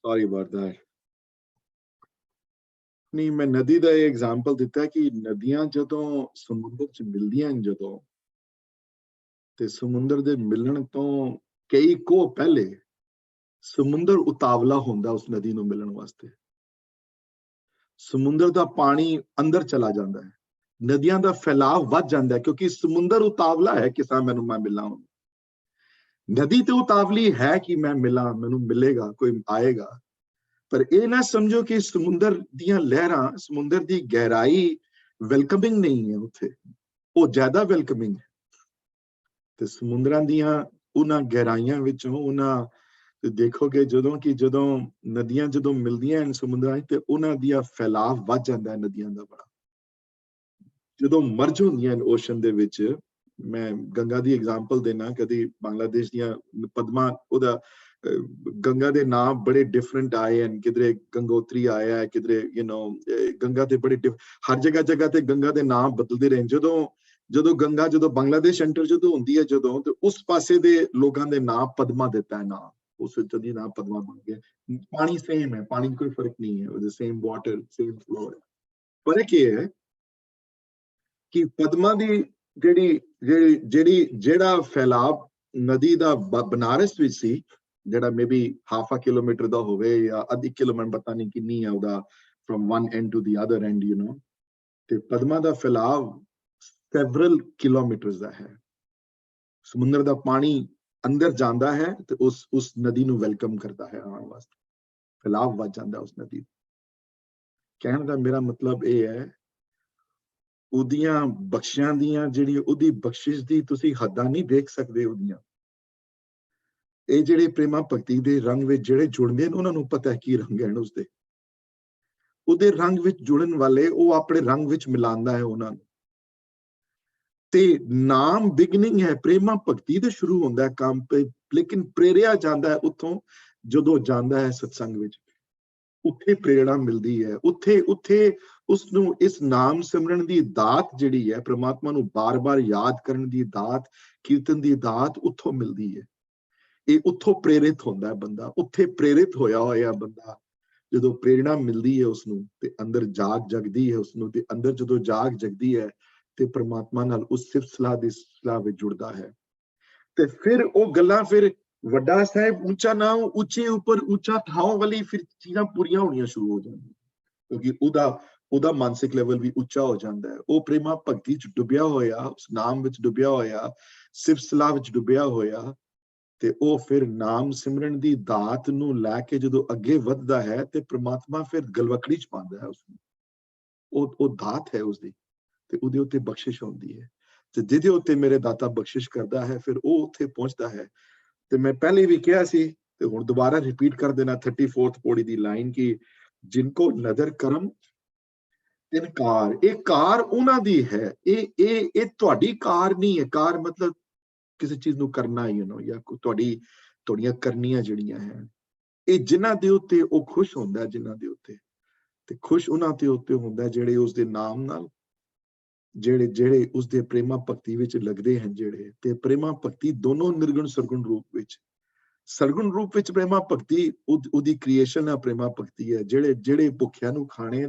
Sorry about that. नहीं, मैं नदी का एग्जाम्पल दिता है कि नदियां जदों समुद्र च मिलदियां जदों ते समुद्र दे मिलन तो कई को पहले समुद्र उतावला होंदा उस नदी नूं मिलन वास्ते। समुद्र दा पानी अंदर चला जाता है, नदियां दा फैलाव वध जाता है क्योंकि समुद्र उतावला है कि मैनूं मैं मिलां। नदी तो उतावली है कि मैं मिला, मैनूं मिलेगा, कोई आएगा। पर ये ना समझो कि समुद्र दियां लहरां, समुद्र दी गहराई वेलकमिंग नहीं है, उत्थे वो ज्यादा वेलकमिंग है। ते समुद्रां दियां उन्हां गहराइयां विचों उन्हां देखोगे जदों कि जदों नदियां जदों मिलदियां हैं समुद्रां ते उन्हां दिया फैलाव वध जांदा है नदियां दा बड़ा। जदों मर्ज होंदियां ओशन दे विच, मैं गंगा दी एग्जांपल देना, कदी बांग्लादेश दियां पद्मा ओदा गंगा दे नाम बड़े डिफरेंट आए हैं, किधरे गंगोत्री आया है, किधरे गंगा ते बड़े हर जगह जगह ते गंगा दे नाम बदलते रहे। जदों गंगा जदों बांग्लादेश एंटर जदों होंदी है जदों ते उस पासे दे लोगों दे नाम पद्मा देता है नाम, उस नदी नाम पद्मा बन गया। पानी सेम है, पानी कोई फर्क नहीं है, the same water same flow है। फर्क ये है कि पद्मा दी जेड़ी जेड़ी जेड़ी जेड़ा फैलाव नदी दा बनारस विच सी, जेड़ा may be half a kilometre दा होवे या आधी किलोमीटर, पता नहीं किन्नी है उदा, from one end to the other end, ते पद्मा दा फैलाव सेवरल किलोमीटर्स दा है। समुद्र दा पानी अंदर जांदा है ते उस नदी नूं वेलकम करता है आने वास्ते, फैलाव वध जांदा उस नदी। कहने दा मेरा मतलब ये है, उदियां बख्शियां दियां जेड़ी उदी बख्शिश दी तुसी हद्दां नहीं देख सकदे। उदियां ਇਹ ਜਿਹੜੇ ਪ੍ਰੇਮਾ ਭਗਤੀ ਦੇ ਰੰਗ ਵਿੱਚ ਜਿਹੜੇ ਜੁੜਦੇ ਨੇ ਉਹਨਾਂ ਨੂੰ ਪਤਾ ਹੈ ਕੀ ਰੰਗ ਹੈ ਉਸਦੇ। ਉਹਦੇ ਰੰਗ ਵਿੱਚ ਜੁੜਨ ਵਾਲੇ ਉਹ ਆਪਣੇ ਰੰਗ ਵਿੱਚ ਮਿਲਾਉਂਦਾ ਹੈ ਉਹਨਾਂ ਨੂੰ। ਤੇ ਨਾਮ ਬਿਗਨਿੰਗ ਹੈ, ਪ੍ਰੇਮਾ ਭਗਤੀ ਦੇ ਸ਼ੁਰੂ ਹੁੰਦਾ ਹੈ ਕੰਮ, ਲੇਕਿਨ ਪ੍ਰੇਰਿਆ ਜਾਂਦਾ ਹੈ ਉੱਥੋਂ ਜਦੋਂ ਜਾਂਦਾ ਹੈ ਸਤਸੰਗ ਵਿੱਚ। ਉੱਥੇ ਪ੍ਰੇਰਣਾ ਮਿਲਦੀ ਹੈ, ਉੱਥੇ ਉਸ ਨੂੰ ਇਸ ਨਾਮ ਸਿਮਰਨ ਦੀ ਦਾਤ ਜਿਹੜੀ ਹੈ, ਪ੍ਰਮਾਤਮਾ ਨੂੰ ਬਾਰ-ਬਾਰ ਯਾਦ ਕਰਨ ਦੀ ਦਾਤ, ਕੀਰਤਨ ਦੀ ਦਾਤ ਉੱਥੋਂ ਮਿਲਦੀ ਹੈ। ਇਹ ਉੱਥੋਂ ਪ੍ਰੇਰਿਤ ਹੁੰਦਾ ਹੈ ਬੰਦਾ। ਉੱਥੇ ਪ੍ਰੇਰਿਤ ਹੋਇਆ ਬੰਦਾ ਜਦੋਂ ਪ੍ਰੇਰਣਾ ਮਿਲਦੀ ਹੈ ਉਸਨੂੰ ਤੇ ਅੰਦਰ ਜਾਗ ਜਗਦੀ ਹੈ ਉਸਨੂੰ, ਤੇ ਅੰਦਰ ਜਦੋਂ ਜਾਗ ਜਗਦੀ ਹੈ ਤੇ ਪ੍ਰਮਾਤਮਾ ਨਾਲ ਉਸ ਸਿਫਤ ਸਲਾਹ ਦੀ ਸਲਾਹ ਵਿੱਚ ਜੁੜਦਾ ਹੈ। ਤੇ ਫਿਰ ਉਹ ਗੱਲਾਂ, ਫਿਰ ਵੱਡਾ ਸਾਹਿਬ ਉੱਚਾ ਨਾਮ ਉੱਚੇ ਉੱਪਰ ਉੱਚਾ ਥਾਂ ਵਾਲੀ ਫਿਰ ਚੀਜ਼ਾਂ ਪੂਰੀਆਂ ਹੋਣੀਆਂ ਸ਼ੁਰੂ ਹੋ ਜਾਂਦੀਆਂ, ਕਿਉਂਕਿ ਉਹਦਾ ਮਾਨਸਿਕ ਲੈਵਲ ਵੀ ਉੱਚਾ ਹੋ ਜਾਂਦਾ ਹੈ। ਉਹ ਪ੍ਰੇਮਾ ਭਗਤੀ ਚ ਡੁੱਬਿਆ ਹੋਇਆ, ਉਸ ਨਾਮ ਵਿੱਚ ਡੁੱਬਿਆ ਹੋਇਆ, ਸਿਫਤ ਸਲਾਹ ਵਿੱਚ ਡੁੱਬਿਆ ਹੋਇਆ, ਤੇ ਉਹ ਫਿਰ ਨਾਮ ਸਿਮਰਨ ਦੀ ਦਾਤ ਨੂੰ ਲੈ ਕੇ ਜਦੋਂ ਅੱਗੇ ਵੱਧਦਾ ਹੈ ਤੇ ਪ੍ਰਮਾਤਮਾ ਫਿਰ ਗਲਵਕੜੀ ਚ ਪਾਉਂਦਾ ਹੈ ਉਸਨੂੰ। ਉਹ ਦਾਤ ਹੈ ਉਸਦੀ, ਤੇ ਉਹਦੇ ਉੱਤੇ ਬਖਸ਼ਿਸ਼ ਹੁੰਦੀ ਹੈ। ਤੇ ਜਿਹਦੇ ਉੱਤੇ ਮੇਰੇ ਦਾਤਾ ਬਖਸ਼ਿਸ਼ ਕਰਦਾ ਹੈ ਫਿਰ ਉਹ ਉੱਥੇ ਪਹੁੰਚਦਾ ਹੈ। ਤੇ ਮੈਂ ਪਹਿਲੇ ਵੀ ਕਿਹਾ ਸੀ ਤੇ ਹੁਣ ਦੁਬਾਰਾ ਰਿਪੀਟ ਕਰ ਦੇਣਾ 34th ਪੌੜੀ ਦੀ ਲਾਈਨ ਕਿ ਜਿਨਕੋ ਨਜ਼ਰ ਕਰਮ ਤਿਨ ਕਾਰ, ਇਹ ਕਾਰ ਉਹਨਾਂ ਦੀ ਹੈ, ਇਹ ਤੁਹਾਡੀ ਕਾਰ ਨਹੀਂ ਹੈ। ਕਾਰ ਮਤਲਬ ਕਿਸੇ ਚੀਜ਼ ਨੂੰ ਕਰਨਾ, ਜਾਂ ਤੁਹਾਡੀਆਂ ਕਰਨੀਆਂ ਜਿਹੜੀਆਂ ਹੈ, ਇਹ ਜਿਨ੍ਹਾਂ ਦੇ ਉੱਤੇ ਉਹ ਖੁਸ਼ ਹੁੰਦਾ, ਜਿਨ੍ਹਾਂ ਦੇ ਉੱਤੇ, ਤੇ ਖੁਸ਼ ਉਹਨਾਂ ਦੇ ਉੱਤੇ ਹੁੰਦਾ ਜਿਹੜੇ ਉਸਦੇ ਨਾਮ ਨਾਲ, ਜਿਹੜੇ ਉਸਦੇ ਪ੍ਰੇਮਾ ਭਗਤੀ ਵਿੱਚ ਲੱਗਦੇ ਹਨ ਜਿਹੜੇ। ਤੇ ਪ੍ਰੇਮਾ ਭਗਤੀ ਦੋਨੋਂ ਨਿਰਗੁਣ ਸਰਗੁਣ ਰੂਪ ਵਿੱਚ, ਸਰਗੁਣ ਰੂਪ ਵਿੱਚ ਪ੍ਰੇਮਾ ਭਗਤੀ ਉਹਦੀ ਕ੍ਰੀਏਸ਼ਨ ਹੈ, ਪ੍ਰੇਮਾ ਭਗਤੀ ਹੈ। ਜਿਹੜੇ ਭੁੱਖਿਆਂ ਨੂੰ ਖਾਣੇ,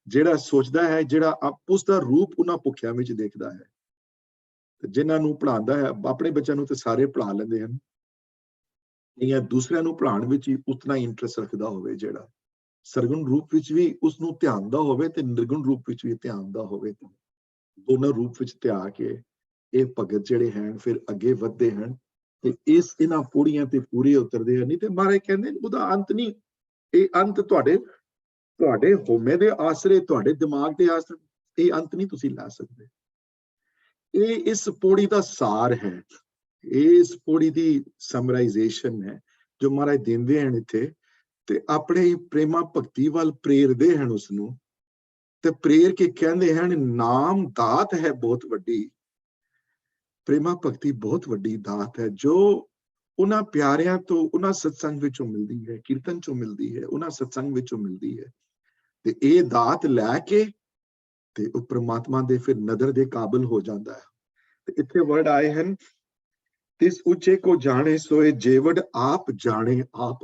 ਜਿਹੜਾ ਸੋਚਦਾ ਹੈ, ਜਿਹੜਾ ਉਸਦਾ ਰੂਪ ਉਹਨਾਂ ਭੁੱਖਿਆਂ ਵਿੱਚ ਦੇਖਦਾ ਹੈ, ਜਿਨ੍ਹਾਂ ਨੂੰ ਪੜ੍ਹਾਉਂਦਾ ਹੈ। ਆਪਣੇ ਬੱਚਿਆਂ ਨੂੰ ਤੇ ਸਾਰੇ ਪੜ੍ਹਾ ਲੈਂਦੇ ਹਨ, ਜਾਂ ਦੂਸਰਿਆਂ ਨੂੰ ਪੜ੍ਹਾਉਣ ਵਿੱਚ ਹੀ ਉਤਨਾ ਹੀ ਇੰਟਰਸਟ ਰੱਖਦਾ ਹੋਵੇ, ਜਿਹੜਾ ਸਰਗੁਣ ਰੂਪ ਵਿੱਚ ਵੀ ਉਸਨੂੰ ਧਿਆਨ ਦਾ ਹੋਵੇ ਤੇ ਨਿਰਗੁਣ ਰੂਪ ਵਿੱਚ ਵੀ ਧਿਆਨ ਦਾ ਹੋਵੇ। ਦੋਨੋਂ ਰੂਪ ਵਿੱਚ ਧਿਆ ਕੇ ਇਹ ਭਗਤ ਜਿਹੜੇ ਹਨ ਫਿਰ ਅੱਗੇ ਵੱਧਦੇ ਹਨ ਤੇ ਇਹਨਾਂ ਪੌੜੀਆਂ ਤੇ ਪੂਰੇ ਉਤਰਦੇ ਹਨ। ਨਹੀਂ ਤੇ ਮਹਾਰਾਜ ਕਹਿੰਦੇ ਉਹਦਾ ਅੰਤ ਨਹੀਂ, ਇਹ ਅੰਤ ਤੁਹਾਡੇ ਹੋਮੇ ਦੇ ਆਸਰੇ, ਤੁਹਾਡੇ ਦਿਮਾਗ ਦੇ ਆਸਰੇ ਇਹ ਅੰਤ ਨਹੀਂ ਤੁਸੀਂ ਲੈ ਸਕਦੇ। ਇਹ ਇਸ ਪੌੜੀ ਦਾ ਸਾਰ ਹੈ, ਇਸ ਪੌੜੀ ਦੀ ਸਮਰਾਈਜ਼ੇਸ਼ਨ ਹੈ ਜੋ ਮਹਾਰਾਜ ਦਿੰਦੇ ਹਨ ਇੱਥੇ। ਤੇ ਆਪਣੇ ਪ੍ਰੇਮਾ ਭਗਤੀ ਵੱਲ ਪ੍ਰੇਰਦੇ ਹਨ ਉਸਨੂੰ, ਤੇ ਪ੍ਰੇਰ ਕੇ ਕਹਿੰਦੇ ਹਨ ਨਾਮ ਦਾਤ ਹੈ ਬਹੁਤ ਵੱਡੀ। ਪ੍ਰੇਮਾ ਭਗਤੀ ਬਹੁਤ ਵੱਡੀ ਦਾਤ ਹੈ ਜੋ ਉਹਨਾਂ ਪਿਆਰਿਆਂ ਤੋਂ, ਉਹਨਾਂ ਸਤਸੰਗ ਵਿੱਚੋਂ ਮਿਲਦੀ ਹੈ, ਕੀਰਤਨ ਚੋਂ ਮਿਲਦੀ ਹੈ, ਉਹਨਾਂ ਸਤਸੰਗ ਵਿੱਚੋਂ ਮਿਲਦੀ ਹੈ। ਤੇ ਇਹ ਦਾਤ ਲੈ ਕੇ ਤੇ ਉਹ ਪ੍ਰਮਾਤਮਾ ਦੇ ਫਿਰ ਨਜ਼ਰ ਦੇ ਕਾਬਿਲ ਹੋ ਜਾਂਦਾ ਹੈ। ਤੇ ਇੱਥੇ ਵਰਡ ਆਏ ਹਨ तिस ऊंचे को जाने सोए जेवड़ आप जाने आप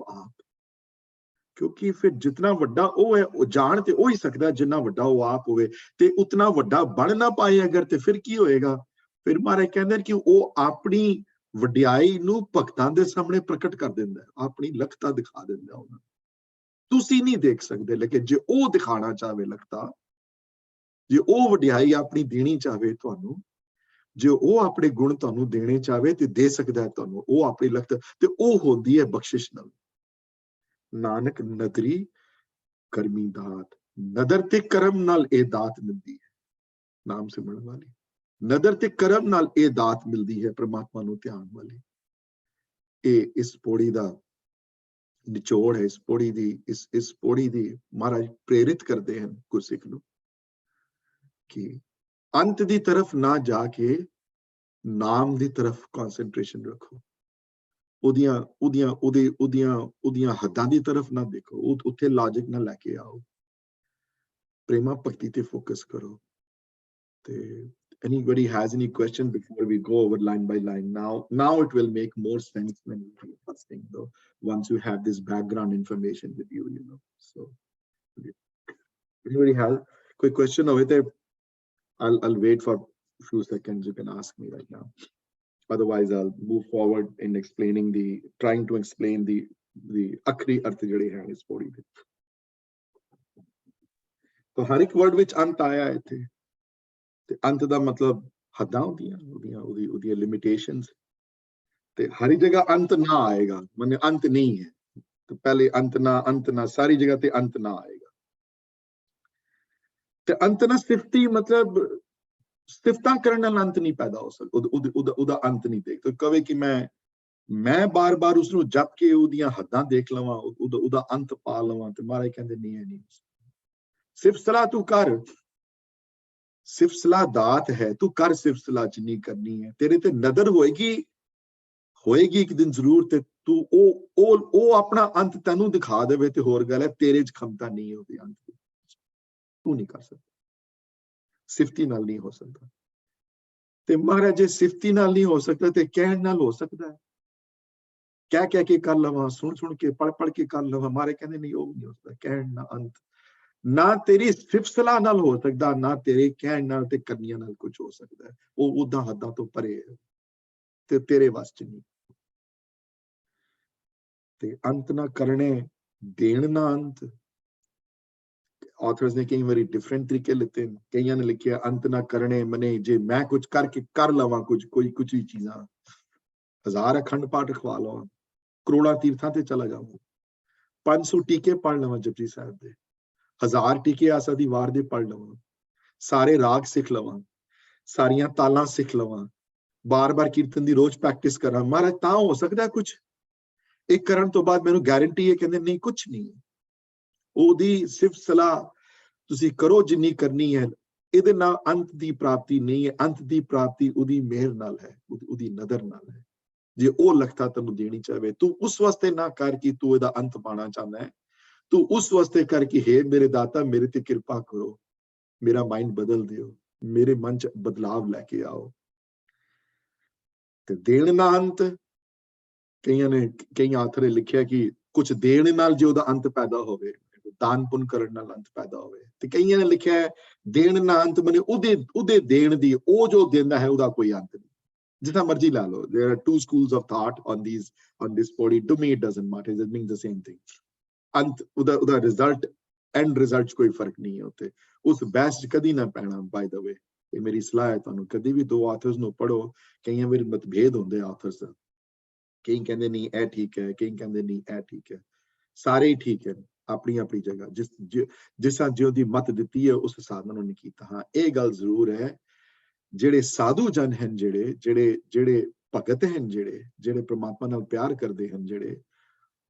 क्योंकि फिर जितना वड्डा ਉਹ है ਉਹ ਜਾਣ ਤੇ ਉਹ ਹੀ ਸਕਦਾ ਜਿੰਨਾ ਵੱਡਾ ਉਹ ਆਪ ਹੋਵੇ ਤੇ ਉਤਨਾ ਵੱਡਾ ਬਣ ਨਾ ਪਾਏ ਅਗਰ ਤੇ ਫਿਰ ਕੀ ਹੋਏਗਾ ਫਿਰ ਮਾਰੇ ਕਹਿੰਦੇ ਕਿ ਉਹ ਆਪਣੀ ਵਡਿਆਈ ਨੂੰ ਭਗਤਾਂ ਦੇ ਸਾਹਮਣੇ ਪ੍ਰਗਟ ਕਰ ਦਿੰਦਾ ਆਪਣੀ ਲਖਤਾ ਦਿਖਾ ਦਿੰਦਾ ਉਹਨਾਂ ਤੁਸੀਂ ਨਹੀਂ ਦੇਖ ਸਕਦੇ ਲੇਕਿਨ ਜੇ ਉਹ ਦਿਖਾਣਾ ਚਾਹਵੇ ਲਖਤਾ ਜੇ ਉਹ ਵਡਿਆਈ ਆਪਣੀ ਦੇਣੀ ਚਾਹਵੇ ਤੁਹਾਨੂੰ ਜੇ ਉਹ ਆਪਣੇ ਗੁਣ ਤੁਹਾਨੂੰ ਦੇਣੇ ਚਾਹਵੇ ਤੇ ਦੇ ਸਕਦਾ ਤੁਹਾਨੂੰ ਉਹ ਆਪਣੀ ਲਖਤ ਤੇ ਉਹ ਹੁੰਦੀ ਹੈ ਬਖਸ਼ਿਸ਼ ਨਾਲ ਨਾਨਕ ਨਦਰੀ ਕਰਮੀ ਦਾਤ ਨਦਰ ਤੇ ਕਰਮ ਨਾਲ ਇਹ ਦਾਤ ਮਿਲਦੀ ਹੈ ਨਾਮ ਸਿਮਰਨ ਵਾਲੀ ਨਦਰ ਤੇ ਕਰਮ ਨਾਲ ਇਹ ਦਾਤ ਮਿਲਦੀ ਹੈ ਪ੍ਰਮਾਤਮਾ ਨੂੰ ਧਿਆਨ ਵਾਲੀ ਇਹ ਇਸ ਪੌੜੀ ਦਾ ਨਿਚੋੜ ਹੈ ਇਸ ਪੌੜੀ ਦੀ ਮਹਾਰਾਜ ਪ੍ਰੇਰਿਤ ਕਰਦੇ ਹਨ ਗੁਰਸਿੱਖ ਨੂੰ ਕਿ ਅੰਤ ਦੀ ਤਰਫ ਨਾ ਜਾ ਕੇ ਨਾਮ ਦੀ ਤਰਫ ਕਨਸੈਂਟਰੇਸ਼ਨ ਰੱਖੋ ਉਹਦੀਆਂ ਹੱਦਾਂ ਦੀ ਤਰਫ ਨਾ ਦੇਖੋ ਉੱਥੇ ਲੌਜਿਕ ਨਾ ਲੈ ਕੇ ਆਓ ਪ੍ਰੇਮਾ ਭਗਤੀ ਤੇ ਫੋਕਸ ਕਰੋ ਤੇ anybody has any question before we go over line by line now it will make more sense when you keep listening though once you have this background information with you you know so anybody has quick question over there I'll wait for a few seconds you can ask me right now otherwise I'll move forward in trying to explain the akhri arth jehde hain is pori de to har ek word which ant aaya hai ithe ਤੇ ਅੰਤ ਦਾ ਮਤਲਬ ਹੱਦਾਂ ਹੁੰਦੀਆਂ ਉਹਦੀਆਂ limitations ਤੇ ਹਰ ਜਗ੍ਹਾ ਅੰਤ ਨਾ ਆਏਗਾ ਮਨੇ ਅੰਤ ਨਹੀਂ ਹੈ ਤੇ ਪਹਿਲੇ ਅੰਤ ਨਾ ਸਾਰੀ ਜਗ੍ਹਾ ਤੇ ਅੰਤ ਨਾ ਆਏਗਾ ਤੇ ਅੰਤ ਨਾ ਸਿਫਤੀ ਮਤਲਬ ਸਿਫਤਾਂ ਕਰਨ ਨਾਲ ਅੰਤ ਨਹੀਂ ਪੈਦਾ ਹੋ ਸਕਦਾ ਉਹਦਾ ਅੰਤ ਨਹੀਂ ਦੇਖ ਤੇ ਕਵੇ ਕਿ ਮੈਂ ਬਾਰ-ਬਾਰ ਉਸ ਨੂੰ ਜਪ ਕੇ ਉਹਦੀਆਂ ਹੱਦਾਂ ਦੇਖ ਲਵਾਂ ਉਹਦਾ ਅੰਤ ਪਾ ਲਵਾਂ ਤੇ ਮਹਾਰਾਜ ਕਹਿੰਦੇ ਨਹੀਂ ਸਿਰਫ ਸਲਾਹ ਤੂੰ ਕਰ ਸਿਰਫ ਸਲਾਹ ਦਾਤ ਹੈ ਤੂੰ ਕਰ ਸਿਰਫ ਸਲਾਹ ਜਿੰਨੀ ਕਰਨੀ ਹੈ ਤੇਰੇ ਤੇ ਨਜ਼ਰ ਹੋਏਗੀ ਇੱਕ ਦਿਨ ਜ਼ਰੂਰ ਤੇ ਤੂੰ ਉਹ ਆਪਣਾ ਅੰਤ ਤੈਨੂੰ ਦਿਖਾ ਦੇਵੇ ਤੇ ਹੋਰ ਗੱਲ ਹੈ ਤੇਰੇ 'ਚ ਖਮਤਾ ਨਹੀਂ ਉਹਦੇ ਅੰਤ ਦੀ ਤੂੰ ਨਹੀਂ ਕਰ ਸਕਦਾ ਸਿਫਤੀ ਨਾਲ ਨਹੀਂ ਹੋ ਸਕਦਾ ਤੇ ਮਹਾਰਾਜ ਜੇ ਸਿਫਤੀ ਨਾਲ ਨਹੀਂ ਹੋ ਸਕਦਾ ਤੇ ਕਹਿਣ ਨਾਲ ਹੋ ਸਕਦਾ ਹੈ ਕਹਿ ਕੇ ਕਰ ਲਵਾਂ ਸੁਣ ਕੇ ਪੜ ਕੇ ਕਰ ਲਵਾਂ ਮਾਰੇ ਕਹਿੰਦੇ ਨਹੀਂ ਉਹ ਨਹੀਂ ਹੋ ਸਕਦਾ ਕਹਿਣ ਨਾਲ ਅੰਤ ਨਾ ਤੇਰੀ ਸਿਫਤ ਸਲਾਹ ਨਾਲ ਹੋ ਸਕਦਾ ਨਾ ਤੇਰੇ ਕਹਿਣ ਨਾਲ ਤੇ ਕਰਨੀਆਂ ਨਾਲ ਕੁਝ ਹੋ ਸਕਦਾ ਹੈ ਉਹ ਉਦਾਂ ਹੱਦਾਂ ਤੋਂ ਪਰੇ ਹੈ ਤੇ ਤੇਰੇ ਵੱਸ 'ਚ ਨਹੀਂ ਤੇ ਅੰਤ ਨਾ ਕਰਨੇ ਦੇਣ ਨਾ ਅੰਤ authors ਨੇ ਕਈ ਵਾਰੀ ਡਿਫਰੈਂਟ ਤਰੀਕੇ ਲਿਖਤੇ ਕਈਆਂ ਨੇ ਲਿਖਿਆ ਅੰਤ ਨਾ ਕਰਨੇ ਮਨੇ ਜੇ ਮੈਂ ਕੁਝ ਕਰਕੇ ਕਰ ਲਵਾਂ ਕੁਝ ਵੀ ਚੀਜ਼ਾਂ 1000 ਅਖੰਡ ਪਾਠ ਰਖਵਾ ਲਵਾਂ ਕਰੋੜਾਂ ਤੀਰਥਾਂ ਤੇ ਚਲਾ ਜਾਵਾਂ 500 ਟੀਕੇ ਪੜ ਲਵਾਂ ਜਪਜੀ ਸਾਹਿਬ ਦੇ 1000 ਟੀਕੇ ਆਸਾ ਦੀ ਵਾਰ ਦੇ ਪੜ ਲਵਾਂ ਸਾਰੇ ਰਾਗ ਸਿੱਖ ਲਵਾਂ ਸਾਰੀਆਂ ਤਾਲਾਂ ਸਿੱਖ ਲਵਾਂ ਬਾਰ-ਬਾਰ ਕੀਰਤਨ ਦੀ ਰੋਜ਼ ਪ੍ਰੈਕਟਿਸ ਕਰਾਂ ਮਹਾਰਾਜ ਤਾਂ ਹੋ ਸਕਦਾ ਕੁਝ ਇਹ ਕਰਨ ਤੋਂ ਬਾਅਦ ਮੈਨੂੰ ਗਾਰੰਟੀ ਹੈ ਕਹਿੰਦੇ ਨਹੀਂ ਕੁਝ ਨਹੀਂ ਉਹਦੀ ਸਿਰਫ ਸਲਾਹ ਤੁਸੀਂ ਕਰੋ ਜਿੰਨੀ ਕਰਨੀ ਹੈ ਇਹਦੇ ਨਾਲ ਅੰਤ ਦੀ ਪ੍ਰਾਪਤੀ ਨਹੀਂ ਹੈ ਅੰਤ ਦੀ ਪ੍ਰਾਪਤੀ ਉਹਦੀ ਮਿਹਰ ਨਾਲ ਹੈ ਉਹਦੀ ਨਜ਼ਰ ਨਾਲ ਹੈ ਜੇ ਉਹ ਲਖਤਾ ਤੈਨੂੰ ਦੇਣੀ ਚਾਹਵੇ ਤੂੰ ਉਸ ਵਾਸਤੇ ਨਾ ਕਰ ਕਿ ਤੂੰ ਇਹਦਾ ਅੰਤ ਪਾਣਾ ਚਾਹੁੰਦਾ ਹੈ ਤੂੰ ਉਸ ਵਾਸਤੇ ਕਰ ਕਿ ਹੇ ਮੇਰੇ ਦਾਤਾ ਮੇਰੇ ਤੇ ਕਿਰਪਾ ਕਰੋ ਮੇਰਾ ਮਾਈਂਡ ਬਦਲ ਦਿਓ ਮੇਰੇ ਮਨ 'ਚ ਬਦਲਾਵ ਲੈ ਕੇ ਆਓ ਤੇ ਦੇਣ ਨਾ ਅੰਤ ਕਈ ਆਥਰ ਨੇ ਲਿਖਿਆ ਕਿ ਕੁਝ ਦੇਣ ਨਾਲ ਜੇ ਉਹਦਾ ਅੰਤ ਪੈਦਾ ਹੋਵੇ ਦਾਨ ਪੁੰਨ ਕਰਨ ਨਾਲ ਅੰਤ ਪੈਦਾ ਹੋਵੇ ਤੇ ਕਈਆਂ ਨੇ ਲਿਖਿਆ ਹੈ ਦੇਣ ਨਾ ਅੰਤ ਮਨੇ ਉਹਦੇ ਦੇਣ ਦੀ ਉਹ ਜੋ ਦਿੰਦਾ ਹੈ ਉਹਦਾ ਕੋਈ ਅੰਤ ਨਹੀਂ ਜਿੱਥਾ ਮਰਜੀ ਲਾ ਲਓ there are two schools of thought on this body to me it doesn't matter it means the same thing ਅੰਤ ਉਹਦਾ ਰਿਜ਼ਲਟ ਐਂਡ ਰਿਜ਼ਲਟ 'ਚ ਕੋਈ ਫਰਕ ਨਹੀਂ ਹੈ ਉੱਥੇ ਉਸ ਬਹਿਸ 'ਚ ਕਦੀ ਨਾ ਪੈਣਾ ਬਾਈ ਦਾ ਵੇ ਇਹ ਮੇਰੀ ਸਲਾਹ ਹੈ ਤੁਹਾਨੂੰ ਕਦੀ ਵੀ ਦੋ ਆਥਰਸ ਨੂੰ ਪੜੋ ਕਈਆਂ ਵਾਰ ਮਤਭੇਦ ਹੁੰਦੇ ਆਥਰਸ ਦਾ ਕਈ ਕਹਿੰਦੇ ਨਹੀਂ ਇਹ ਠੀਕ ਹੈ ਕਈ ਕਹਿੰਦੇ ਨਹੀਂ ਇਹ ਠੀਕ ਹੈ ਸਾਰੇ ਹੀ ਠੀਕ ਹੈ ਆਪਣੀ ਆਪਣੀ ਜਗ੍ਹਾ ਜਿਸ ਜੋ ਦੀ ਮਤ ਦਿੱਤੀ ਹੈ ਉਸ ਹਿਸਾਬ ਨਾਲ ਉਹਨੇ ਕੀਤਾ ਹਾਂ ਇਹ ਗੱਲ ਜ਼ਰੂਰ ਹੈ ਜਿਹੜੇ ਸਾਧੂ ਜਨ ਹਨ ਜਿਹੜੇ ਭਗਤ ਹਨ ਜਿਹੜੇ ਪ੍ਰਮਾਤਮਾ ਨਾਲ ਪਿਆਰ ਕਰਦੇ ਹਨ ਜਿਹੜੇ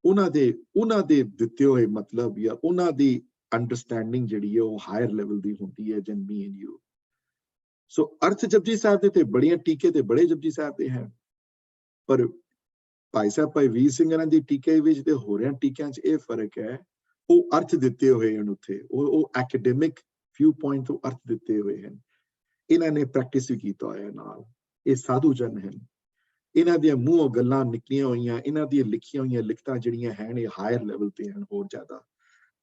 ਉਹਨਾਂ ਦੇ ਦਿੱਤੇ ਹੋਏ ਮਤਲਬ ਜਾਂ ਉਹਨਾਂ ਦੀ ਅੰਡਰਸਟੈਂਡਿੰਗ ਜਿਹੜੀ ਹੈ ਉਹ ਹਾਇਰ ਲੈਵਲ ਦੀ ਹੁੰਦੀ ਹੈ ਜਨ ਮੀ ਐਂਡ ਯੂ ਸੋ ਅਰਥ ਜਪਜੀ ਸਾਹਿਬ ਦੇ ਤੇ ਬੜੀਆਂ ਟੀਕੇ ਤੇ ਬੜੇ ਜਪਜੀ ਸਾਹਿਬ ਦੇ ਹਨ ਪਰ ਭਾਈ ਸਾਹਿਬ ਭਾਈ ਵੀਰ ਸਿੰਘ ਇਹਨਾਂ ਦੀ ਟੀਕੇ ਵਿੱਚ ਤੇ ਹੋ ਰਿਹਾ ਟੀਕਿਆਂ 'ਚ ਇਹ ਫਰਕ ਹੈ ਉਹ ਅਰਥ ਦਿੱਤੇ ਹੋਏ ਹਨ ਉੱਥੇ ਉਹ ਐਕੈਡੈਮਿਕ ਵਿਊ ਪੁਆਇੰਟ ਤੋਂ ਅਰਥ ਦਿੱਤੇ ਹੋਏ ਹਨ ਇਹਨਾਂ ਨੇ ਪ੍ਰੈਕਟਿਸ ਵੀ ਕੀਤਾ ਹੋਇਆ ਨਾਲ ਇਹ ਸਾਧੂ ਜਨ ਹਨ ਇਹਨਾਂ ਦੀਆਂ ਮੂੰਹੋਂ ਗੱਲਾਂ ਨਿਕਲੀਆਂ ਹੋਈਆਂ, ਇਹਨਾਂ ਦੀਆਂ ਲਿਖੀਆਂ ਹੋਈਆਂ ਲਿਖਤਾਂ ਜਿਹੜੀਆਂ ਹਨ ਇਹ ਹਾਇਰ ਲੈਵਲ ਤੇ ਹਨ, ਹੋਰ ਜ਼ਿਆਦਾ।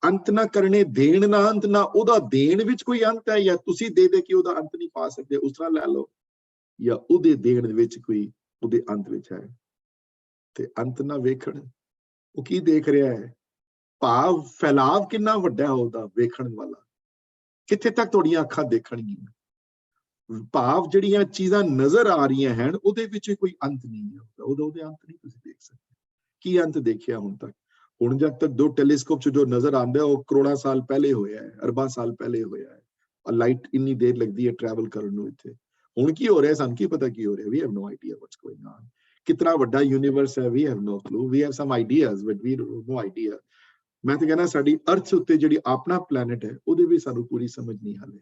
ਅੰਤ ਨਾ ਕਰਨੇ ਦੇਣ ਨਾ ਅੰਤ, ਨਾ ਉਹਦਾ ਦੇਣ ਵਿੱਚ ਕੋਈ ਅੰਤ ਹੈ, ਜਾਂ ਤੁਸੀਂ ਦੇ ਕੇ ਉਹਦਾ ਅੰਤ ਨਹੀਂ ਪਾ ਸਕਦੇ, ਉਸ ਤਰ੍ਹਾਂ ਲੈ ਲਓ, ਜਾਂ ਉਹਦੇ ਦੇਣ ਦੇ ਵਿੱਚ ਕੋਈ ਉਹਦੇ ਅੰਤ ਵਿੱਚ ਹੈ। ਤੇ ਅੰਤ ਨਾ ਵੇਖਣ, ਉਹ ਕੀ ਦੇਖ ਰਿਹਾ ਹੈ, ਭਾਵ ਫੈਲਾਵ ਕਿੰਨਾ ਵੱਡਾ ਹੈ ਉਹਦਾ ਵੇਖਣ ਵਾਲਾ, ਕਿੱਥੇ ਤੱਕ ਤੁਹਾਡੀਆਂ ਅੱਖਾਂ ਦੇਖਣਗੀਆਂ, ਭਾਵ ਜਿਹੜੀਆਂ ਚੀਜ਼ਾਂ ਨਜ਼ਰ ਆ ਰਹੀਆਂ ਹਨ ਉਹਦੇ ਵਿੱਚ ਕੋਈ ਅੰਤ ਨਹੀਂ ਹੈ, ਉਹਦੇ ਅੰਤ ਨਹੀਂ ਤੁਸੀਂ ਦੇਖ ਸਕਦੇ। ਕੀ ਅੰਤ ਦੇਖਿਆ ਹੁਣ ਤੱਕ? ਹੁਣ ਜਦ ਤੱਕ ਦੋ ਟੈਲੀਸਕੋਪ ਚ ਜੋ ਨਜ਼ਰ ਆਉਂਦਾ ਉਹ ਕਰੋੜਾਂ ਸਾਲ ਪਹਿਲੇ ਹੋਇਆ ਹੈ, ਅਰਬਾਂ ਸਾਲ ਪਹਿਲੇ ਹੋਇਆ ਹੈ। ਲਾਈਟ ਇੰਨੀ ਦੇਰ ਲੱਗਦੀ ਹੈ ਟਰੈਵਲ ਕਰਨ ਨੂੰ ਇੱਥੇ। ਹੁਣ ਕੀ ਹੋ ਰਿਹਾ ਸਾਨੂੰ ਕੀ ਪਤਾ ਕੀ ਹੋ ਰਿਹਾ, we have no idea what's going on. ਕਿਤਨਾ ਵੱਡਾ ਯੂਨੀਵਰਸ ਹੈ, we have no clue, we have some ideas but we no idea. ਮੈਂ ਤਾਂ ਕਹਿੰਦਾ ਸਾਡੀ ਅਰਥ ਉੱਤੇ ਜਿਹੜੀ ਆਪਣਾ ਪਲੈਨਟ ਹੈ ਉਹਦੇ ਵੀ ਸਾਨੂੰ ਪੂਰੀ ਸਮਝ ਨਹੀਂ ਹਾਲੇ,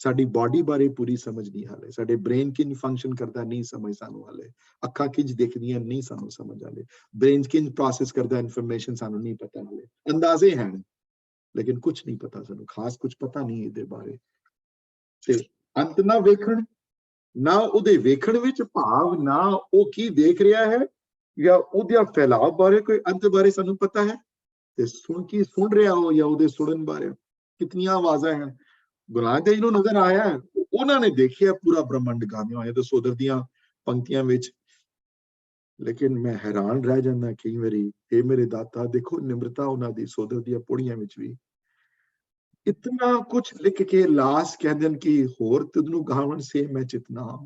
ਸਾਡੀ ਬਾਡੀ ਬਾਰੇ ਪੂਰੀ ਸਮਝ ਨਹੀਂ ਹਾਲੇ, ਸਾਡੇ ਬ੍ਰੇਨ ਕਿੰਜ ਫੰਕਸ਼ਨ ਕਰਦਾ ਨਹੀਂ ਸਮਝ ਸਾਨੂੰ ਹਾਲੇ, ਅੱਖਾਂ ਕਿੰਜ ਦਿਖਦੀਆਂ ਨਹੀਂ ਸਾਨੂੰ ਸਮਝ ਹਾਲੇ, ਬ੍ਰੇਨ ਕਿੰਜ ਪ੍ਰੋਸੈਸ ਕਰਦਾ ਇਨਫੋਰਮੇਸ਼ਨ ਸਾਨੂੰ ਨਹੀਂ ਪਤਾ ਹਾਲੇ, ਅੰਦਾਜ਼ੇ ਹਨ ਲੇਕਿਨ ਕੁਝ ਨਹੀਂ ਪਤਾ ਸਾਨੂੰ, ਖਾਸ ਕੁਝ ਪਤਾ ਨਹੀਂ ਇਹਦੇ ਬਾਰੇ। ਤੇ ਅੰਤ ਨਾ ਵੇਖਣ, ਨਾ ਉਹਦੇ ਵੇਖਣ ਵਿੱਚ ਭਾਵ ਨਾ ਉਹ ਕੀ ਦੇਖ ਰਿਹਾ ਹੈ ਜਾਂ ਉਹਦੇ ਫੈਲਾਅ ਬਾਰੇ ਕੋਈ ਅੰਤ ਬਾਰੇ ਸਾਨੂੰ ਪਤਾ ਹੈ, ਤੇ ਸੁਣ ਰਿਹਾ ਹੋ ਜਾਂ ਉਹਦੇ ਸੁਣਨ ਬਾਰੇ ਕਿਤਨੀਆਂ ਆਵਾਜ਼ਾਂ ਹਨ। ਗੁਰੂ ਨਾਨਕ ਦੇਵ ਜੀ ਨੂੰ ਨਜ਼ਰ ਆਇਆ, ਉਹਨਾਂ ਨੇ ਦੇਖਿਆ ਪੂਰਾ ਬ੍ਰਹਮੰਡ ਗਾਉਂਦਿਆਂ ਹੋਇਆ ਤੇ ਸੋਦਰ ਦੀਆਂ ਪੰਕਤੀਆਂ ਵਿੱਚ। ਲੇਕਿਨ ਮੈਂ ਹੈਰਾਨ ਰਹਿ ਜਾਂਦਾ ਕਈ ਵਾਰੀ, ਇਹ ਮੇਰੇ ਦਾਤਾ ਦੇਖੋ ਨਿਮਰਤਾ ਉਹਨਾਂ ਦੀ ਸੋਦਰ ਦੀਆਂ ਪੌੜੀਆਂ ਵਿੱਚ ਵੀ, ਇਤਨਾ ਕੁਝ ਲਿਖ ਕੇ ਲਾਸ ਕਹਿੰਦੇ ਕਿ ਹੋਰ ਤੁਧ ਨੂੰ ਗਾਵਣ ਸੇ ਮੈਂ ਚਿਤਨਾ।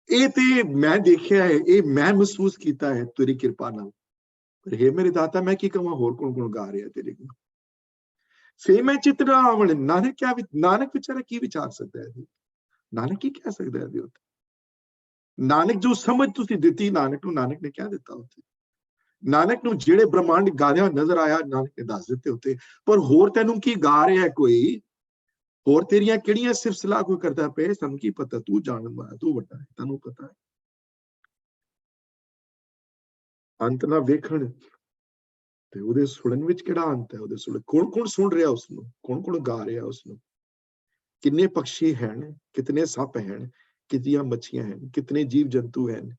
ਇਹ ਤੇ ਮੈਂ ਦੇਖਿਆ ਹੈ, ਇਹ ਮੈਂ ਮਹਿਸੂਸ ਕੀਤਾ ਹੈ ਤੇਰੀ ਕਿਰਪਾ ਨਾਲ। ਪਰ हे ਮੇਰੇ ਦਾਤਾ ਮੈਂ ਕੀ ਕਹਾਂ, ਹੋਰ ਕੌਣ ਕੌਣ ਗਾ ਰਿਹਾ ਤੇਰੇ ਕੋਲ ਸੇ ਮੈਂ ਚਿਤਨਾ ਆਵਣ। ਨਾਨਕ ਕਿਆ, ਨਾਨਕ ਵਿਚਾਰਾ ਕੀ ਵਿਚਾਰ ਸਕਦਾ ਹੈ, ਨਾਨਕ ਕੀ ਕਹਿ ਸਕਦਾ ਹੈ ਉੱਤੇ? ਨਾਨਕ ਜੋ ਸਮਝ ਤੁਸੀਂ ਦਿੱਤੀ ਨਾਨਕ ਨੂੰ, ਨਾਨਕ ਨੇ ਕਿਆ ਦਿੱਤਾ ਉੱਥੇ? ਨਾਨਕ ਨੂੰ ਜਿਹੜੇ ਬ੍ਰਹਮੰਡ ਗਾਦਿਆਂ ਨਜ਼ਰ ਆਇਆ ਨਾਨਕ ਨੇ ਦੱਸ ਦਿੱਤੇ ਉੱਤੇ। ਪਰ ਹੋਰ ਤੈਨੂੰ ਕੀ ਗਾ ਰਿਹਾ ਕੋਈ, ਹੋਰ ਤੇਰੀਆਂ ਕਿਹੜੀਆਂ ਸਿਫਤ ਸਲਾਹ ਕੋਈ ਕਰਦਾ ਪਏ, ਸਾਨੂੰ ਕੀ ਪਤਾ, ਤੂੰ ਜਾਣਨ ਵਾਲਾ, ਤੂੰ ਵੱਡਾ ਹੈ, ਤੈਨੂੰ ਪਤਾ ਹੈ। ਅੰਤ ਨਾ ਵੇਖਣ ਤੇ ਉਹਦੇ ਸੁਣਨ ਵਿੱਚ ਕਿਹੜਾ ਅੰਤ ਹੈ, ਉਹਦੇ ਸੁਣ ਕੌਣ ਕੌਣ ਸੁਣ ਰਿਹਾ ਉਸਨੂੰ, ਕੌਣ ਕੌਣ ਗਾ ਰਿਹਾ ਉਸਨੂੰ, ਕਿੰਨੇ ਪੰਛੀ ਹਨ, ਕਿਤਨੇ ਸੱਪ ਹਨ, ਕਿਤਨੀਆਂ ਮੱਛੀਆਂ ਹਨ, ਕਿਤਨੇ ਜੀਵ ਜੰਤੂ ਹਨ,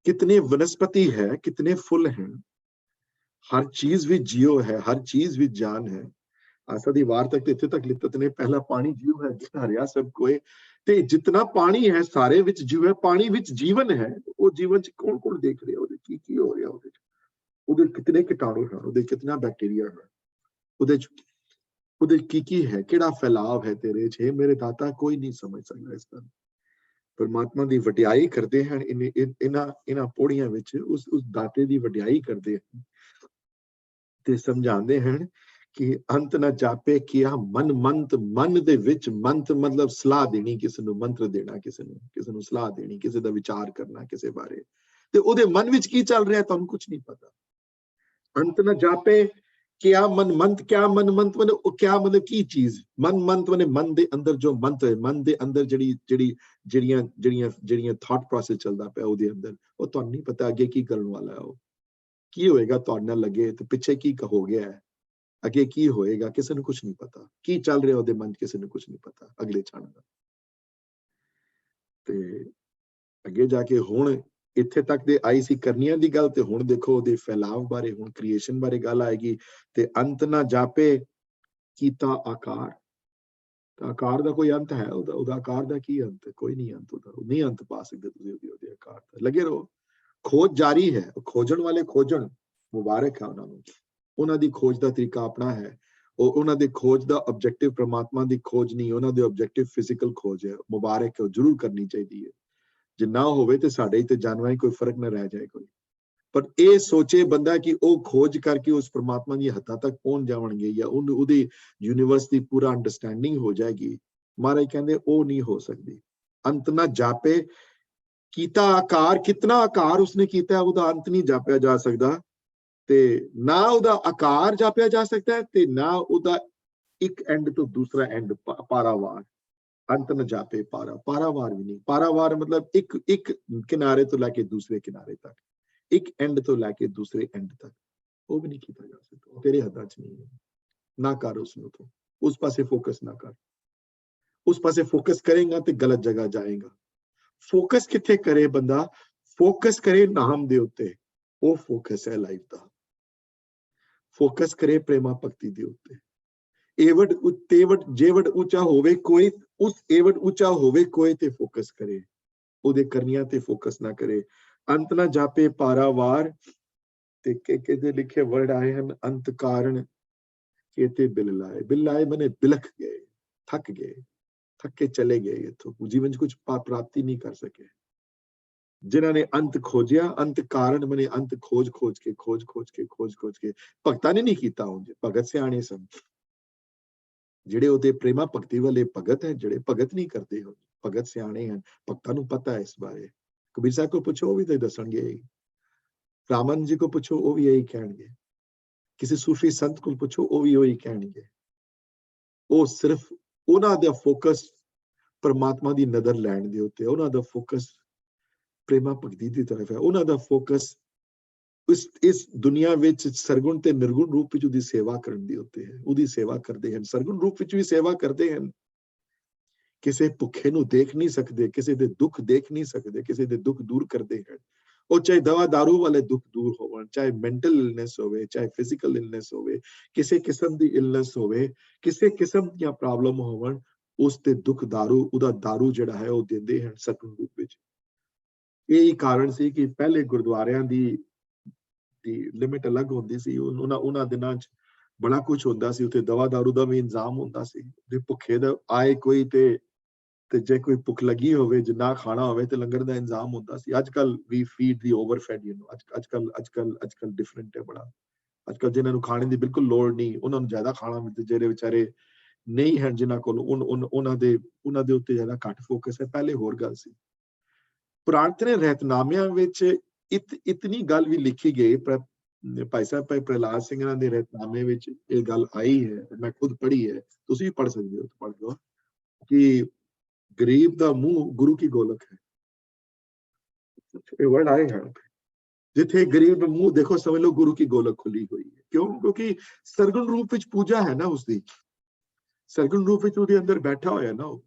कितने वनस्पति है, कितने फुल हैं, हर चीज भी जियो है, हर चीज भी जान है। आसा दी वार तक इत्थे तक लिखत ने पहला पानी जीव है जित हरिया सब कोई, ते जितना पानी है सारे विच जीव है, पानी विच जीवन है। वो जीवन च कौन कौन देख रहा है, की हो रहा है, ਉਹਦੇ ਕਿਤਨੇ ਕੀਟਾਣੂ ਹਨ, ਉਹਦੇ ਕਿਤਨਾ ਬੈਕਟੀਰੀਆ ਹੈ, ਉਹਦੇ ਕੀ ਹੈ, ਕਿਹੜਾ ਫੈਲਾਵ ਹੈ ਤੇਰੇ ਚ, ਮੇਰੇ ਦਾਤਾ ਕੋਈ ਨਹੀਂ ਸਮਝ ਸਕਦਾ ਇਸ ਗੱਲ। परमात्मा की वडियाई करते हैं इन्हां पौड़ियां विच, उस दाते की वडियाई करते हैं ते समझाते हैं कि अंत न जापे किया मन मंत। मन दे विच मंत मतलब सलाह देनी, किसी नूं मंत्र देना, किसी नूं सलाह देनी, किसी दा विचार करना किसी बारे, ते ओदे मन विच की चल रहा तुहानूं कुछ नहीं पता। अंत न जापे क्या मन मंत, क्या मन मंत मतलब क्या मतलब की चीज, मन मंत मतलब मन दे अंदर जो मंत है, मन दे अंदर ਜਿਹੜੀਆਂ ਥਾਟ ਪ੍ਰੋਸੈਸ ਚੱਲਦਾ ਪਿਆ ਉਹਦੇ ਅੰਦਰ, ਉਹ ਤੁਹਾਨੂੰ ਨਹੀਂ ਪਤਾ ਅੱਗੇ ਕੀ ਕਰਨ ਵਾਲਾ ਹੈ, ਉਹ ਕੀ ਹੋਏਗਾ ਤੁਹਾਡੇ ਨਾਲ ਲੱਗੇ ਤੇ ਪਿੱਛੇ ਕੀ ਹੋ ਗਿਆ ਹੈ, ਅੱਗੇ ਕੀ ਹੋਏਗਾ ਕਿਸੇ ਨੂੰ ਕੁਝ ਨਹੀਂ ਪਤਾ, ਕੀ ਚੱਲ ਰਿਹਾ ਉਹਦੇ ਮਨ ਕਿਸੇ ਨੂੰ ਕੁਝ ਨਹੀਂ ਪਤਾ ਅਗਲੇ ਛਣ ਦਾ। ਤੇ ਅੱਗੇ ਜਾ ਕੇ ਹੁਣ ਇੱਥੇ ਤੱਕ ਦੇ ਆਈ ਸੀ ਕਰਨੀਆਂ ਦੀ ਗੱਲ, ਤੇ ਹੁਣ ਦੇਖੋ ਉਹਦੇ ਫੈਲਾਵ ਬਾਰੇ, ਹੁਣ ਕ੍ਰੀਏਸ਼ਨ ਬਾਰੇ ਗੱਲ ਆਏਗੀ। ਤੇ ਅੰਤ ਨਾ ਜਾਪੇ ਕੀਤਾ ਆਕਾਰ, ਤਾਂ ਆਕਾਰ ਦਾ ਕੋਈ ਅੰਤ ਹੈ, ਉਹਦਾ ਆਕਾਰ ਦਾ ਕੀ ਅੰਤ ਹੈ? ਕੋਈ ਨਹੀਂ ਅੰਤ, ਉਹਦਾ ਨਹੀਂ ਅੰਤ ਪਾ ਸਕਦੇ ਤੁਸੀਂ ਉਹਦੇ ਆਕਾਰ ਦਾ। ਲੱਗੇ ਰਹੋ, ਖੋਜ ਜਾਰੀ ਹੈ, ਖੋਜਣ ਵਾਲੇ ਖੋਜਣ, ਮੁਬਾਰਕ ਹੈ ਉਹਨਾਂ ਨੂੰ, ਉਹਨਾਂ ਦੀ ਖੋਜ ਦਾ ਤਰੀਕਾ ਆਪਣਾ ਹੈ। ਉਹਨਾਂ ਦੇ ਖੋਜ ਦਾ ਆਬਜੈਕਟਿਵ ਪ੍ਰਮਾਤਮਾ ਦੀ ਖੋਜ ਨਹੀਂ, ਉਹਨਾਂ ਦੇ ਆਬਜੈਕਟਿਵ ਫਿਜ਼ੀਕਲ ਖੋਜ ਹੈ, ਮੁਬਾਰਕ ਹੈ, ਉਹ ਜ਼ਰੂਰ ਕਰਨੀ ਚਾਹੀਦੀ ਹੈ। ਜੇ ਨਾ ਹੋਵੇ ਤੇ ਸਾਡੇ ਤੇ ਜਾਨਵਰਾਂ ਕੋਈ ਫਰਕ ਨਾ ਰਹਿ ਜਾਏ ਕੋਈ। ਪਰ ਇਹ ਸੋਚੇ ਬੰਦਾ ਕਿ ਉਹ ਖੋਜ ਕਰਕੇ ਉਸ ਪ੍ਰਮਾਤਮਾ ਦੀ ਹੱਦਾਂ ਤੱਕ ਪਹੁੰਚ ਜਾਵਣਗੇ ਜਾਂ ਉਹਦੀ ਯੂਨੀਵਰਸ ਦੀ ਪੂਰਾ ਅੰਡਰਸਟੈਂਡਿੰਗ ਹੋ ਜਾਏਗੀ, ਮਹਾਰਾਜ ਕਹਿੰਦੇ ਉਹ ਨਹੀਂ ਹੋ ਸਕਦੀ। ਅੰਤ ਨਾ ਜਾਪੇ ਕੀਤਾ ਆਕਾਰ, ਕਿਤਨਾ ਆਕਾਰ ਉਸਨੇ ਕੀਤਾ ਉਹਦਾ ਅੰਤ ਨਹੀਂ ਜਾਪਿਆ ਜਾ ਸਕਦਾ, ਤੇ ਨਾ ਉਹਦਾ ਆਕਾਰ ਜਾਪਿਆ ਜਾ ਸਕਦਾ ਤੇ ਨਾ ਉਹਦਾ ਇੱਕ ਐਂਡ ਤੋਂ ਦੂਸਰਾ ਐਂਡ ਪਾਰਾਵਾਰ। ਅੰਤ न जापे पारा, पारावार भी नहीं। पारावार मतलब एक किनारे तो लेके दूसरे किनारे तक, एक एंड तो लेके दूसरे एंड तक, वो भी नहीं किया जा सकता, तेरे हथा च नहीं है। ना कर उसनूं, तो उस पासे फोकस ना कर, उस पासे फोकस करेगा तो गलत जगह जाएगा। ਫੋਕਸ ਕਿੱਥੇ ਕਰੇ ਬੰਦਾ? ਫੋਕਸ ਕਰੇ ਨਾਮ ਦੇ ਉੱਤੇ, ਉਹ ਫੋਕਸ ਹੈ ਲਾਈਫ ਦਾ। ਫੋਕਸ ਕਰੇ ਪ੍ਰੇਮਾ ਭਗਤੀ ਦੇ ਉੱਤੇ। ਏਵਡ ਤੇਵਡ ਜੇਵਡ ਉੱਚਾ ਹੋਵੇ ਕੋਈ, ਉਸ ਏਵਡ ਉੱਚਾ ਹੋਵੇ ਕੋਈ ਤੇ ਫੋਕਸ ਕਰੇ, ਉਹਦੇ ਕਰਨੀਆਂ ਤੇ ਫੋਕਸ ਨਾ ਕਰੇ। ਅੰਤ ਨਾ ਜਾਪੇ ਪਾਰਾਵਾਰ, ਤੇ ਕਿਹਦੇ ਲਿਖੇ ਵਰਡ ਆਏ ਹਨ, ਅੰਤ ਕਾਰਨ केते बिल लाए। बिल लाए मैंने बिलख गए, थक गए, थक के चले गए इथों, जीवन च कुछ प्राप्ति नहीं कर सके। जिन्होंने अंत खोजिया, अंत कारण मैंने अंत खोज खोज के भगतां ने नहीं कीता। उंज भगत सियाणे सन, ਜਿਹੜੇ ਉਹਦੇ ਪ੍ਰੇਮਾ ਭਗਤੀ ਵਾਲੇ ਭਗਤ ਹੈ, ਜਿਹੜੇ ਭਗਤ ਨਹੀਂ ਕਰਦੇ ਹੋ, ਭਗਤ ਸਿਆਣੇ ਹਨ, ਭਗਤਾਂ ਨੂੰ ਪਤਾ ਹੈ ਇਸ ਬਾਰੇ। ਕਬੀਰ ਸਾਹਿਬ ਕੋ ਪੁੱਛੋ, ਉਹ ਵੀ ਤਾਂ ਦੱਸਣਗੇ। ਰਾਮਨ ਜੀ ਕੋ ਪੁੱਛੋ, ਉਹ ਵੀ ਇਹੀ ਕਹਿਣਗੇ। ਕਿਸੇ ਸੂਫੀ ਸੰਤ ਕੋਲ ਪੁੱਛੋ, ਉਹ ਵੀ ਉਹੀ ਕਹਿਣਗੇ। ਉਹ ਸਿਰਫ ਉਹਨਾਂ ਦਾ ਫੋਕਸ ਪਰਮਾਤਮਾ ਦੀ ਨਜ਼ਰ ਲੈਣ ਦੇ ਉੱਤੇ, ਉਹਨਾਂ ਦਾ ਫੋਕਸ ਪ੍ਰੇਮਾ ਭਗਤੀ ਦੀ ਤਰਫ ਹੈ। ਉਹਨਾਂ ਦਾ ਫੋਕਸ ਇਸ ਦੁਨੀਆ ਵਿੱਚ ਸਰਗੁਣ ਤੇ ਨਿਰਗੁਣ ਰੂਪ ਵਿੱਚ ਉਹਦੀ ਸੇਵਾ ਕਰਨ ਦੇ ਉੱਤੇ ਹੈ। ਉਹਦੀ ਸੇਵਾ ਕਰਦੇ ਹਨ, ਸਰਗੁਣ ਰੂਪ ਵਿੱਚ ਵੀ ਸੇਵਾ ਕਰਦੇ ਹਨ। ਕਿਸੇ ਭੁੱਖੇ ਨੂੰ ਦੇਖ ਨਹੀਂ ਸਕਦੇ, ਕਿਸੇ ਦੇ ਦੁੱਖ ਦੇਖ ਨਹੀਂ ਸਕਦੇ, ਕਿਸੇ ਦੇ ਦੁੱਖ ਦੂਰ ਕਰਦੇ ਹਨ। ਉਹ ਚਾਹੇ ਦਵਾ ਦਾਰੂ ਵਾਲੇ ਦੁੱਖ ਦੂਰ ਹੋਵਣ, ਚਾਹੇ ਮੈਂਟਲ ਇਲਨੈਸ ਹੋਵੇ, ਚਾਹੇ ਫਿਜ਼ੀਕਲ ਇਲਨੈਸ ਹੋਵੇ, ਕਿਸੇ ਕਿਸਮ ਦੀ ਇਲਨੈਸ ਹੋਵੇ, ਕਿਸੇ ਕਿਸਮ ਦੀਆਂ ਪ੍ਰੋਬਲਮ ਹੋਵਣ, ਉਸ ਤੇ ਦੁੱਖ ਦਾਰੂ, ਉਹਦਾ ਦਾਰੂ ਜਿਹੜਾ ਹੈ ਉਹ ਦਿੰਦੇ ਹਨ ਸਰਗੁਣ ਰੂਪ ਵਿੱਚ। ਇਹ ਹੀ ਕਾਰਨ ਸੀ ਕਿ ਪਹਿਲੇ ਗੁਰਦੁਆਰਿਆਂ ਦੀ ਲਿਮਿਟ ਅਲੱਗ ਹੁੰਦੀ ਸੀ। ਉਹਨਾਂ ਦਿਨਾਂ 'ਚ ਬੜਾ ਕੁਝ ਹੁੰਦਾ ਸੀ, ਉੱਥੇ ਦਵਾ ਦਾਰੂ ਦਾ ਵੀ ਇੰਤਜ਼ਾਮ ਹੁੰਦਾ ਸੀ। ਜੇ ਭੁੱਖੇ ਦਾ ਆਏ ਕੋਈ ਤੇ ਜੇ ਕੋਈ ਭੁੱਖ ਲੱਗੀ ਹੋਵੇ, ਜੇ ਨਾ ਖਾਣਾ ਹੋਵੇ ਤੇ ਲੰਗਰ ਦਾ ਇੰਤਜ਼ਾਮ ਹੁੰਦਾ ਸੀ। ਅੱਜ ਕੱਲ ਵੀ ਫੀਡ ਦੀ ਓਵਰਫੈਡ, ਅੱਜ ਕੱਲ ਡਿਫਰੈਂਟ ਹੈ ਬੜਾ। ਅੱਜ ਕੱਲ ਜਿਨ੍ਹਾਂ ਨੂੰ ਖਾਣੇ ਦੀ ਬਿਲਕੁਲ ਲੋੜ ਨਹੀਂ, ਉਹਨਾਂ ਨੂੰ ਜ਼ਿਆਦਾ ਖਾਣਾ ਮਿਲਦਾ। ਜਿਹੜੇ ਵਿਚਾਰੇ ਨਹੀਂ ਹਨ ਜਿਨ੍ਹਾਂ ਕੋਲ, ਉਹਨਾਂ ਦੇ ਉੱਤੇ ਜ਼ਿਆਦਾ ਘੱਟ ਫੋਕਸ ਹੈ। ਪਹਿਲੇ ਹੋਰ ਗੱਲ ਸੀ। ਪੁਰਾਤਨ ਰਹਿਤਨਾਮਿਆਂ ਵਿੱਚ ਇਤਨੀ ਗੱਲ ਵੀ ਲਿਖੀ ਗਈ, ਭਾਈ ਸਾਹਿਬ ਭਾਈ ਪ੍ਰਹਿਲਾਦ ਸਿੰਘ ਦੇ ਰਹਿਤਨਾਮੇ ਵਿੱਚ ਇਹ ਗੱਲ ਆਈ ਹੈ, ਮੈਂ ਖੁਦ ਪੜ੍ਹੀ ਹੈ, ਤੁਸੀਂ ਵੀ ਪੜ੍ਹ ਸਕਦੇ ਹੋ, ਪੜ੍ਹ ਲਓ, ਕਿ ਗਰੀਬ ਦਾ ਮੂੰਹ ਗੁਰੂ ਕੀ ਗੋਲਕ ਹੈ। ਇਹ ਵਰਡ ਆਏ ਹਨ, ਜਿੱਥੇ ਗਰੀਬ ਦਾ ਮੂੰਹ ਦੇਖੋ, ਸਮਝ ਲਓ ਗੁਰੂ ਕੀ ਗੋਲਕ ਖੁੱਲੀ ਹੋਈ ਹੈ। ਕਿਉਂ? ਕਿਉਂਕਿ ਸਰਗੁਣ ਰੂਪ ਵਿੱਚ ਪੂਜਾ ਹੈ ਨਾ ਉਸਦੀ, ਸਰਗੁਣ ਰੂਪ ਵਿੱਚ ਉਹਦੇ ਅੰਦਰ ਬੈਠਾ ਹੋਇਆ ਨਾ, ਉਹ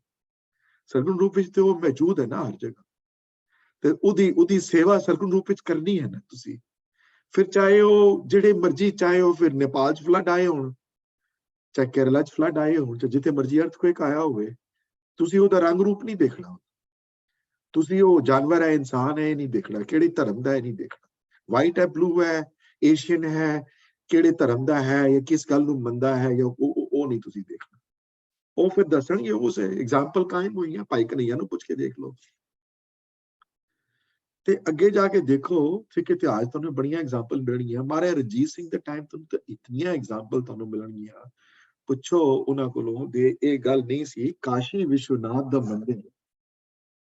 ਸਰਗੁਣ ਰੂਪ ਵਿੱਚ ਤੇ ਉਹ ਮੌਜੂਦ ਹੈ ਨਾ ਹਰ ਜਗ੍ਹਾ, ਤੇ ਉਹਦੀ ਸੇਵਾ ਸਰਗੁਣ ਰੂਪ ਵਿੱਚ ਕਰਨੀ ਹੈ ਨਾ ਤੁਸੀਂ। ਫਿਰ ਚਾਹੇ ਉਹ ਜਿਹੜੇ ਮਰਜ਼ੀ, ਚਾਹੇ ਉਹ ਫਿਰ ਨੇਪਾਲ 'ਚ ਫਲੱਡ ਆਏ ਹੋਣ, ਚਾਹੇ ਕੇਰਲਾ 'ਚ ਫਲੱਡ ਆਏ ਹੋਣ, ਚਾਹੇ ਜਿੱਥੇ ਮਰਜ਼ੀ ਅਰਥਕੁਏਕ ਆਇਆ ਹੋਵੇ, ਤੁਸੀਂ ਉਹਦਾ ਰੰਗ ਰੂਪ ਨਹੀਂ ਦੇਖਣਾ। ਤੁਸੀਂ ਉਹ ਜਾਨਵਰ ਹੈ, ਇਨਸਾਨ ਹੈ, ਇਹ ਨਹੀਂ ਦੇਖਣਾ। ਕਿਹੜੇ ਧਰਮ ਦਾ ਇਹ ਨਹੀਂ ਦੇਖਣਾ। ਵਾਈਟ ਹੈ, ਬਲੂ ਹੈ, ਏਸ਼ੀਅਨ ਹੈ, ਕਿਹੜੇ ਧਰਮ ਦਾ ਹੈ ਜਾਂ ਕਿਸ ਗੱਲ ਨੂੰ ਮੰਨਦਾ ਹੈ, ਜਾਂ ਉਹ ਨਹੀਂ ਤੁਸੀਂ ਦੇਖਣਾ। ਉਹ ਫਿਰ ਦੱਸਣਗੇ। ਉਸ ਐਗਜ਼ਾਮਪਲ ਕਾਇਮ ਹੋਈਆਂ, ਭਾਈ ਕਨਈਆ ਨੂੰ ਪੁੱਛ ਕੇ ਦੇਖ ਲਓ। ਤੇ ਅੱਗੇ ਜਾ ਕੇ ਦੇਖੋ, ਸਿੱਖ ਇਤਿਹਾਸ ਤੁਹਾਨੂੰ ਬੜੀਆਂ ਐਗਜ਼ਾਮਪਲ ਮਿਲਣਗੀਆਂ। ਮਹਾਰਾਜਾ ਰਣਜੀਤ ਸਿੰਘ ਦੇ ਟਾਈਮ ਤੁਹਾਨੂੰ ਤਾਂ ਇਤਨੀਆਂ ਐਗਜ਼ਾਮਪਲ ਤੁਹਾਨੂੰ ਮਿਲਣਗੀਆਂ, ਪੁੱਛੋ ਉਹਨਾਂ ਕੋਲੋਂ। ਦੇ ਇਹ ਗੱਲ ਨਹੀਂ ਸੀ। ਕਾਸ਼ੀ ਵਿਸ਼ਵਨਾਥ ਦਾ ਮੰਦਿਰ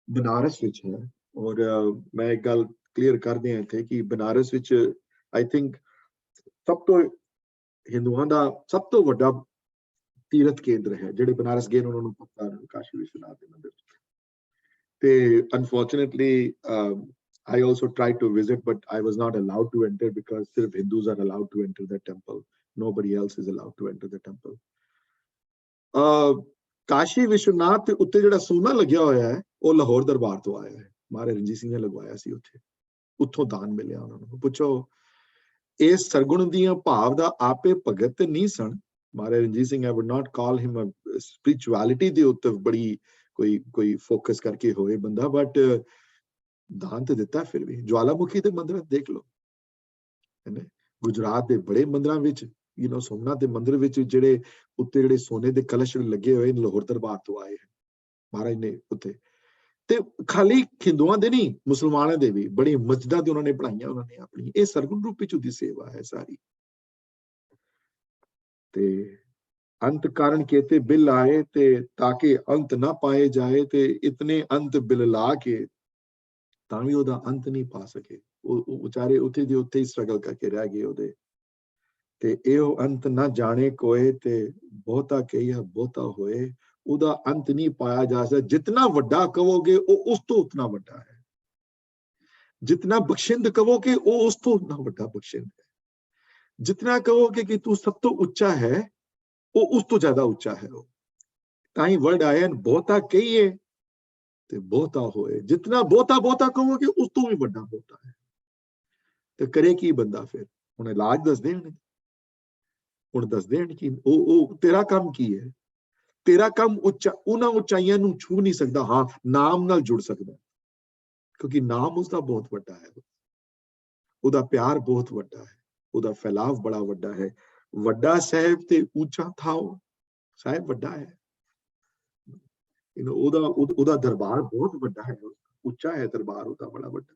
ਬਨਾਰਸ ਵਿੱਚ ਹੈ, ਔਰ ਮੈਂ ਇੱਕ ਗੱਲ ਕਲੀਅਰ ਕਰਦੇ ਹਾਂ ਇੱਥੇ ਕਿ ਬਨਾਰਸ ਵਿੱਚ ਆਈ ਥਿੰਕ ਸਭ ਤੋਂ ਹਿੰਦੂਆਂ ਦਾ ਸਭ ਤੋਂ ਵੱਡਾ ਤੀਰਥ ਕੇਂਦਰ ਹੈ। ਜਿਹੜੇ ਬਨਾਰਸ ਗਏ ਉਹਨਾਂ ਨੂੰ ਪਤਾ ਕਾਸ਼ੀ ਵਿਸ਼ਵਨਾਥ ਦੇ ਮੰਦਿਰ। ਤੇ unfortunately I also tried to visit, but I was not allowed to enter because सिर्फ Hindus are allowed to enter the temple. Nobody else is allowed to enter the temple. Kashi Vishwanath ਦੇ ਉੱਤੇ ਜਿਹੜਾ ਸੋਨਾ ਲੱਗਿਆ ਹੋਇਆ ਹੈ, ਉਹ ਲਾਹੌਰ ਦਰਬਾਰ ਤੋਂ ਆਇਆ ਹੈ। ਮਹਾਰਾਜਾ ਰਣਜੀਤ ਸਿੰਘ ਨੇ ਲਗਵਾਇਆ ਸੀ ਉੱਥੇ, ਉੱਥੋਂ ਦਾਨ ਮਿਲਿਆ ਉਹਨਾਂ ਨੂੰ। ਪੁੱਛੋ, ਇਹ ਸਰਗੁਣ ਦੀਆਂ ਭਾਵ ਦਾ ਆਪੇ ਭਗਤ ਨਹੀਂ ਸਨ। Maharaja Ranjit Singh, I would not call him a spirituality ਦੇ ਉੱਤੇ ਬੜੀ ਕੋਈ ਫੋਕਸ ਕਰਕੇ ਹੋਏ ਬੰਦਾ, ਬਟ ਦਾਨ ਤੇ ਦਿੱਤਾ। ਫਿਰ ਵੀ ਜਵਾਲਾਮੁਖੀ ਦੇ ਮੰਦਿਰ ਦੇਖ ਲਓ, ਗੁਜਰਾਤ ਦੇ ਬੜੇ ਮੰਦਿਰਾਂ ਵਿੱਚ, ਸੋਮਨਾਥ ਦੇ ਮੰਦਿਰ ਵਿੱਚ ਜਿਹੜੇ ਉੱਤੇ ਜਿਹੜੇ ਸੋਨੇ ਦੇ ਕਲਸ਼ ਲੱਗੇ ਹੋਏ, ਲਾਹੌਰ ਦਰਬਾਰ ਤੋਂ ਆਏ ਹਨ ਮਹਾਰਾਜ ਨੇ ਉੱਥੇ। ਤੇ ਖਾਲੀ ਹਿੰਦੂਆਂ ਦੇ ਨਹੀਂ, ਮੁਸਲਮਾਨਾਂ ਦੇ ਵੀ ਬੜੀ ਮਸਜਿਦਾਂ ਤੇ ਉਹਨਾਂ ਨੇ ਬਣਾਈਆਂ, ਉਹਨਾਂ ਨੇ ਆਪਣੀ। ਇਹ ਸਰਗੁਣ ਰੂਪ ਵਿੱਚ ਉਹਦੀ ਸੇਵਾ ਹੈ ਸਾਰੀ। ਤੇ ਅੰਤ ਕਾਰਨ ਕੇਤੇ ਬਿਲ ਆਏ, ਤੇ ਤਾਂ ਕਿ ਅੰਤ ਨਾ ਪਾਏ ਜਾਏ, ਤੇ ਇਤਨੇ ਅੰਤ ਬਿਲ ਲਾ ਕੇ ਤਾਂ ਵੀ ਉਹਦਾ ਅੰਤ ਨਹੀਂ ਪਾ ਸਕੇ। ਉਹ ਵਿਚਾਰੇ ਉੱਥੇ ਦੇ ਉੱਥੇ ਹੀ ਸਟਰਗਲ ਕਰਕੇ ਰਹਿ ਗਏ ਉਹਦੇ। ਤੇ ਇਹੋ ਅੰਤ ਨਾ ਜਾਣੇ ਕੋਏ, ਤੇ ਬਹੁਤਾ ਕਹੀਆ ਬਹੁਤਾ ਹੋਏ, ਉਹਦਾ ਅੰਤ ਨਹੀਂ ਪਾਇਆ ਜਾ ਸਕਦਾ। ਜਿਤਨਾ ਵੱਡਾ ਕਹੋਗੇ ਉਹ ਉਸ ਤੋਂ ਉਤਨਾ ਵੱਡਾ ਹੈ, ਜਿਤਨਾ ਬਖਸ਼ਿੰਦ ਕਹੋਗੇ ਉਹ ਉਸ ਤੋਂ ਉਤਨਾ ਵੱਡਾ ਬਖਸ਼ਿੰਦ ਹੈ, ਜਿਤਨਾ ਕਹੋਗੇ ਕਿ ਤੂੰ ਸਭ ਤੋਂ ਉੱਚਾ ਹੈ, ਉਹ ਉਸ ਤੋਂ ਜ਼ਿਆਦਾ ਉੱਚਾ ਹੈ। ਉਹ ਤਾਂ ਹੀ ਵਰਡ ਆਇਆ, ਬਹੁਤਾ ਕਹੀਏ ਤੇ ਬਹੁਤਾ ਹੋਏ। ਜਿਤਨਾ ਬਹੁਤਾ ਬਹੁਤਾ ਕਹੋਗੇ ਉਸ ਤੋਂ ਵੀ ਵੱਡਾ ਬਹੁਤਾ ਹੈ। ਤੇ ਕਰੇ ਕੀ ਬੰਦਾ ਫਿਰ? ਹੁਣ ਇਲਾਜ ਦੱਸਦੇ ਹਨ, ਹੁਣ ਦੱਸਦੇ ਹਨ ਕਿ ਉਹ ਤੇਰਾ ਕੰਮ ਕੀ ਹੈ? ਤੇਰਾ ਕੰਮ ਉਹਨਾਂ ਉਚਾਈਆਂ ਨੂੰ ਛੂ ਨਹੀਂ ਸਕਦਾ, ਹਾਂ ਨਾਮ ਨਾਲ ਜੁੜ ਸਕਦਾ, ਕਿਉਂਕਿ ਨਾਮ ਉਸਦਾ ਬਹੁਤ ਵੱਡਾ ਹੈ, ਉਹਦਾ ਪਿਆਰ ਬਹੁਤ ਵੱਡਾ ਹੈ, ਉਹਦਾ ਫੈਲਾਵ ਬੜਾ ਵੱਡਾ ਹੈ। ਵੱਡਾ ਸਾਹਿਬ ਤੇ ਉੱਚਾ ਥਾਓ, ਸਾਹਿਬ ਵੱਡਾ ਹੈ, ਉਹਦਾ ਦਰਬਾਰ ਬਹੁਤ ਵੱਡਾ ਹੈ, ਉੱਚਾ ਹੈ ਦਰਬਾਰ ਉਹਦਾ ਬੜਾ ਵੱਡਾ।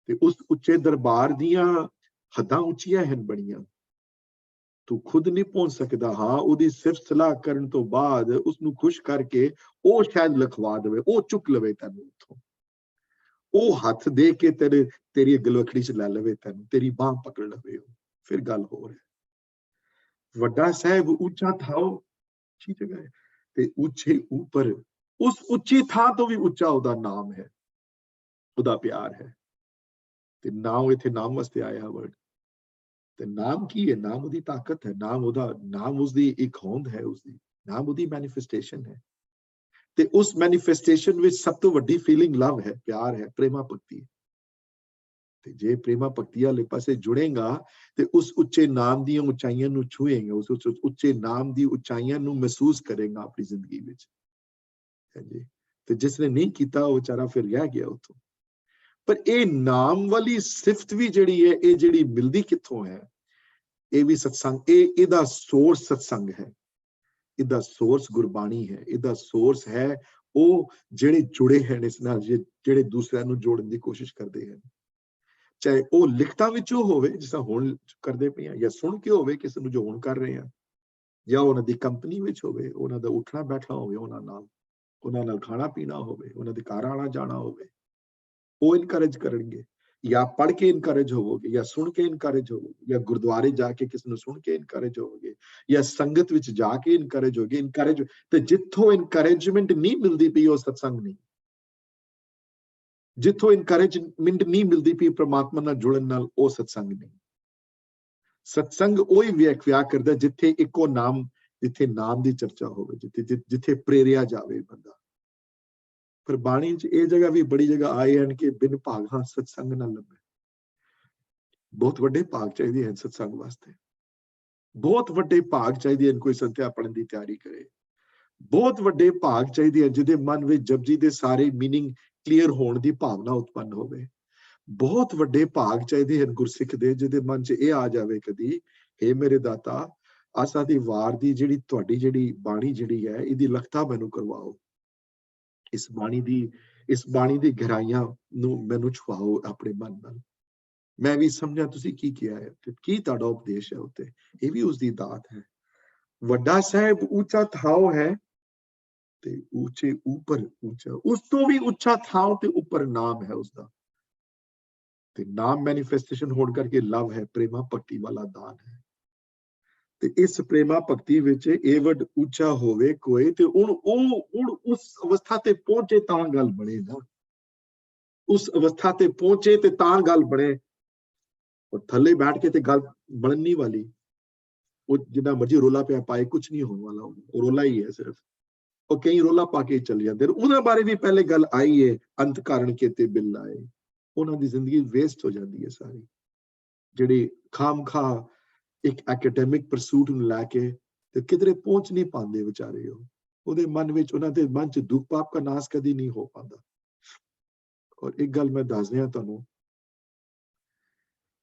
ਤੇ ਉਸ ਉੱਚੇ ਦਰਬਾਰ ਦੀਆਂ ਹੱਦਾਂ ਉੱਚੀਆਂ ਹਨ ਬੜੀਆਂ, ਤੂੰ ਖੁਦ ਨਹੀਂ ਪਹੁੰਚ ਸਕਦਾ। ਹਾਂ ਉਹਦੀ ਸਿਰਫ ਸਲਾਹ ਕਰਨ ਤੋਂ ਬਾਅਦ ਉਸਨੂੰ ਖੁਸ਼ ਕਰਕੇ ਉਹ ਸ਼ਾਇਦ ਲਿਖਵਾ ਦੇਵੇ, ਉਹ ਚੁੱਕ ਲਵੇ ਤੈਨੂੰ ਉੱਥੋਂ, ਉਹ ਹੱਥ ਦੇ ਕੇ ਤੇਰੀ ਗਲਵਖੜੀ ਚ ਲੈ ਲਵੇ ਤੈਨੂੰ, ਤੇਰੀ ਬਾਹ ਪਕੜ ਲਵੇ, ਫਿਰ ਗੱਲ ਹੋ ਰਹੀ। ਵੱਡਾ ਸਾਹਿਬ ਉੱਚਾ ਥਾਓ, ਉੱਚੀ ਜਗ੍ਹਾ ਹੈ, ਤੇ ਉੱਚੇ ਉੱਪਰ, ਉਸ ਉੱਚੀ ਥਾਂ ਤੋਂ ਵੀ ਉੱਚਾ ਉਹਦਾ ਨਾਮ ਹੈ, ਉਹਦਾ ਪਿਆਰ ਹੈ। ਤੇ ਨਾਮ ਇੱਥੇ ਨਾਮ ਵਾਸਤੇ ਆਇਆ ਵਰਡ। ਤੇ ਨਾਮ ਕੀ ਹੈ? ਨਾਮ ਉਹਦੀ ਤਾਕਤ ਹੈ, ਨਾਮ ਉਸਦੀ ਇੱਕ ਹੋਂਦ ਹੈ, ਉਸਦੀ ਨਾਮ ਉਹਦੀ ਮੈਨੀਫੈਸਟੇਸ਼ਨ ਹੈ। ਤੇ ਉਸ ਮੈਨੀਫੈਸਟੇਸ਼ਨ ਵਿੱਚ ਸਭ ਤੋਂ ਵੱਡੀ ਫੀਲਿੰਗ ਲਵ ਹੈ, ਪਿਆਰ ਹੈ, ਪ੍ਰੇਮਾ ਭਗਤੀ। ਤੇ ਜੇ ਪ੍ਰੇਮਾ ਭਗਤੀ ਵਾਲੇ ਪਾਸੇ ਜੁੜੇਗਾ ਤੇ ਉਸ ਉੱਚੇ ਨਾਮ ਦੀਆਂ ਉਚਾਈਆਂ ਨੂੰ ਛੂਏਗਾ, ਉਸ ਉੱਚੇ ਨਾਮ ਦੀ ਉਚਾਈਆਂ ਨੂੰ ਮਹਿਸੂਸ ਕਰੇਗਾ ਆਪਣੀ ਜ਼ਿੰਦਗੀ ਵਿੱਚ। ਹਾਂਜੀ, ਤੇ ਜਿਸ ਨੇ ਨਹੀਂ ਕੀਤਾ ਉਹ ਵਿਚਾਰਾ ਫਿਰ ਰਹਿ ਗਿਆ ਉੱਥੋਂ। ਪਰ ਇਹ ਨਾਮ ਵਾਲੀ ਸਿਫਤ ਵੀ ਜਿਹੜੀ ਹੈ, ਇਹ ਜਿਹੜੀ ਮਿਲਦੀ ਕਿੱਥੋਂ ਹੈ? ਇਹ ਵੀ ਸਤਸੰਗ, ਇਹਦਾ ਸੋਰਸ ਸਤਸੰਗ ਹੈ, ਇਹਦਾ ਸੋਰਸ ਗੁਰਬਾਣੀ ਹੈ, ਇਹਦਾ ਸੋਰਸ ਹੈ ਉਹ ਜਿਹੜੇ ਜੁੜੇ ਹਨ ਇਸ ਨਾਲ, ਜਿਹੜੇ ਦੂਸਰਿਆਂ ਨੂੰ ਜੋੜਨ ਦੀ ਕੋਸ਼ਿਸ਼ ਕਰਦੇ ਹਨ। ਚਾਹੇ ਉਹ ਲਿਖਤਾਂ ਵਿੱਚੋਂ ਹੋਵੇ ਜਿਸ ਤਰ੍ਹਾਂ ਹੁਣ ਕਰਦੇ ਪਏ ਆ, ਜਾਂ ਸੁਣ ਕੇ ਹੋਵੇ ਕਿਸੇ ਨੂੰ ਜੋ ਹੁਣ ਕਰ ਰਹੇ ਆ, ਜਾਂ ਉਹਨਾਂ ਦੀ ਕੰਪਨੀ ਵਿੱਚ ਹੋਵੇ, ਉਹਨਾਂ ਦਾ ਉੱਠਣਾ ਬੈਠਣਾ ਹੋਵੇ, ਉਹਨਾਂ ਨਾਲ ਖਾਣਾ ਪੀਣਾ ਹੋਵੇ, ਉਹਨਾਂ ਦੇ ਘਰ ਆਣਾ ਜਾਣਾ ਹੋਵੇ, ਉਹ ਇਨਕਰੇਜ ਕਰਨਗੇ। ਜਾਂ ਪੜ੍ਹ ਕੇ ਇਨਕਰੇਜ ਹੋਵੋਗੇ, ਜਾਂ ਸੁਣ ਕੇ ਇਨਕਰੇਜ ਹੋਵੋਗੇ, ਜਾਂ ਗੁਰਦੁਆਰੇ ਜਾ ਕੇ ਕਿਸੇ ਨੂੰ ਸੁਣ ਕੇ ਇਨਕਰੇਜ ਹੋਵੋਗੇ, ਜਾਂ ਸੰਗਤ ਵਿੱਚ ਜਾ ਕੇ ਇਨਕਰੇਜ ਹੋਗੇ। ਇਨਕਰੇਜ ਤੇ ਜਿੱਥੋਂ ਇਨਕਰੇਜਮੈਂਟ ਨਹੀਂ ਮਿਲਦੀ ਪਈ ਉਹ ਸਤਸੰਗ ਨਹੀਂ, ਜਿੱਥੋਂ ਇਨਕਰੇਜਮੈਂਟ ਨਹੀਂ ਮਿਲਦੀ ਪਈ ਪ੍ਰਮਾਤਮਾ ਨਾਲ ਜੁੜਨ ਨਾਲ, ਉਹ ਸਤਸੰਗ ਨਹੀਂ। ਸਤਸੰਗ ਉਹੀ ਵਿਆਖਿਆ ਕਰਦਾ ਜਿੱਥੇ ਇੱਕੋ ਨਾਮ, ਜਿੱਥੇ ਨਾਮ ਦੀ ਚਰਚਾ ਹੋਵੇ, ਜਿੱਥੇ ਪ੍ਰੇਰਿਆ ਜਾਵੇ ਬੰਦਾ। ਪਰ ਬਾਣੀ ਚ ਇਹ ਜਗ੍ਹਾ ਵੀ ਬੜੀ ਜਗ੍ਹਾ ਆਏ ਹਨ ਕਿ ਬਿਨ ਭਾਗਾਂ ਸਤਸੰਗ ਨਾ ਲੱਭੇ। ਬਹੁਤ ਵੱਡੇ ਭਾਗ ਚਾਹੀਦੇ ਹਨ ਸਤਸੰਗ ਵਾਸਤੇ, ਬਹੁਤ ਵੱਡੇ ਭਾਗ ਚਾਹੀਦੇ ਹਨ ਕੋਈ ਸੰਥਿਆ ਪੜ੍ਹਨ ਦੀ ਤਿਆਰੀ ਕਰੇ, ਬਹੁਤ ਵੱਡੇ ਭਾਗ ਚਾਹੀਦੇ ਹਨ ਜਿਹਦੇ ਮਨ ਵਿੱਚ ਜਪਜੀ ਦੇ ਸਾਰੇ ਮੀਨਿੰਗ ਕਲੀਅਰ ਹੋਣ ਦੀ ਭਾਵਨਾ ਉਤਪੰਨ ਹੋਵੇ। ਬਹੁਤ ਵੱਡੇ ਭਾਗ ਚਾਹੀਦੇ ਹਨ ਗੁਰਸਿੱਖ ਦੇ ਜਿਹਦੇ ਮਨ 'ਚ ਇਹ ਆ ਜਾਵੇ ਕਦੀ, ਹੇ ਮੇਰੇ ਦਾਤਾ ਆਸਾ ਦੀ ਵਾਰ ਦੀ ਜਿਹੜੀ ਤੁਹਾਡੀ ਜਿਹੜੀ ਬਾਣੀ ਜਿਹੜੀ ਹੈ, ਇਹਦੀ ਲਖਤਾ ਮੈਨੂੰ ਕਰਵਾਓ, ਇਸ ਬਾਣੀ ਦੀ ਗਹਿਰਾਈਆਂ ਨੂੰ ਮੈਨੂੰ ਛੁਆਓ ਆਪਣੇ ਮਨ ਨਾਲ, ਮੈਂ ਵੀ ਸਮਝਾਂ ਤੁਸੀਂ ਕੀ ਕਿਹਾ ਹੈ ਤੇ ਕੀ ਤੁਹਾਡਾ ਉਪਦੇਸ਼ ਹੈ ਉੱਤੇ। ਇਹ ਵੀ ਉਸਦੀ ਦਾਤ ਹੈ। ਵੱਡਾ ਸਾਹਿਬ ਉੱਚਾ ਥਾਓ ਹੈ ਤੇ ਉੱਚੇ ਉੱਪਰ ਉੱਚਾ, ਉਸ ਤੋਂ ਵੀ ਉੱਚਾ ਥਾਂ ਤੇ ਉੱਪਰ ਨਾਮ ਹੈ ਉਸਦਾ। ਤੇ ਨਾਮ ਮੈਨੀਫੈਸਟੇਸ਼ਨ ਹੋਣ ਕਰਕੇ ਲਵ ਹੈ, ਪ੍ਰੇਮਾ ਭਗਤੀ ਵਾਲਾ ਦਾਨ ਹੈ। ਤੇ ਇਸ ਪ੍ਰੇਮਾ ਭਗਤੀ ਵਿੱਚ ਇਹ ਵੱਡ ਉੱਚਾ ਹੋਵੇ ਕੋਈ ਤੇ ਹੁਣ ਉਸ ਅਵਸਥਾ ਤੇ ਪਹੁੰਚੇ ਤਾਂ ਗੱਲ ਬਣੇ ਨਾ, ਉਸ ਅਵਸਥਾ ਤੇ ਪਹੁੰਚੇ ਤੇ ਤਾਂ ਗੱਲ ਬਣੇ। ਔਰ ਥੱਲੇ ਬੈਠ ਕੇ ਤੇ ਗੱਲ ਬਣਨ ਨਹੀਂ ਵਾਲੀ, ਉਹ ਜਿੰਨਾ ਮਰਜੀ ਰੋਲਾ ਪਿਆ ਪਾਏ ਕੁਝ ਨਹੀਂ ਹੋਣ ਵਾਲਾ, ਉਹ ਰੋਲਾ ਹੀ ਹੈ ਸਿਰਫ। ਉਹ ਕਈ ਰੋਲਾ ਪਾ ਕੇ ਚੱਲ ਜਾਂਦੇ ਨੇ, ਉਹਨਾਂ ਬਾਰੇ ਵੀ ਪਹਿਲੇ ਗੱਲ ਆਈ ਹੈ, ਅੰਤ ਕਾਰਨ ਕੀਤੇ ਬਿਲ ਲਾਏ, ਉਹਨਾਂ ਦੀ ਜ਼ਿੰਦਗੀ ਵੇਸਟ ਹੋ ਜਾਂਦੀ ਹੈ ਸਾਰੀ, ਜਿਹੜੇ ਖਾਮਖਾ ਇੱਕ ਐਕੈਡੈਮਿਕ ਪਰਸੂਟ ਨੂੰ ਲੈ ਕੇ ਤੇ ਕਿਧਰੇ ਪਹੁੰਚ ਨਹੀਂ ਪਾਉਂਦੇ ਵਿਚਾਰੇ। ਉਹਦੇ ਮਨ ਵਿੱਚ, ਉਹਨਾਂ ਦੇ ਮਨ 'ਚ ਦੁੱਖ ਪਾਪ ਦਾ ਨਾਸ ਕਦੀ ਨਹੀਂ ਹੋ ਪਾਉਂਦਾ। ਔਰ ਇੱਕ ਗੱਲ ਮੈਂ ਦੱਸ ਰਿਹਾ ਤੁਹਾਨੂੰ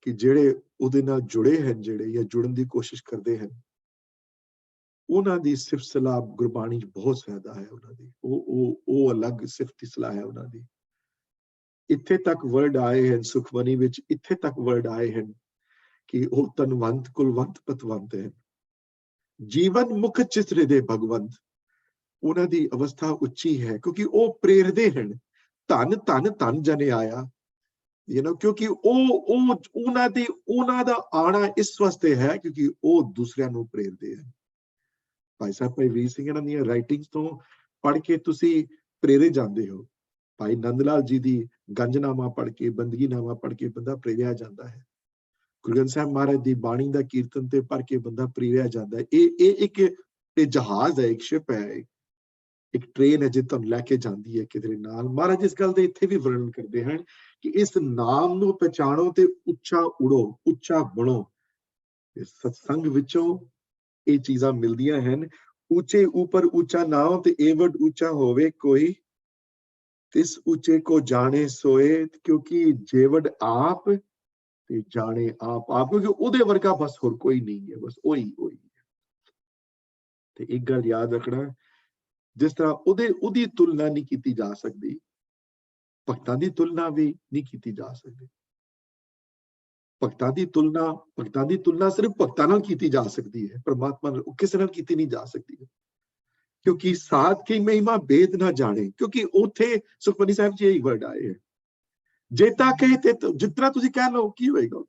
ਕਿ ਜਿਹੜੇ ਉਹਦੇ ਨਾਲ ਜੁੜੇ ਹਨ, ਜਿਹੜੇ ਜਾਂ ਜੁੜਨ ਦੀ ਕੋਸ਼ਿਸ਼ ਕਰਦੇ ਹਨ, ਉਹਨਾਂ ਦੀ ਸਿਫਤ ਸਲਾਹ ਗੁਰਬਾਣੀ 'ਚ ਬਹੁਤ ਫਾਇਦਾ ਹੈ ਉਹਨਾਂ ਦੀ, ਉਹ ਅਲੱਗ ਸਿਫਤ ਸਲਾਹ ਹੈ ਉਹਨਾਂ ਦੀ। ਇੱਥੇ ਤੱਕ ਵਰਡ ਆਏ ਹਨ ਸੁਖਮਨੀ ਵਿੱਚ, ਇੱਥੇ ਤੱਕ ਵਰਡ ਆਏ ਹਨ ਕਿ ਉਹ ਤਨਵੰਤ ਕੁਲਵੰਤ ਪਤਵੰਤ ਹੈ, ਜੀਵਨ ਮੁਖ ਚਿਤਰੇ ਦੇ ਭਗਵੰਤ। ਉਹਨਾਂ ਦੀ ਅਵਸਥਾ ਉੱਚੀ ਹੈ ਕਿਉਂਕਿ ਉਹ ਪ੍ਰੇਰਦੇ ਹਨ, ਧਨ ਧਨ ਧਨ ਜਨੇ ਆਇਆ, ਕਿਉਂਕਿ ਉਹਨਾਂ ਦਾ ਆਣਾ ਇਸ ਵਾਸਤੇ ਹੈ ਕਿਉਂਕਿ ਉਹ ਦੂਸਰਿਆਂ ਨੂੰ ਪ੍ਰੇਰਦੇ ਹਨ। ਭਾਈ ਸਾਹਿਬ ਭਾਈ ਵੀਰ ਸਿੰਘ ਇਹਨਾਂ ਦੀਆਂ ਰਾਈਟਿੰਗਸ ਤੋਂ ਪੜ੍ਹ ਕੇ ਤੁਸੀਂ ਪ੍ਰੇਰੇ ਜਾਂਦੇ ਹੋ। ਭਾਈ ਨੰਦ ਲਾਲ ਜੀ ਦੀ ਗੰਜਨਾਮਾ ਪੜ੍ਹ ਕੇ, ਬੰਦਗੀਨਾਮਾ ਪੜ੍ਹ ਕੇ ਬੰਦਾ ਪ੍ਰੇਰਿਆ ਜਾਂਦਾ ਹੈ। ਗੁਰੂ ਗ੍ਰੰਥ ਸਾਹਿਬ ਮਹਾਰਾਜ ਦੀ ਬਾਣੀ ਦਾ ਕੀਰਤਨ ਤੇ ਪੜ੍ਹ ਕੇ ਬੰਦਾ ਪ੍ਰੇਰਿਆ ਜਾਂਦਾ ਹੈ। ਇਹ ਇੱਕ ਜਹਾਜ਼ ਹੈ, ਇੱਕ ਸ਼ਿਪ ਹੈ, ਇੱਕ ਟ੍ਰੇਨ ਹੈ ਜੇ ਤੁਹਾਨੂੰ ਲੈ ਕੇ ਜਾਂਦੀ ਹੈ ਕਿਧਰੇ ਨਾਲ। ਮਹਾਰਾਜ ਇਸ ਗੱਲ ਦੇ ਇੱਥੇ ਵੀ ਵਰਣਨ ਕਰਦੇ ਹਨ ਕਿ ਇਸ ਨਾਮ ਨੂੰ ਪਛਾਣੋ ਤੇ ਉੱਚਾ ਉੜੋ, ਉੱਚਾ ਬਣੋ। ਸਤਸੰਗ ਵਿੱਚੋਂ ਇਹ ਚੀਜ਼ਾਂ ਮਿਲਦੀਆਂ ਹਨ। ਉੱਚੇ ਉੱਪਰ ਉੱਚਾ ਨਾਮ ਤੇ ਏਵਡ ਉੱਚਾ ਹੋਵੇ ਕੋਈ, ਤਿਸ ਉੱਚੇ ਕੋ ਜਾਣੇ ਸੋਏ, ਕਿਉਂਕਿ ਜੇਵਡ ਆਪ ਤੇ ਜਾਣੇ ਆਪ ਆਪ, ਕਿਉਂਕਿ ਉਹਦੇ ਵਰਗਾ ਬਸ ਹੋਰ ਕੋਈ ਨਹੀਂ ਹੈ, ਬਸ ਉਹੀ ਹੈ। ਤੇ ਇੱਕ ਗੱਲ ਯਾਦ ਰੱਖਣਾ, ਜਿਸ ਤਰ੍ਹਾਂ ਉਹਦੀ ਤੁਲਨਾ ਨਹੀਂ ਕੀਤੀ ਜਾ ਸਕਦੀ, ਭਗਤਾਂ ਦੀ ਤੁਲਨਾ ਵੀ ਨਹੀਂ ਕੀਤੀ ਜਾ ਸਕਦੀ। ਭਗਤਾਂ ਦੀ ਤੁਲਨਾ ਸਿਰਫ ਭਗਤਾਂ ਨਾਲ ਕੀਤੀ ਜਾ ਸਕਦੀ ਹੈ, ਪਰਮਾਤਮਾ ਨਾਲ ਕਿਸੇ ਨਾਲ ਕੀਤੀ ਨਹੀਂ ਜਾ ਸਕਦੀ, ਕਿਉਂਕਿ ਸਾਧ ਕੀ ਮਹਿਮਾ ਭੇਦ ਨਾ ਜਾਣੇ। ਕਿਉਂਕਿ ਉੱਥੇ ਸੁਖਮਨੀ ਸਾਹਿਬ ਜੀ ਇਹ ਵਰਡ ਆਏ ਹੈ, ਜੇਤਾ ਕਹੇ ਤੇ ਜਿਤਨਾ ਤੁਸੀਂ ਕਹਿ ਲਓ ਕੀ ਹੋਏਗਾ।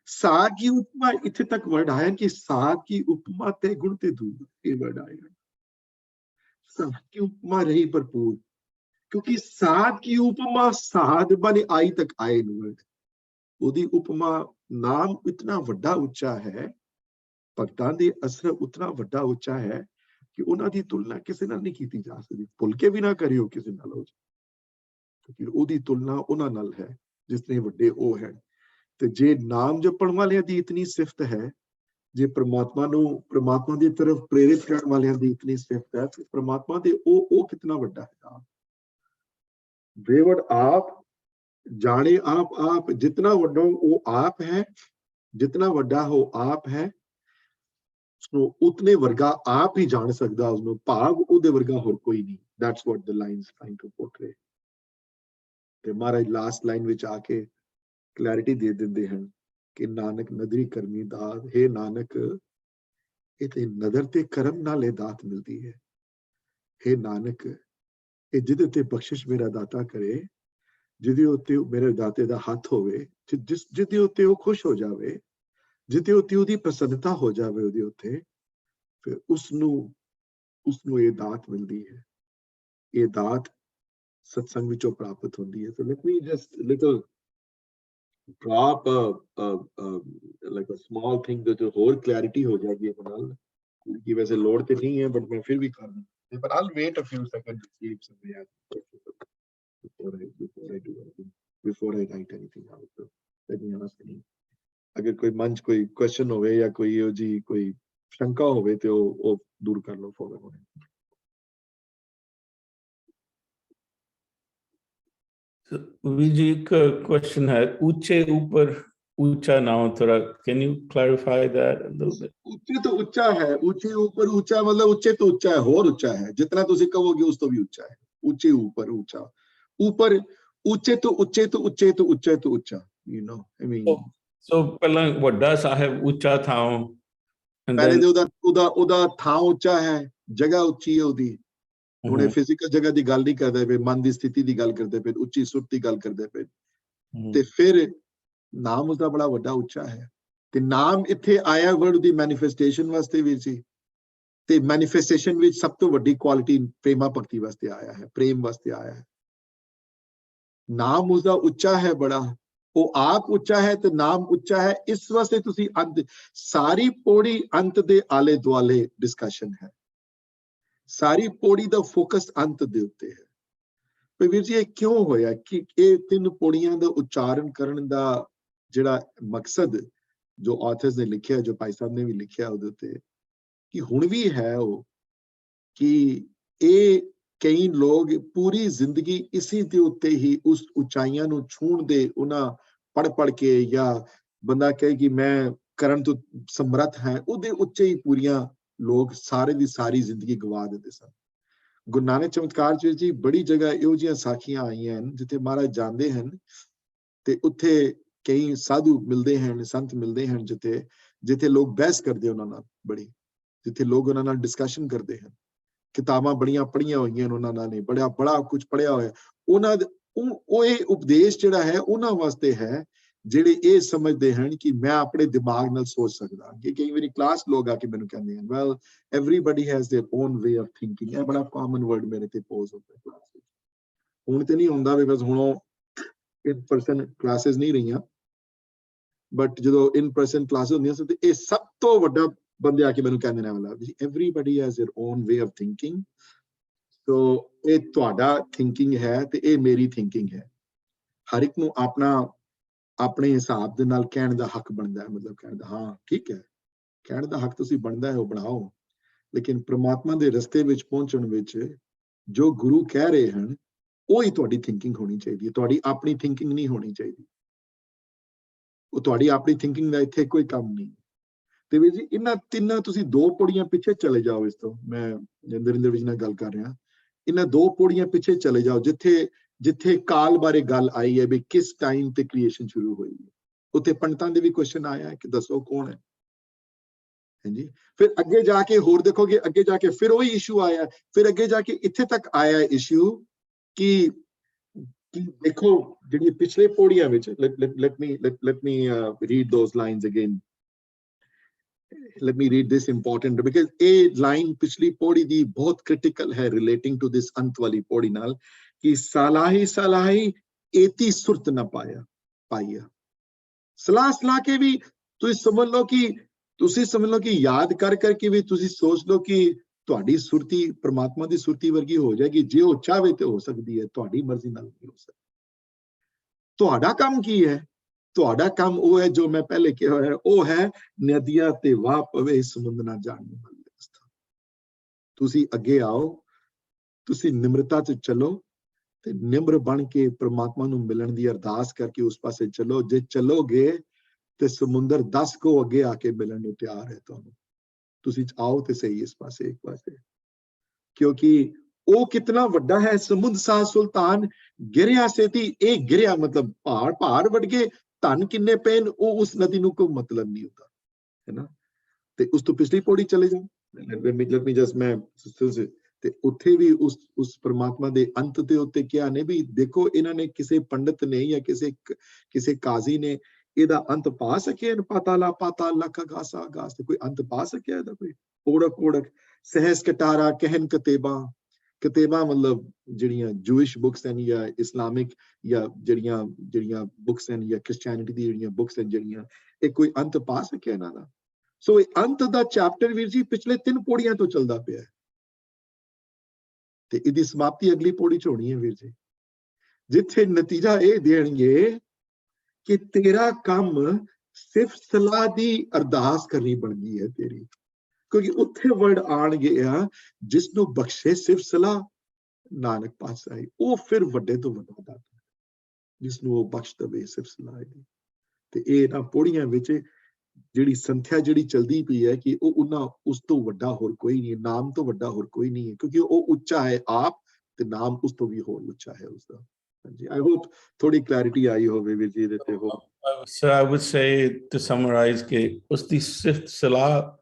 ਸਾਧ ਕੀ ਉਪਮਾ, ਇੱਥੇ ਤੱਕ ਵਰਡ ਆਇਆ ਕਿ ਸਾਧ ਕੀ ਉਪਮਾ ਤੇ ਗੁਣ ਤੇ ਦੂਰ, ਇਹ ਵਰਡ ਆਇਆ। ਸਾਧ की उपमा रही भरपूर, क्योंकि साध की उपमा साध बने आई तक आए वर्ड। ਉਹਦੀ ਉਪਮਾ ਨਾਮ ਇਤਨਾ ਵੱਡਾ ਉੱਚਾ ਹੈ, ਭਗਤਾਂ ਦੇ ਅਸਰ ਉਤਨਾ ਵੱਡਾ ਉੱਚਾ ਹੈ ਕਿ ਉਹਨਾਂ ਦੀ ਤੁਲਨਾ ਕਿਸੇ ਨਾਲ ਨਹੀਂ ਕੀਤੀ ਜਾ ਸਕਦੀ। ਭੁੱਲ ਕੇ ਵੀ ਨਾ ਕਰਿਓ ਕਿਸੇ ਨਾਲ, ਕਿਉਂਕਿ ਉਹਦੀ ਤੁਲਨਾ ਉਹਨਾਂ ਨਾਲ ਹੈ ਜਿਸਨੇ ਵੱਡੇ ਉਹ ਹੈ। ਤੇ ਜੇ ਨਾਮ ਜਪਣ ਵਾਲਿਆਂ ਦੀ ਇਤਨੀ ਸਿਫਤ ਹੈ, ਜੇ ਪ੍ਰਮਾਤਮਾ ਦੀ ਤਰਫ ਪ੍ਰੇਰਿਤ ਕਰਨ ਵਾਲਿਆਂ ਦੀ ਇਤਨੀ ਸਿਫਤ ਹੈ, ਤੇ ਪ੍ਰਮਾਤਮਾ ਦੇ ਉਹ ਕਿਤਨਾ ਵੱਡਾ ਹੈ। ਬੇਵਡ ਆਪ ਜਾਣੇ ਆਪ, ਜਿਤਨਾ ਵੱਡਾ ਉਹ ਆਪ ਹੈ, ਜਿਤਨਾ ਵੱਡਾ ਉਹ ਆਪ ਹੈ, ਉਸਨੂੰ ਉਤਨੇ ਵਰਗਾ ਆਪ ਹੀ ਜਾਣ ਸਕਦਾ, ਉਸਨੂੰ ਭਾਵ ਉਹਦੇ ਵਰਗਾ ਹੋਰ ਕੋਈ ਨਹੀਂ। That's what the lines trying to portray। ਤੇ ਮਹਾਰਾਜ ਲਾਸਟ ਲਾਈਨ ਵਿੱਚ ਆ ਕੇ ਕਲੈਰਿਟੀ ਦੇ ਦਿੰਦੇ ਹਨ ਕਿ ਨਾਨਕ ਨਦਰੀ ਕਰਮੀ ਦਾਤ, हे ਨਾਨਕ ਇਹ ਤੇ ਨਦਰ ਤੇ ਕਰਮ ਨਾਲ ਇਹ ਦਾਤ ਮਿਲਦੀ ਹੈ। हे ਨਾਨਕ ਇਹ ਜਿਹਦੇ ਉੱਤੇ ਬਖਸ਼ਿਸ਼ ਮੇਰਾ ਦਾਤਾ ਕਰੇ, ਜਿਹਦੇ ਉੱਤੇ ਮੇਰੇ ਦਾਤੇ ਦਾ ਹੱਥ ਹੋਵੇ, ਜਿਹਦੇ ਉੱਤੇ ਉਹ ਖੁਸ਼ ਹੋ ਜਾਵੇ, ਜਿਹਦੇ ਉੱਤੇ ਉਹਦੀ ਪ੍ਰਸੰਨਤਾ ਹੋ ਜਾਵੇ, ਉਹਦੇ ਉੱਤੇ ਫਿਰ ਉਸਨੂੰ ਇਹ ਦਾਤ ਮਿਲਦੀ ਹੈ। ਇਹ ਦਾਤ ਸਤਸੰਗ ਵਿੱਚੋਂ ਪ੍ਰਾਪਤ ਹੁੰਦੀ ਹੈ। So let me just little drop like a small thing that ਹੋਰ clarity ਹੋ ਜਾਏਗੀ ਇਹਦੇ ਨਾਲ, ਕਿ ਵੈਸੇ ਲੋੜ ਤੇ ਨਹੀਂ ਹੈ but ਮੈਂ ਫਿਰ ਵੀ ਕਰ ਦੂੰ। But I'll wait a few seconds to see if somebody has before I write anything out. So let me ask any, ਅਗਰ ਕੋਈ ਮਨ 'ਚ ਕੋਈ question ਹੋਵੇ ਜਾਂ ਕੋਈ ਇਹੋ ਜਿਹੀ ਕੋਈ ਸ਼ੰਕਾ ਹੋਵੇ ਤੇ ਉਹ ਦੂਰ ਕਰ ਲਓ ਫੌਰਨ ਹੋਣੇ। ਵੀਰ ਜੀ ਇੱਕ question ਹੈ, ਉੱਚੇ ਉੱਪਰ ਉੱਚਾ ਨਾਮ, ਥੋੜਾ can you clarify that a little bit? ਉੱਚੇ ਤੋਂ ਉੱਚਾ ਹੈ, ਉੱਚੇ ਉੱਪਰ ਉੱਚਾ ਮਤਲਬ ਉੱਚੇ ਤੋਂ ਉੱਚਾ ਹੈ, ਹੋਰ ਉੱਚਾ ਹੈ, ਜਿਤਨਾ ਤੁਸੀਂ ਕਹੋਗੇ ਉਸ ਤੋਂ ਵੀ ਉੱਚਾ ਹੈ। ਉੱਚੇ ਉੱਪਰ ਉੱਚਾ, ਉੱਪਰ ਉੱਚੇ ਤੋਂ ਉੱਚੇ ਤੋਂ ਉੱਚੇ ਤੋਂ ਉੱਚੇ ਤੋਂ ਉੱਚਾ, you know, I mean so ਪਹਿਲਾਂ ਵੱਡਾ ਸਾਹਿਬ ਉੱਚਾ ਥਾਂ, ਪਹਿਲੇ ਤੇ ਉਹਦਾ ਥਾਂ ਉੱਚਾ ਹੈ, ਜਗ੍ਹਾ ਉੱਚੀ ਹੈ ਉਹਦੀ। ਹੁਣ ਫਿਜ਼ੀਕਲ ਜਗ੍ਹਾ ਦੀ ਗੱਲ ਨਹੀਂ ਕਰਦੇ ਪਏ, ਮਨ ਦੀ ਸਥਿਤੀ ਦੀ ਗੱਲ ਕਰਦੇ ਪਏ, ਉੱਚੀ ਸੁਰਤ ਦੀ ਗੱਲ ਕਰਦੇ ਪਏ। ਤੇ ਫਿਰ ਨਾਮ ਉਸਦਾ ਬੜਾ ਵੱਡਾ ਉੱਚਾ ਹੈ। ਤੇ ਨਾਮ ਇੱਥੇ ਆਇਆ ਵਰਡ ਦੀ ਮੈਨੀਫੈਸਟੇਸ਼ਨ ਵਾਸਤੇ ਵੀ ਸੀ, ਤੇ ਮੈਨੀਫੈਸਟੇਸ਼ਨ ਵਿੱਚ ਸਭ ਤੋਂ ਵੱਡੀ ਕੁਆਲਿਟੀ ਪ੍ਰੇਮਾ ਭਗਤੀ ਵਾਸਤੇ ਆਇਆ ਹੈ, ਪ੍ਰੇਮ ਵਾਸਤੇ ਆਇਆ ਹੈ। ਨਾਮ ਉਸਦਾ ਉੱਚਾ ਹੈ ਬੜਾ, ਉਹ ਆਪ ਉੱਚਾ ਹੈ ਤੇ ਨਾਮ ਉੱਚਾ ਹੈ। ਇਸ ਵਾਸਤੇ ਤੁਸੀਂ ਅੰਤ ਸਾਰੀ ਪੌੜੀ ਅੰਤ ਦੇ ਆਲੇ ਦੁਆਲੇ ਡਿਸਕਸ਼ਨ ਹੈ, ਸਾਰੀ ਪੌੜੀ ਦਾ ਫੋਕਸ ਅੰਤ ਦੇ ਉੱਤੇ ਹੈ। ਪਰ ਵੀਰ ਜੀ ਇਹ ਕਿਉਂ ਹੋਇਆ ਕਿ ਇਹ ਤਿੰਨ ਪੌੜੀਆਂ ਦਾ ਉਚਾਰਨ ਕਰਨ ਦਾ ਜਿਹੜਾ ਮਕਸਦ ਜੋ ਆਥਰਸ ਨੇ ਲਿਖਿਆ, ਜੋ ਭਾਈ ਸਾਹਿਬ ਨੇ ਵੀ ਲਿਖਿਆ ਉਹਦੇ ਉੱਤੇ, ਕਿ ਹੁਣ ਵੀ ਹੈ ਉਹ ਕਿ ਇਹ ਕਈ ਲੋਕ ਪੂਰੀ ਜ਼ਿੰਦਗੀ ਇਸੇ ਦੇ ਉੱਤੇ ਹੀ ਉਸ ਉਚਾਈਆਂ ਨੂੰ ਛੂਹਣ ਦੇ, ਉਹਨਾਂ ਪੜ੍ਹ ਕੇ ਜਾਂ ਬੰਦਾ ਕਹੇ ਕਿ ਮੈਂ ਕਰਨ ਤੋਂ ਸਮਰੱਥ ਹੈ, ਉਹਦੇ ਉੱਚੇ ਹੀ ਪੂਰੀਆਂ ਲੋਕ ਸਾਰੇ ਦੀ ਸਾਰੀ ਜ਼ਿੰਦਗੀ ਗਵਾ ਦਿੰਦੇ ਸਨ। ਗੁਰੂ ਨਾਨਕ ਚਮਤਕਾਰ ਚ ਜੀ ਬੜੀ ਜਗ੍ਹਾ ਇਹੋ ਜਿਹੀਆਂ ਸਾਖੀਆਂ ਆਈਆਂ ਹਨ ਜਿੱਥੇ ਮਹਾਰਾਜ ਜਾਂਦੇ ਹਨ ਤੇ ਉੱਥੇ ਕਈ ਸਾਧੂ ਮਿਲਦੇ ਹਨ, ਸੰਤ ਮਿਲਦੇ ਹਨ, ਜਿੱਥੇ ਲੋਕ ਬਹਿਸ ਕਰਦੇ ਉਹਨਾਂ ਨਾਲ ਬੜੀ, ਜਿੱਥੇ ਲੋਕ ਉਹਨਾਂ ਨਾਲ ਡਿਸਕਸ਼ਨ ਕਰਦੇ ਹਨ। ਕਿਤਾਬਾਂ ਬੜੀਆਂ ਪੜ੍ਹੀਆਂ ਹੋਈਆਂ ਉਹਨਾਂ ਨੇ, ਬੜਾ ਕੁਝ ਪੜ੍ਹਿਆ ਹੋਇਆ। ਉਹਨਾਂ ਉਹ ਇਹ ਉਪਦੇਸ਼ ਜਿਹੜਾ ਹੈ ਉਹਨਾਂ ਵਾਸਤੇ ਹੈ ਜਿਹੜੇ ਇਹ ਸਮਝਦੇ ਹਨ ਕਿ ਮੈਂ ਆਪਣੇ ਦਿਮਾਗ ਨਾਲ ਸੋਚ ਸਕਦਾ। ਕਿ ਕਈ ਵਾਰੀ ਕਲਾਸ ਲੋਕ ਆ ਕੇ ਮੈਨੂੰ ਕਹਿੰਦੇ ਹਨ, well everybody has their own way of thinking. ਇਹ ਬੜਾ ਕਾਮਨ ਵਰਡ ਮੇਰੇ ਤੇ ਪੋਜ਼ ਹੁੰਦਾ ਕਲਾਸ ਵਿੱਚ। ਹੁਣ ਤੇ ਨਹੀਂ ਹੁੰਦਾ ਬਿਕਾਜ਼ ਹੁਣ ਉਹ ਇਨ ਪਰਸਨ ਕਲਾਸਿਸ ਨਹੀਂ ਰਹੀਆਂ, ਬਟ ਜਦੋਂ ਇਨ ਪਰਸਨ ਕਲਾਸ ਹੁੰਦੀਆਂ ਸੀ ਤੇ ਇਹ ਸਭ ਤੋਂ ਵੱਡਾ ਬੰਦੇ ਆ ਕੇ ਮੈਨੂੰ ਕਹਿੰਦੇ ਨੇ ਵਾਲਾ, everybody has their own way of thinking so ਇਹ ਤੁਹਾਡਾ ਥਿੰਕਿੰਗ ਹੈ ਤੇ ਇਹ ਮੇਰੀ ਥਿੰਕਿੰਗ ਹੈ। ਹਰ ਇੱਕ ਨੂੰ ਆਪਣਾ ਆਪਣੇ ਹਿਸਾਬ ਦੇ ਨਾਲ ਕਹਿਣ ਦਾ ਹੱਕ ਬਣਦਾ ਹੈ, ਮਤਲਬ ਕਹਿਣ ਦਾ ਹਾਂ ਠੀਕ ਹੈ, ਕਹਿਣ ਦਾ ਹੱਕ ਤੁਸੀਂ ਬਣਦਾ ਹੈ ਉਹ ਬਣਾਓ, ਲੇਕਿਨ ਪ੍ਰਮਾਤਮਾ ਦੇ ਰਸਤੇ ਵਿੱਚ ਪਹੁੰਚਣ ਵਿੱਚ ਜੋ ਗੁਰੂ ਕਹਿ ਰਹੇ ਹਨ ਉਹੀ ਤੁਹਾਡੀ ਥਿੰਕਿੰਗ ਹੋਣੀ ਚਾਹੀਦੀ ਹੈ, ਤੁਹਾਡੀ ਆਪਣੀ ਥਿੰਕਿੰਗ ਨਹੀਂ ਹੋਣੀ ਚਾਹੀਦੀ। ਉਹ ਤੁਹਾਡੀ ਆਪਣੀ ਥਿੰਕਿੰਗ ਦਾ ਇੱਥੇ ਕੋਈ ਕੰਮ ਨਹੀਂ। ਤੇ ਵੀ ਜੀ ਇਹਨਾਂ ਤਿੰਨਾਂ ਤੁਸੀਂ 2 ਪੌੜੀਆਂ ਪਿੱਛੇ ਚਲੇ ਜਾਓ, ਇਸ ਤੋਂ ਮੈਂ ਨਰਿੰਦਰ ਵਿਜ ਨਾਲ ਗੱਲ ਕਰ ਰਿਹਾ, ਇਹਨਾਂ 2 ਪੌੜੀਆਂ ਪਿੱਛੇ ਚਲੇ ਜਾਓ ਜਿੱਥੇ ਕਾਲ ਬਾਰੇ ਗੱਲ ਆਈ ਹੈ ਵੀ ਕਿਸ ਟਾਈਮ ਤੇ ਕ੍ਰੀਏਸ਼ਨ ਸ਼ੁਰੂ ਹੋਈ ਹੈ। ਉੱਥੇ ਪੰਡਤਾਂ ਦੇ ਵੀ ਕੁਐਸਚਨ ਆਇਆ ਹੈ ਕਿ ਦੱਸੋ ਕੌਣ ਹੈ, ਹਾਂਜੀ। ਫਿਰ ਅੱਗੇ ਜਾ ਕੇ ਹੋਰ ਦੇਖੋਗੇ, ਅੱਗੇ ਜਾ ਕੇ ਫਿਰ ਉਹੀ ਇਸ਼ੂ ਆਇਆ, ਫਿਰ ਅੱਗੇ ਜਾ ਕੇ ਇੱਥੇ ਤੱਕ ਆਇਆ ਇਸ਼ੂ ਕਿ ਦੇਖੋ ਜਿਹੜੀ ਪਿਛਲੇ ਪੌੜੀਆਂ ਵਿੱਚ let me read those lines again. Let me read this important because ਇਹ ਲਾਈਨ ਪਿਛਲੀ ਪੌੜੀ ਦੀ ਬਹੁਤ ਕ੍ਰਿਟੀਕਲ ਹੈ ਰਿਲੇਟਿੰਗ ਟੂ ਦਿਸ ਅੰਤ ਵਾਲੀ ਪੌੜੀ ਨਾਲ, ਕਿ ਸਲਾਹੀ ਏਤੀ ਸੁਰਤ ਨਾ ਪਾਇਆ। ਸਲਾਹ ਕੇ ਵੀ ਤੁਸੀਂ ਸਮਝ ਲਓ ਕਿ ਯਾਦ ਕਰਕੇ ਵੀ ਤੁਸੀਂ ਸੋਚ ਲਓ ਕਿ ਤੁਹਾਡੀ ਸੁਰਤੀ ਪ੍ਰਮਾਤਮਾ ਦੀ ਸੁਰਤੀ ਵਰਗੀ ਹੋ ਜਾਏਗੀ, ਜੇ ਉਹ ਚਾਹੇ ਤੇ ਹੋ ਸਕਦੀ ਹੈ, ਤੁਹਾਡੀ ਮਰਜ਼ੀ ਨਾਲ ਨਹੀਂ ਹੋ ਸਕਦੀ। ਤੁਹਾਡਾ ਕੰਮ ਕੀ ਹੈ? ਤੁਹਾਡਾ ਕੰਮ ਉਹ ਹੈ ਜੋ ਮੈਂ ਪਹਿਲੇ ਕਿਹਾ ਹੈ, ਉਹ ਹੈ ਨਦੀਆਂ ਤੇ ਵਾਹ ਪਵੇ ਸਮੁੰਦਰ ਨਾ ਜਾਣਨ ਵਾਲੀ ਅਵਸਥਾ। ਤੁਸੀਂ ਅੱਗੇ ਆਓ, ਤੁਸੀਂ ਨਿਮਰਤਾ ਚ ਚੱਲੋ ਤੇ ਨਿਮਰ ਬਣ ਕੇ ਪ੍ਰਮਾਤਮਾ ਨੂੰ ਮਿਲਣ ਦੀ ਅਰਦਾਸ ਕਰਕੇ ਉਸ ਪਾਸੇ ਚੱਲੋ। ਜੇ ਚੱਲੋਗੇ ਤੇ ਸਮੁੰਦਰ 10 ਕੋ ਅੱਗੇ ਆ ਕੇ ਮਿਲਣ ਨੂੰ ਤਿਆਰ ਹੈ ਤੁਹਾਨੂੰ। ਤੁਸੀਂ ਆਓ ਤੇ ਸਹੀ ਇਸ ਪਾਸੇ, ਇੱਕ ਪਾਸੇ, ਕਿਉਂਕਿ ਉਹ ਕਿਤਨਾ ਵੱਡਾ ਹੈ। ਸਮੁੰਦ ਸਾਹ ਸੁਲਤਾਨ ਗਿਰਿਆ ਸੇਤੀ, ਇਹ ਗਿਰਿਆ ਮਤਲਬ ਪਹਾੜ ਵੱਢ ਕੇ ਧਨ ਕਿੰਨੇ ਪੈਨ, ਉਹ ਉਸ ਨਦੀ ਨੂੰ ਕੋਈ ਮਤਲਬ ਨਹੀਂ ਹੁੰਦਾ, ਹੈ ਨਾ। ਤੇ ਉਸ ਤੋਂ ਪਿਛਲੀ ਪੌੜੀ ਚਲੇ ਜਾਓ, ਮੈਂ ਤੇ ਉੱਥੇ ਵੀ ਉਸ ਪ੍ਰਮਾਤਮਾ ਦੇ ਅੰਤ ਦੇ ਉੱਤੇ ਕਿਹਾ ਨੇ ਵੀ ਦੇਖੋ ਇਹਨਾਂ ਨੇ ਕਿਸੇ ਪੰਡਤ ਨੇ ਜਾਂ ਕਿਸੇ ਕਾਜ਼ੀ ਨੇ ਇਹਦਾ ਅੰਤ ਪਾ ਸਕਿਆ? ਪਾਤਾਲ ਆਗਾਸ ਆਗਾਸ, ਤੇ ਕੋਈ ਅੰਤ ਪਾ ਸਕਿਆ ਇਹਦਾ? ਕੋਈ ਓੜਕ ਸਹਿਸ ਕਟਾਰਾ ਕਹਿਨ ਕਤੇਬਾ ਮਤਲਬ ਜਿਹੜੀਆਂ ਜੂਇਸ਼ ਬੁੱਕਸ ਹਨ ਜਾਂ ਇਸਲਾਮਿਕ ਜਾਂ ਜਿਹੜੀਆਂ ਬੁੱਕਸ ਹਨ ਜਾਂ ਕ੍ਰਿਸਚੀਅਨਿਟੀ ਦੀ ਜਿਹੜੀਆਂ ਬੁੱਕਸ ਹਨ, ਜਿਹੜੀਆਂ ਇਹ ਕੋਈ ਅੰਤ ਪਾ ਸਕਿਆ ਇਹਨਾਂ ਦਾ? ਸੋ ਇਹ ਅੰਤ ਦਾ ਚੈਪਟਰ ਵੀਰ ਜੀ ਪਿਛਲੇ 3 ਪੌੜੀਆਂ ਤੋਂ ਚੱਲਦਾ ਪਿਆ ਹੈ ਤੇ ਇਹਦੀ ਸਮਾਪਤੀ ਅਗਲੀ ਪੌੜੀ ਚ ਹੋਣੀ ਹੈ ਵੀਰ ਜੀ, ਜਿੱਥੇ ਨਤੀਜਾ ਇਹ ਦੇਣਗੇ ਕਿ ਤੇਰਾ ਕੰਮ ਸਿਰਫ ਸਲਾਹ ਦੀ ਅਰਦਾਸ ਕਰਨੀ ਬਣ ਗਈ ਹੈ ਤੇਰੀ, ਕਿਉਂਕਿ ਉੱਥੇ ਵਰਡ ਆਣਗੇ ਆ ਜਿਸ ਨੂੰ ਬਖਸ਼ੇ ਸਿਰਫ ਸਲਾਹ ਨਾਨਕ ਪਾਤਸ਼ਾਹੀ, ਉਹ ਫਿਰ ਵੱਡੇ ਤੋਂ ਵੱਡਾ ਦਾਤਾ ਜਿਸ ਨੂੰ ਉਹ ਬਖਸ਼ ਦਵੇ ਸਿਰਫ ਸਲਾਹ ਦੀ। ਤੇ ਇਹ ਨਾ ਪੌੜੀਆਂ ਵਿੱਚ ਜਿਹੜੀ ਸੰਥਿਆ ਜਿਹੜੀ ਚਲਦੀ ਪਈ ਹੈ ਕਿ ਉਹ ਉਹਨਾਂ ਉਸ ਤੋਂ ਵੱਡਾ ਹੋਰ ਕੋਈ ਨਹੀਂ, ਨਾਮ ਤੋਂ ਵੱਡਾ ਹੋਰ ਕੋਈ ਨਹੀਂ ਹੈ, ਕਿਉਂਕਿ ਉਹ ਉੱਚਾ ਹੈ ਆਪ ਤੇ ਨਾਮ ਉਸ ਤੋਂ ਵੀ ਹੋਰ ਉੱਚਾ ਹੈ ਉਸਦਾ। ਹਾਂਜੀ, I hope ਥੋੜੀ ਕਲੈਰਿਟੀ ਆਈ ਹੋਵੇ ਵੀਰ ਜੀ ਇਹਦੇ ਤੇ। ਹੋ So I would say to summarize ਕਿ ਉਸ ਦੀ ਸਿਫਤ ਸਲਾਹ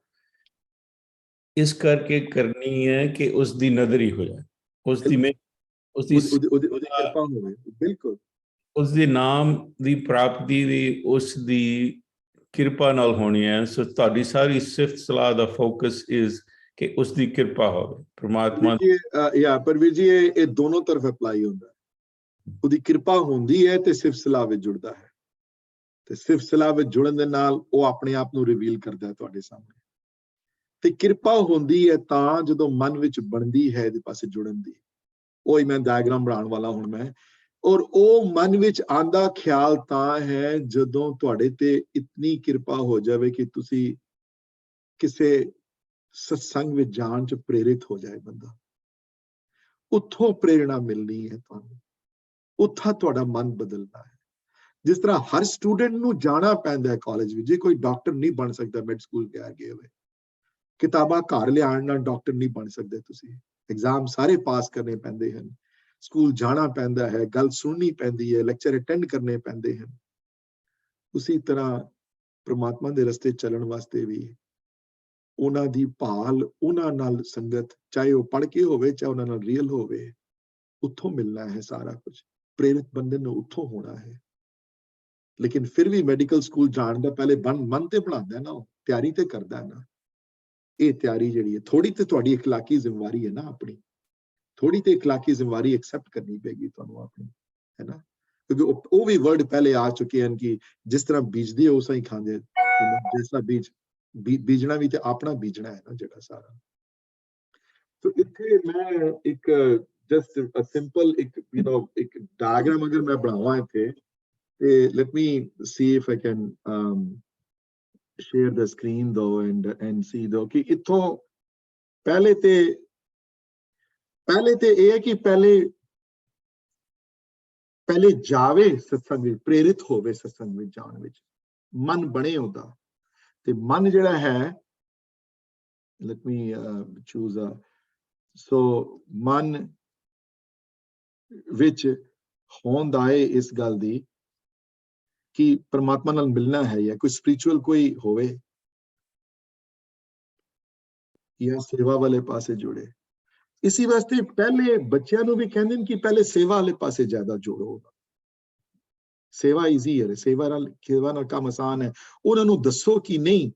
ਇਸ ਕਰਕੇ ਕਰਨੀ ਹੈ ਕਿ ਉਸ ਦੀ ਨਜ਼ਰ ਹੀ ਹੋ ਜਾਏ, ਉਸ ਦੀ ਕਿਰਪਾ ਹੋਵੇ, ਬਿਲਕੁਲ ਉਸ ਦੇ ਨਾਮ ਦੀ ਪ੍ਰਾਪਤੀ ਦੀ ਉਸ ਦੀ ਕਿਰਪਾ ਨਾਲ ਹੋਣੀ ਹੈ। ਸੋ ਤੁਹਾਡੀ ਸਾਰੀ ਸਿਫਤ ਸਲਾਹ ਦਾ ਫੋਕਸ ਇਜ਼ ਕਿ ਉਸ ਦੀ ਕਿਰਪਾ ਹੋਵੇ ਪ੍ਰਮਾਤਮਾ ਪਰ ਵੀਰ ਜੀ ਇਹ ਦੋਨੋਂ ਤਰਫ ਅਪਲਾਈ ਹੁੰਦਾ ਹੈ। ਉਹਦੀ ਕਿਰਪਾ ਹੁੰਦੀ ਹੈ ਤੇ ਸਿਫਤ ਸਲਾਹ ਵਿੱਚ ਜੁੜਦਾ ਹੈ, ਤੇ ਸਿਫਤ ਸਲਾਹ ਵਿੱਚ ਜੁੜਨ ਦੇ ਨਾਲ ਉਹ ਆਪਣੇ ਆਪ ਨੂੰ ਰਿਵੀਲ ਕਰਦਾ ਹੈ ਤੁਹਾਡੇ ਸਾਹਮਣੇ। ਤੇ ਕਿਰਪਾ ਹੁੰਦੀ ਹੈ ਤਾਂ ਜਦੋਂ ਮਨ ਵਿੱਚ ਬਣਦੀ ਹੈ ਇਹਦੇ ਪਾਸੇ ਜੁੜਨ ਦੀ। ਉਹੀ ਮੈਂ ਡਾਇਗਰਾਮ ਬਣਾਉਣ ਵਾਲਾ ਹੁਣ ਮੈਂ, ਔਰ ਉਹ ਮਨ ਵਿੱਚ ਆਂਦਾ ਖਿਆਲ ਤਾਂ ਹੈ ਜਦੋਂ ਤੁਹਾਡੇ ਤੇ ਇਤਨੀ ਕਿਰਪਾ ਹੋ ਜਾਵੇ ਕਿ ਤੁਸੀਂ ਕਿਸੇ ਸਤਸੰਗ ਵਿੱਚ ਜਾਣ ਚ ਪ੍ਰੇਰਿਤ ਹੋ ਜਾਏ ਬੰਦਾ, ਉੱਥੋਂ ਪ੍ਰੇਰਣਾ ਮਿਲਣੀ ਹੈ ਤੁਹਾਨੂੰ, ਉੱਥਾ ਤੁਹਾਡਾ ਮਨ ਬਦਲਣਾ ਹੈ। ਜਿਸ ਤਰ੍ਹਾਂ ਹਰ ਸਟੂਡੈਂਟ ਨੂੰ ਜਾਣਾ ਪੈਂਦਾ ਹੈ ਕਾਲਜ ਵਿੱਚ, ਜੇ ਕੋਈ ਡਾਕਟਰ ਨਹੀਂ ਬਣ ਸਕਦਾ ਮੈਡ ਸਕੂਲ ਗਏ ਹੋਏ, ਕਿਤਾਬਾਂ ਘਰ ਲਿਆਉਣ ਨਾਲ ਡਾਕਟਰ ਨਹੀਂ ਬਣ ਸਕਦੇ ਤੁਸੀਂ, ਐਗਜ਼ਾਮ ਸਾਰੇ ਪਾਸ ਕਰਨੇ ਪੈਂਦੇ ਹਨ, ਸਕੂਲ ਜਾਣਾ ਪੈਂਦਾ ਹੈ, ਗੱਲ ਸੁਣਨੀ ਪੈਂਦੀ ਹੈ, ਲੈਕਚਰ ਅਟੈਂਡ ਕਰਨੇ ਪੈਂਦੇ ਹਨ। ਉਸੇ ਤਰ੍ਹਾਂ ਪ੍ਰਮਾਤਮਾ ਦੇ ਰਸਤੇ ਚੱਲਣ ਵਾਸਤੇ ਵੀ ਉਹਨਾਂ ਦੀ ਭਾਲ, ਉਹਨਾਂ ਨਾਲ ਸੰਗਤ, ਚਾਹੇ ਉਹ ਪੜ੍ਹ ਕੇ ਹੋਵੇ ਚਾਹੇ ਉਹਨਾਂ ਨਾਲ ਰੀਅਲ ਹੋਵੇ, ਉੱਥੋਂ ਮਿਲਣਾ ਹੈ ਸਾਰਾ ਕੁਝ। ਪ੍ਰੇਰਿਤ ਬੰਦੇ ਨੂੰ ਉੱਥੋਂ ਹੋਣਾ ਹੈ। ਲੇਕਿਨ ਫਿਰ ਵੀ ਮੈਡੀਕਲ ਸਕੂਲ ਜਾਣ ਦਾ ਪਹਿਲੇ ਮਨ ਤੇ ਬਣਾਉਂਦਾ ਨਾ, ਉਹ ਤਿਆਰੀ ਤੇ ਕਰਦਾ ਨਾ। ਇਹ ਤਿਆਰੀ ਜਿਹੜੀ ਹੈ ਥੋੜੀ ਤੇ ਤੁਹਾਡੀ ਇਖਲਾਕੀ ਜ਼ਿੰਮੇਵਾਰੀ ਹੈ ਨਾ, ਆਪਣੀ ਥੋੜੀ ਤੇ ਇਖਲਾਕੀ ਜ਼ਿੰਮੇਵਾਰੀ ਐਕਸੈਪਟ ਕਰਨੀ ਪਏਗੀ ਤੁਹਾਨੂੰ ਆਪਣੀ, ਹੈ ਨਾ। ਕਿਉਂਕਿ ਉਹ ਵੀ ਵਰਡ ਪਹਿਲੇ ਆ ਚੁੱਕੇ ਹਨ ਕਿ ਜਿਸ ਤਰ੍ਹਾਂ ਬੀਜਦੇ ਉਸ ਤਰ੍ਹਾਂ ਹੀ ਖਾਂਦੇ, ਜਿਸ ਤਰ੍ਹਾਂ ਬੀਜਣਾ ਵੀ ਤੇ ਆਪਣਾ ਬੀਜਣਾ ਹੈ ਨਾ ਜਿਹੜਾ ਸਾਰਾ। So ਇੱਥੇ ਮੈਂ ਇੱਕ just a simple ਇੱਕ ਇੱਕ diagram ਅਗਰ ਮੈਂ ਬਣਾਵਾਂ ਇੱਥੇ ਤੇ let me see if I can share the screen though and see though ਕਿ ਇੱਥੋਂ ਪਹਿਲੇ ਤੇ ਇਹ ਹੈ ਕਿ ਪਹਿਲੇ ਜਾਵੇ ਸਤਸੰਗ ਵਿੱਚ, ਪ੍ਰੇਰਿਤ ਹੋਵੇ ਸਤਸੰਗ ਵਿੱਚ ਜਾਣ ਵਿੱਚ, ਮਨ ਬਣੇ ਉਹਦਾ। ਤੇ ਮਨ ਜਿਹੜਾ ਹੈ, let me choose a so ਮਨ ਵਿੱਚ ਹੋਂਦ ਆਏ ਇਸ ਗੱਲ ਦੀ ਕਿ ਪਰਮਾਤਮਾ ਨਾਲ ਮਿਲਣਾ ਹੈ ਜਾਂ ਕੋਈ ਸਪਿਰਿਚੁਅਲ ਕੋਈ ਹੋਵੇ ਜਾਂ ਸੇਵਾ ਵਾਲੇ ਪਾਸੇ ਜੁੜੇ। ਇਸੀ ਵਾਸਤੇ ਪਹਿਲੇ ਬੱਚਿਆਂ ਨੂੰ ਵੀ ਕਹਿੰਦੇ ਨੇ ਕਿ ਪਹਿਲੇ ਸੇਵਾ ਵਾਲੇ ਪਾਸੇ ਜ਼ਿਆਦਾ ਜੋੜੋ। ਸੇਵਾ ਈਜ਼ੀ ਹੈ, ਸੇਵਾ ਨਾਲ ਕੰਮ ਆਸਾਨ ਹੈ। ਉਹਨਾਂ ਨੂੰ ਦੱਸੋ ਕਿ ਨਹੀਂ,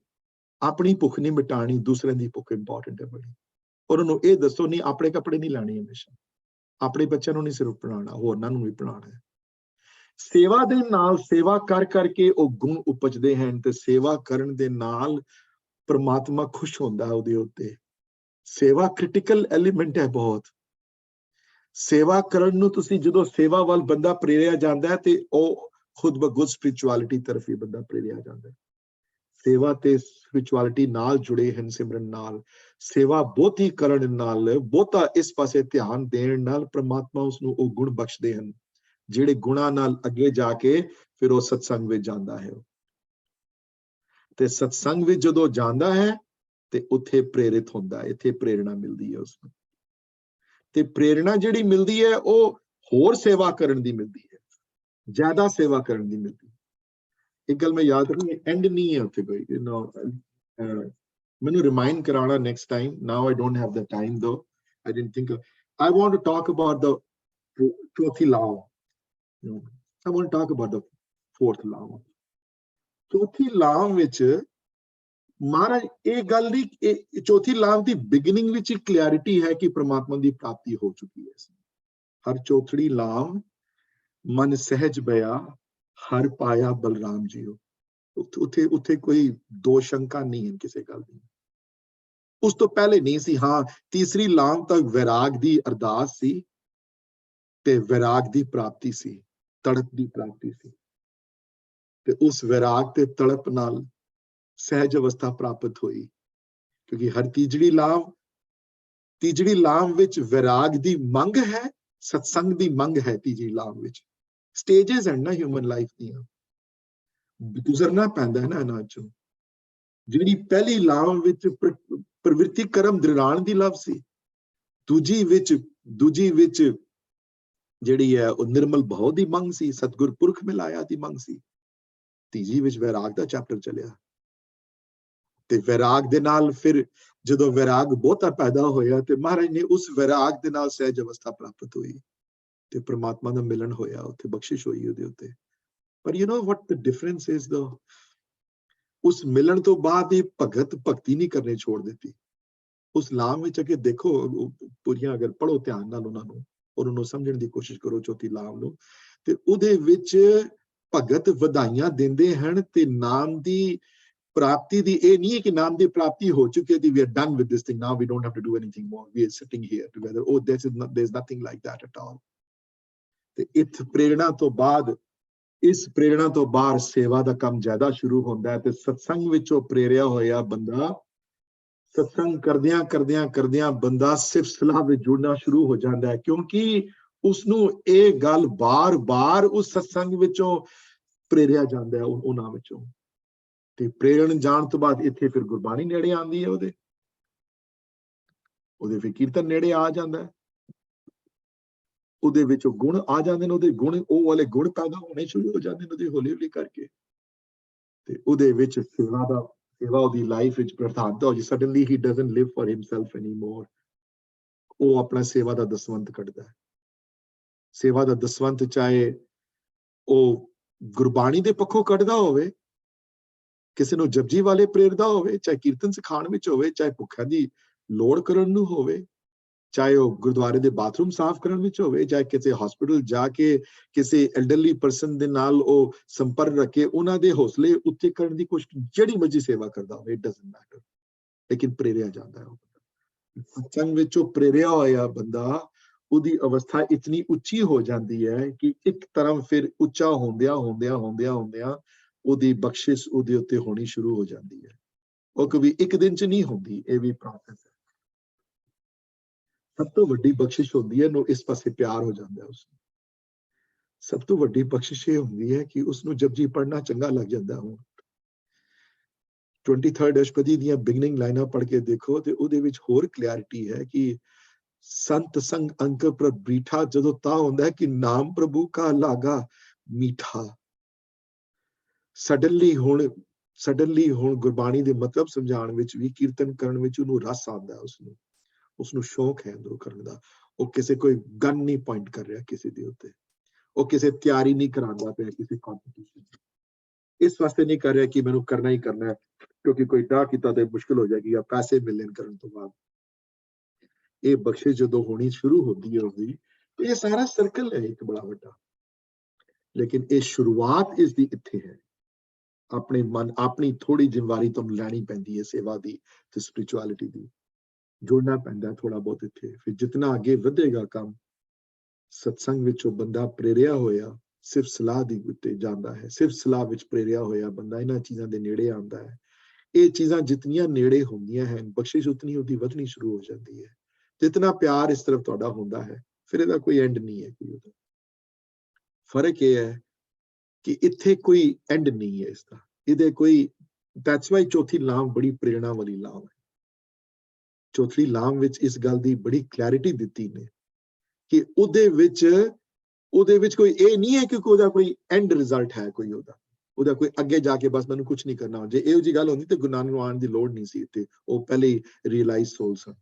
ਆਪਣੀ ਭੁੱਖ ਨਹੀਂ ਮਿਟਾਣੀ, ਦੂਸਰਿਆਂ ਦੀ ਭੁੱਖ ਇੰਪੋਰਟੈਂਟ ਹੈ ਬੜੀ। ਉਹਨਾਂ ਨੂੰ ਇਹ ਦੱਸੋ ਨਹੀਂ, ਆਪਣੇ ਕੱਪੜੇ ਨਹੀਂ ਲਾਣੇ ਹਮੇਸ਼ਾ, ਆਪਣੇ ਬੱਚਿਆਂ ਨੂੰ ਨਹੀਂ ਸਿਰਫ ਪੜਾਉਣਾ, ਹੋਰਨਾਂ ਨੂੰ ਵੀ ਪੜਾਉਣਾ ਹੈ। ਸੇਵਾ ਦੇ ਨਾਲ ਸੇਵਾ ਕਰ ਕਰਕੇ ਉਹ ਗੁਣ ਉਪਜਦੇ ਹਨ ਤੇ ਸੇਵਾ ਕਰਨ ਦੇ ਨਾਲ ਪਰਮਾਤਮਾ ਖੁਸ਼ ਹੁੰਦਾ ਉਹਦੇ ਉੱਤੇ। ਸੇਵਾ ਕ੍ਰਿਟੀਕਲ ਐਲੀਮੈਂਟ ਹੈ ਬਹੁਤ। ਸੇਵਾ ਕਰਨ ਨੂੰ ਤੁਸੀਂ ਜਦੋਂ ਸੇਵਾ ਵੱਲ ਬੰਦਾ ਪ੍ਰੇਰਿਆ ਜਾਂਦਾ ਹੈ ਤੇ ਉਹ ਖੁਦ ਬਖੁਦ ਸਪਿਰਿਚੁਅਲਿਟੀ ਤਰਫ ਹੀ ਬੰਦਾ ਪ੍ਰੇਰਿਆ ਜਾਂਦਾ ਹੈ। ਸੇਵਾ ਤੇ ਸਪਿਰਿਚੁਅਲਿਟੀ ਨਾਲ ਜੁੜੇ ਹਨ ਸਿਮਰਨ ਨਾਲ। ਸੇਵਾ ਬਹੁਤੀ ਕਰਨ ਨਾਲ, ਬਹੁਤਾ ਇਸ ਪਾਸੇ ਧਿਆਨ ਦੇਣ ਨਾਲ ਪ੍ਰਮਾਤਮਾ ਉਸਨੂੰ ਉਹ ਗੁਣ ਬਖਸ਼ਦੇ ਹਨ ਜਿਹੜੇ ਗੁਣਾਂ ਨਾਲ ਅੱਗੇ ਜਾ ਕੇ ਫਿਰ ਉਹ ਸਤਸੰਗ ਵਿੱਚ ਜਾਂਦਾ ਹੈ। ਤੇ ਸਤਸੰਗ ਵਿੱਚ ਜਦੋਂ ਜਾਂਦਾ ਹੈ ਤੇ ਉੱਥੇ ਪ੍ਰੇਰਿਤ ਹੁੰਦਾ ਹੈ, ਇੱਥੇ ਪ੍ਰੇਰਣਾ ਮਿਲਦੀ ਹੈ ਉਸਨੂੰ। ਤੇ ਪ੍ਰੇਰਣਾ ਜਿਹੜੀ ਮਿਲਦੀ ਹੈ ਉਹ ਹੋਰ ਸੇਵਾ ਕਰਨ ਦੀ ਮਿਲਦੀ ਹੈ, ਜ਼ਿਆਦਾ ਸੇਵਾ ਕਰਨ ਦੀ ਮਿਲਦੀ ਹੈ। ਇੱਕ ਗੱਲ ਮੈਂ ਯਾਦ ਰੱਖਣੀ, ਐਂਡ ਨਹੀਂ ਹੈ ਉੱਥੇ ਕੋਈ, ਮੈਨੂੰ ਰਿਮਾਈਂਡ ਕਰਾਉਣਾ next time. Now I don't have the time though, I didn't think. I want to talk about the ਚੌਥੀ law. I want to talk about the fourth law. ਚੌਥੀ ਲਾਅ ਵਿੱਚ ਮਹਾਰਾਜ ਇਹ ਗੱਲ ਦੀ, ਚੌਥੀ ਲਾਅ ਦੀ ਬਿਗਨਿੰਗ ਵਿੱਚ ਇੱਕ ਕਲੈਰਿਟੀ ਹੈ ਕਿ ਪ੍ਰਮਾਤਮਾ ਦੀ ਪ੍ਰਾਪਤੀ ਹੋ ਚੁੱਕੀ ਹੈ। ਹਰ ਚੌਥੜੀ ਲਾਅ ਮਨ ਸਹਿਜ ਬਿਆ ਹਰ ਪਾਇਆ ਬਲਰਾਮ ਜੀਓ। ਉੱਥੇ ਕੋਈ ਦੋ ਸ਼ੰਕਾ ਨਹੀਂ ਹੈ ਕਿਸੇ ਗੱਲ ਦੀ। ਉਸ ਤੋਂ ਪਹਿਲੇ ਨਹੀਂ ਸੀ। ਹਾਂ, ਤੀਸਰੀ ਲਾਅ ਤੱਕ ਵੈਰਾਗ ਦੀ ਅਰਦਾਸ ਸੀ ਤੇ ਵੈਰਾਗ ਦੀ ਪ੍ਰਾਪਤੀ ਸੀ, ਤੜਪ ਦੀ ਪ੍ਰਾਪਤੀ ਸੀ। ਤੇ ਉਸ ਵੈਰਾਗ ਤੇ ਤੜਪ ਨਾਲ ਸਹਿਜ ਅਵਸਥਾ ਪ੍ਰਾਪਤ ਹੋਈ, ਕਿਉਂਕਿ ਹਰ ਤੀਜੜੀ ਲਾਭ ਵਿੱਚ ਵੈਰਾਗ ਦੀ ਮੰਗ ਹੈ, ਸਤਸੰਗ ਦੀ ਮੰਗ ਹੈ। ਤੀਜੜੀ ਲਾਭ ਵਿੱਚ ਸਟੇਜਸ ਹਨ ਨਾ ਹਿਊਮਨ ਲਾਈਫ ਦੀਆਂ, ਗੁਜ਼ਰਨਾ ਪੈਂਦਾ ਹੈ ਨਾ ਇਹਨਾਂ ਚੋਂ। ਜਿਹੜੀ ਪਹਿਲੀ ਲਾਭ ਵਿੱਚ ਪ੍ਰਵਿਰਤੀ ਕਰਮ ਦ੍ਰਿੜਾਣ ਦੀ ਲਵ ਸੀ, ਦੂਜੀ ਵਿੱਚ ਜਿਹੜੀ ਹੈ ਉਹ ਨਿਰਮਲ ਭਾਵ ਦੀ ਮੰਗ ਸੀ, ਸਤਿਗੁਰ ਪੁਰਖ ਮਿਲਾਇਆ ਦੀ ਮੰਗ ਸੀ। ਤੀਜੀ ਵਿੱਚ ਵੈਰਾਗ ਦਾ ਚੈਪਟਰ ਚੱਲਿਆ ਤੇ ਵੈਰਾਗ ਦੇ ਨਾਲ ਫਿਰ ਜਦੋਂ ਵੈਰਾਗ ਬਹੁਤਾ ਪੈਦਾ ਹੋਇਆ ਤੇ ਮਹਾਰਾਜ ਨੇ ਉਸ ਵੈਰਾਗ ਦੇ ਨਾਲ ਸਹਿਜ ਅਵਸਥਾ ਪ੍ਰਾਪਤ ਹੋਈ ਤੇ ਪ੍ਰਮਾਤਮਾ ਦਾ ਮਿਲਨ ਹੋਇਆ, ਉੱਥੇ ਬਖਸ਼ਿਸ਼ ਹੋਈ ਉਹਦੇ ਉੱਤੇ। ਪਰ you know what the difference is ਦੋ, ਉਸ ਮਿਲਣ ਤੋਂ ਬਾਅਦ ਇਹ ਭਗਤੀ ਨਹੀਂ ਕਰਨੇ ਛੋੜ ਦਿੱਤੀ। ਉਸ ਲਾਮ ਵਿੱਚ ਅਗੇ ਦੇਖੋ ਪੂਰੀਆਂ, ਅਗਰ ਪੜ੍ਹੋ ਧਿਆਨ ਨਾਲ ਉਹਨਾਂ ਨੂੰ ਸਮਝਣ ਦੀ ਕੋਸ਼ਿਸ਼ ਕਰੋ ਚੌਥੀ ਲਾਮ ਨੂੰ, ਤੇ ਉਹਦੇ ਵਿੱਚ ਭਗਤ ਵਧਾਈਆਂ ਦਿੰਦੇ ਹਨ ਤੇ ਨਾਮ ਦੀ ਪ੍ਰਾਪਤੀ ਦੀ। ਇਹ ਨਹੀਂ ਹੈ ਕਿ ਨਾਮ ਦੀ ਪ੍ਰਾਪਤੀ ਹੋ ਚੁੱਕੀ ਹੈ, we are done with this thing now, we don't have to do anything more, we are sitting here together, oh there's nothing like that at all. ਤੇ ਇਸ ਪ੍ਰੇਰਣਾ ਤੋਂ ਬਾਅਦ ਸੇਵਾ ਦਾ ਕੰਮ ਜ਼ਿਆਦਾ ਸ਼ੁਰੂ ਹੁੰਦਾ ਹੈ ਤੇ ਸਤਸੰਗ ਵਿੱਚੋਂ ਪ੍ਰੇਰਿਆ ਹੋਇਆ ਬੰਦਾ, ਸਤਸੰਗ ਕਰਦਿਆਂ ਬੰਦਾ ਸਿਰਫ ਸਲਾਹ ਵਿੱਚ ਜੁੜਨਾ ਸ਼ੁਰੂ ਹੋ ਜਾਂਦਾ ਹੈ, ਕਿਉਂਕਿ ਉਸਨੂੰ ਇਹ ਗੱਲ ਬਾਰ-ਬਾਰ ਉਸ ਸਤਸੰਗ ਵਿੱਚੋਂ ਪ੍ਰੇਰਿਆ ਜਾਂਦਾ ਹੈ ਉਹਨਾਂ ਵਿੱਚੋਂ। ਤੇ ਪ੍ਰੇਰਣ ਜਾਣ ਤੋਂ ਬਾਅਦ ਇੱਥੇ ਫਿਰ ਗੁਰਬਾਣੀ ਨੇੜੇ ਆਉਂਦੀ ਹੈ, ਉਹਦੇ ਫਿਰ ਕੀਰਤਨ ਨੇੜੇ ਆ ਜਾਂਦਾ ਹੈ, ਉਹਦੇ ਵਿੱਚ ਗੁਣ ਆ ਜਾਂਦੇ ਨੇ, ਉਹ ਵਾਲੇ ਗੁਣ ਪੈਦਾ ਹੋਣੇ ਸ਼ੁਰੂ ਹੋ ਜਾਂਦੇ ਨੇ ਉਹਦੇ ਹੌਲੀ ਕਰਕੇ। ਤੇ ਉਹਦੇ ਵਿੱਚ ਸੇਵਾ ਉਹਦੀ ਲਾਈਫ ਵਿੱਚ ਪ੍ਰਧਾਨਤਾ ਹੋ ਜੀ। Suddenly he doesn't Liv for himself anymore. ਉਹ ਆਪਣਾ ਸੇਵਾ ਦਾ ਦਸਵੰਤ ਕੱਢਦਾ ਹੈ। ਸੇਵਾ ਦਾ ਦਸਵੰਤ ਚਾਹੇ ਉਹ ਗੁਰਬਾਣੀ ਦੇ ਪੱਖੋਂ ਕੱਢਦਾ ਹੋਵੇ, ਕਿਸੇ ਨੂੰ ਜਪਜੀ ਵਾਲੇ ਪ੍ਰੇਰਦਾ ਹੋਵੇ, ਚਾਹੇ ਕੀਰਤਨ ਸਿਖਾਉਣ ਵਿੱਚ ਹੋਵੇ, ਚਾਹੇ ਭੁੱਖਾਂ ਦੀ ਲੋੜ ਕਰਨ ਨੂੰ ਹੋਵੇ, ਚਾਹੇ ਉਹ ਗੁਰਦੁਆਰੇ ਦੇ ਬਾਥਰੂਮ ਸਾਫ਼ ਕਰਨ ਵਿੱਚ ਹੋਵੇ, ਚਾਹੇ ਕਿਸੇ ਹਸਪੀਟਲ ਜਾ ਕੇ ਕਿਸੇ ਐਲਡਰਲੀ ਪਰਸਨ ਦੇ ਨਾਲ ਉਹ ਸੰਪਰਕ ਰੱਖੇ, ਉਹਨਾਂ ਦੇ ਹੌਸਲੇ ਉੱਤੇ ਕਰਨ ਦੀ ਕੋਸ਼ਿਸ਼, ਜਿਹੜੀ ਮਰਜ਼ੀ ਸੇਵਾ ਕਰਦਾ ਹੋਵੇ, ਇਟ ਡਜ਼ਨਟ ਮੈਟਰ, ਲੇਕਿਨ ਪ੍ਰੇਰਿਆ ਜਾਂਦਾ ਹੈ। सत्संग विचों प्रेरिया होया बंदा ਉਹਦੀ ਅਵਸਥਾ ਇਤਨੀ ਉੱਚੀ ਹੋ ਜਾਂਦੀ ਹੈ ਕਿ ਇੱਕ ਤਰ੍ਹਾਂ ਫਿਰ ਉੱਚਾ ਹੁੰਦਿਆਂ ਉਹਦੀ ਬਖਸ਼ਿਸ਼ ਉਹਦੇ ਉੱਤੇ ਹੋਣੀ ਸ਼ੁਰੂ ਹੋ ਜਾਂਦੀ ਹੈ। ਉਹ ਕभी ਇੱਕ ਦਿਨ ਚ ਨਹੀਂ ਹੁੰਦੀ, ਇਹ ਵੀ ਪ੍ਰੋਸੈਸ ਹੈ। ਸਭ ਤੋਂ ਵੱਡੀ ਬਖਸ਼ਿਸ਼ ਹੁੰਦੀ ਹੈ ਨੂੰ ਇਸ ਪਾਸੇ ਪਿਆਰ ਹੋ ਜਾਂਦਾ ਹੈ ਉਸਨੂੰ। ਸਭ ਤੋਂ ਵੱਡੀ ਬਖਸ਼ਿਸ਼ ਇਹ ਹੁੰਦੀ ਹੈ ਕਿ ਉਸਨੂੰ ਜਪਜੀ ਪੜ੍ਹਨਾ ਚੰਗਾ ਲੱਗ ਜਾਂਦਾ। ਹੁਣ 23rd ਅਸ਼ਟਪਦੀ ਦੀਆਂ ਬਿਗਨਿੰਗ ਲਾਈਨਾਂ ਪੜ੍ਹ ਕੇ ਦੇਖੋ ਤੇ ਉਹਦੇ ਵਿੱਚ ਹੋਰ ਕਲੈਰਿਟੀ ਹੈ ਕਿ संत संग अंक पर बीठा जदों ता होंदा है कि नाम प्रभु का लागा मीठा। सडनली हुण गुरबाणी दे मतलब समझाण विच भी कीर्तन करन विच उहनूं रस आंदा है, उसनूं शौक है अंदरों करन दा। ਉਹ ਕਿਸੇ ਕੋਈ ਗਨ ਨਹੀਂ ਪੁਆਇੰਟ ਕਰ ਰਿਹਾ ਕਿਸੇ ਦੇ ਉੱਤੇ, ਉਹ ਕਿਸੇ ਤਿਆਰੀ ਨਹੀਂ ਕਰਾਉਂਦਾ ਪਿਆ ਕਿਸੇ ਕੰਪੀਟੀਸ਼ਨ, ਇਸ ਵਾਸਤੇ ਨਹੀਂ ਕਰ ਰਿਹਾ ਕਿ ਮੈਨੂੰ ਕਰਨਾ ਹੀ ਕਰਨਾ ਹੈ ਕਿਉਂਕਿ ਕੋਈ ਨਾ ਕੀਤਾ ਤੇ ਮੁਸ਼ਕਿਲ ਹੋ ਜਾਏਗੀ ਜਾਂ ਪੈਸੇ ਮਿਲਣ ਕਰਨ ਤੋਂ ਬਾਅਦ। ਇਹ ਬਖਸ਼ਿਸ਼ ਜਦੋਂ ਹੋਣੀ ਸ਼ੁਰੂ ਹੁੰਦੀ ਹੈ ਉਹਦੀ, ਇਹ ਸਾਰਾ ਸਰਕਲ ਹੈ ਇੱਕ ਬੜਾ ਵੱਡਾ। ਲੇਕਿਨ ਇਹ ਸ਼ੁਰੂਆਤ ਇਸ ਦੀ ਇੱਥੇ ਹੈ। ਆਪਣੇ ਮਨ ਆਪਣੀ ਥੋੜੀ ਜ਼ਿੰਮੇਵਾਰੀ ਤੁਹਾਨੂੰ ਲੈਣੀ ਪੈਂਦੀ ਹੈ ਸੇਵਾ ਦੀ ਤੇ ਸਪਿਰਿਚੁਅਲਿਟੀ ਦੀ, ਜੁੜਨਾ ਪੈਂਦਾ ਥੋੜਾ ਬਹੁਤ ਇੱਥੇ। ਫਿਰ ਜਿਤਨਾ ਅੱਗੇ ਵਧੇਗਾ ਕੰਮ, ਸਤਸੰਗ ਵਿੱਚੋਂ ਬੰਦਾ ਪ੍ਰੇਰਿਆ ਹੋਇਆ ਸਿਰਫ ਸਲਾਹ ਦੀ ਉੱਤੇ ਜਾਂਦਾ ਹੈ, ਸਿਰਫ ਸਲਾਹ ਵਿੱਚ ਪ੍ਰੇਰਿਆ ਹੋਇਆ ਬੰਦਾ ਇਹਨਾਂ ਚੀਜ਼ਾਂ ਦੇ ਨੇੜੇ ਆਉਂਦਾ ਹੈ। ਇਹ ਚੀਜ਼ਾਂ ਜਿਤਨੀਆਂ ਨੇੜੇ ਹੁੰਦੀਆਂ ਹਨ, ਬਖਸ਼ਿਸ਼ ਉਤਨੀ ਉਹਦੀ ਵਧਣੀ ਸ਼ੁਰੂ ਹੋ ਜਾਂਦੀ ਹੈ। जितना प्यार इस तरफ तुहाडा होंदा है, फिर इहदा कोई एंड नहीं है। कोई उहदा फर्क यह है कि इत्थे कोई एंड नहीं है इसका, इहदे कोई। दैट्स वाई चौथी लाम बड़ी प्रेरणा वाली लाम है। चौथी लाम विच इस गल दी बड़ी क्लैरिटी दित्ती ने कि उहदे विच कोई ये नहीं है कि कोई कोई एंड रिजल्ट है, कोई ਉਹਦਾ ਕੋਈ ਅੱਗੇ ਜਾ ਕੇ ਬਸ ਮੈਨੂੰ ਕੁਝ ਨਹੀਂ ਕਰਨਾ। ਜੇ ਇਹੋ ਜਿਹੀ ਗੱਲ ਹੁੰਦੀ ਤੇ ਗੁਰੂ ਨਾਨਕ ਨੂੰ ਆਉਣ ਦੀ ਲੋੜ ਨਹੀਂ ਸੀ ਇੱਥੇ, ਉਹ ਪਹਿਲੇ ਹੀ ਰਿਅਲਾਈਜ਼ ਸੋਲ ਸਨ।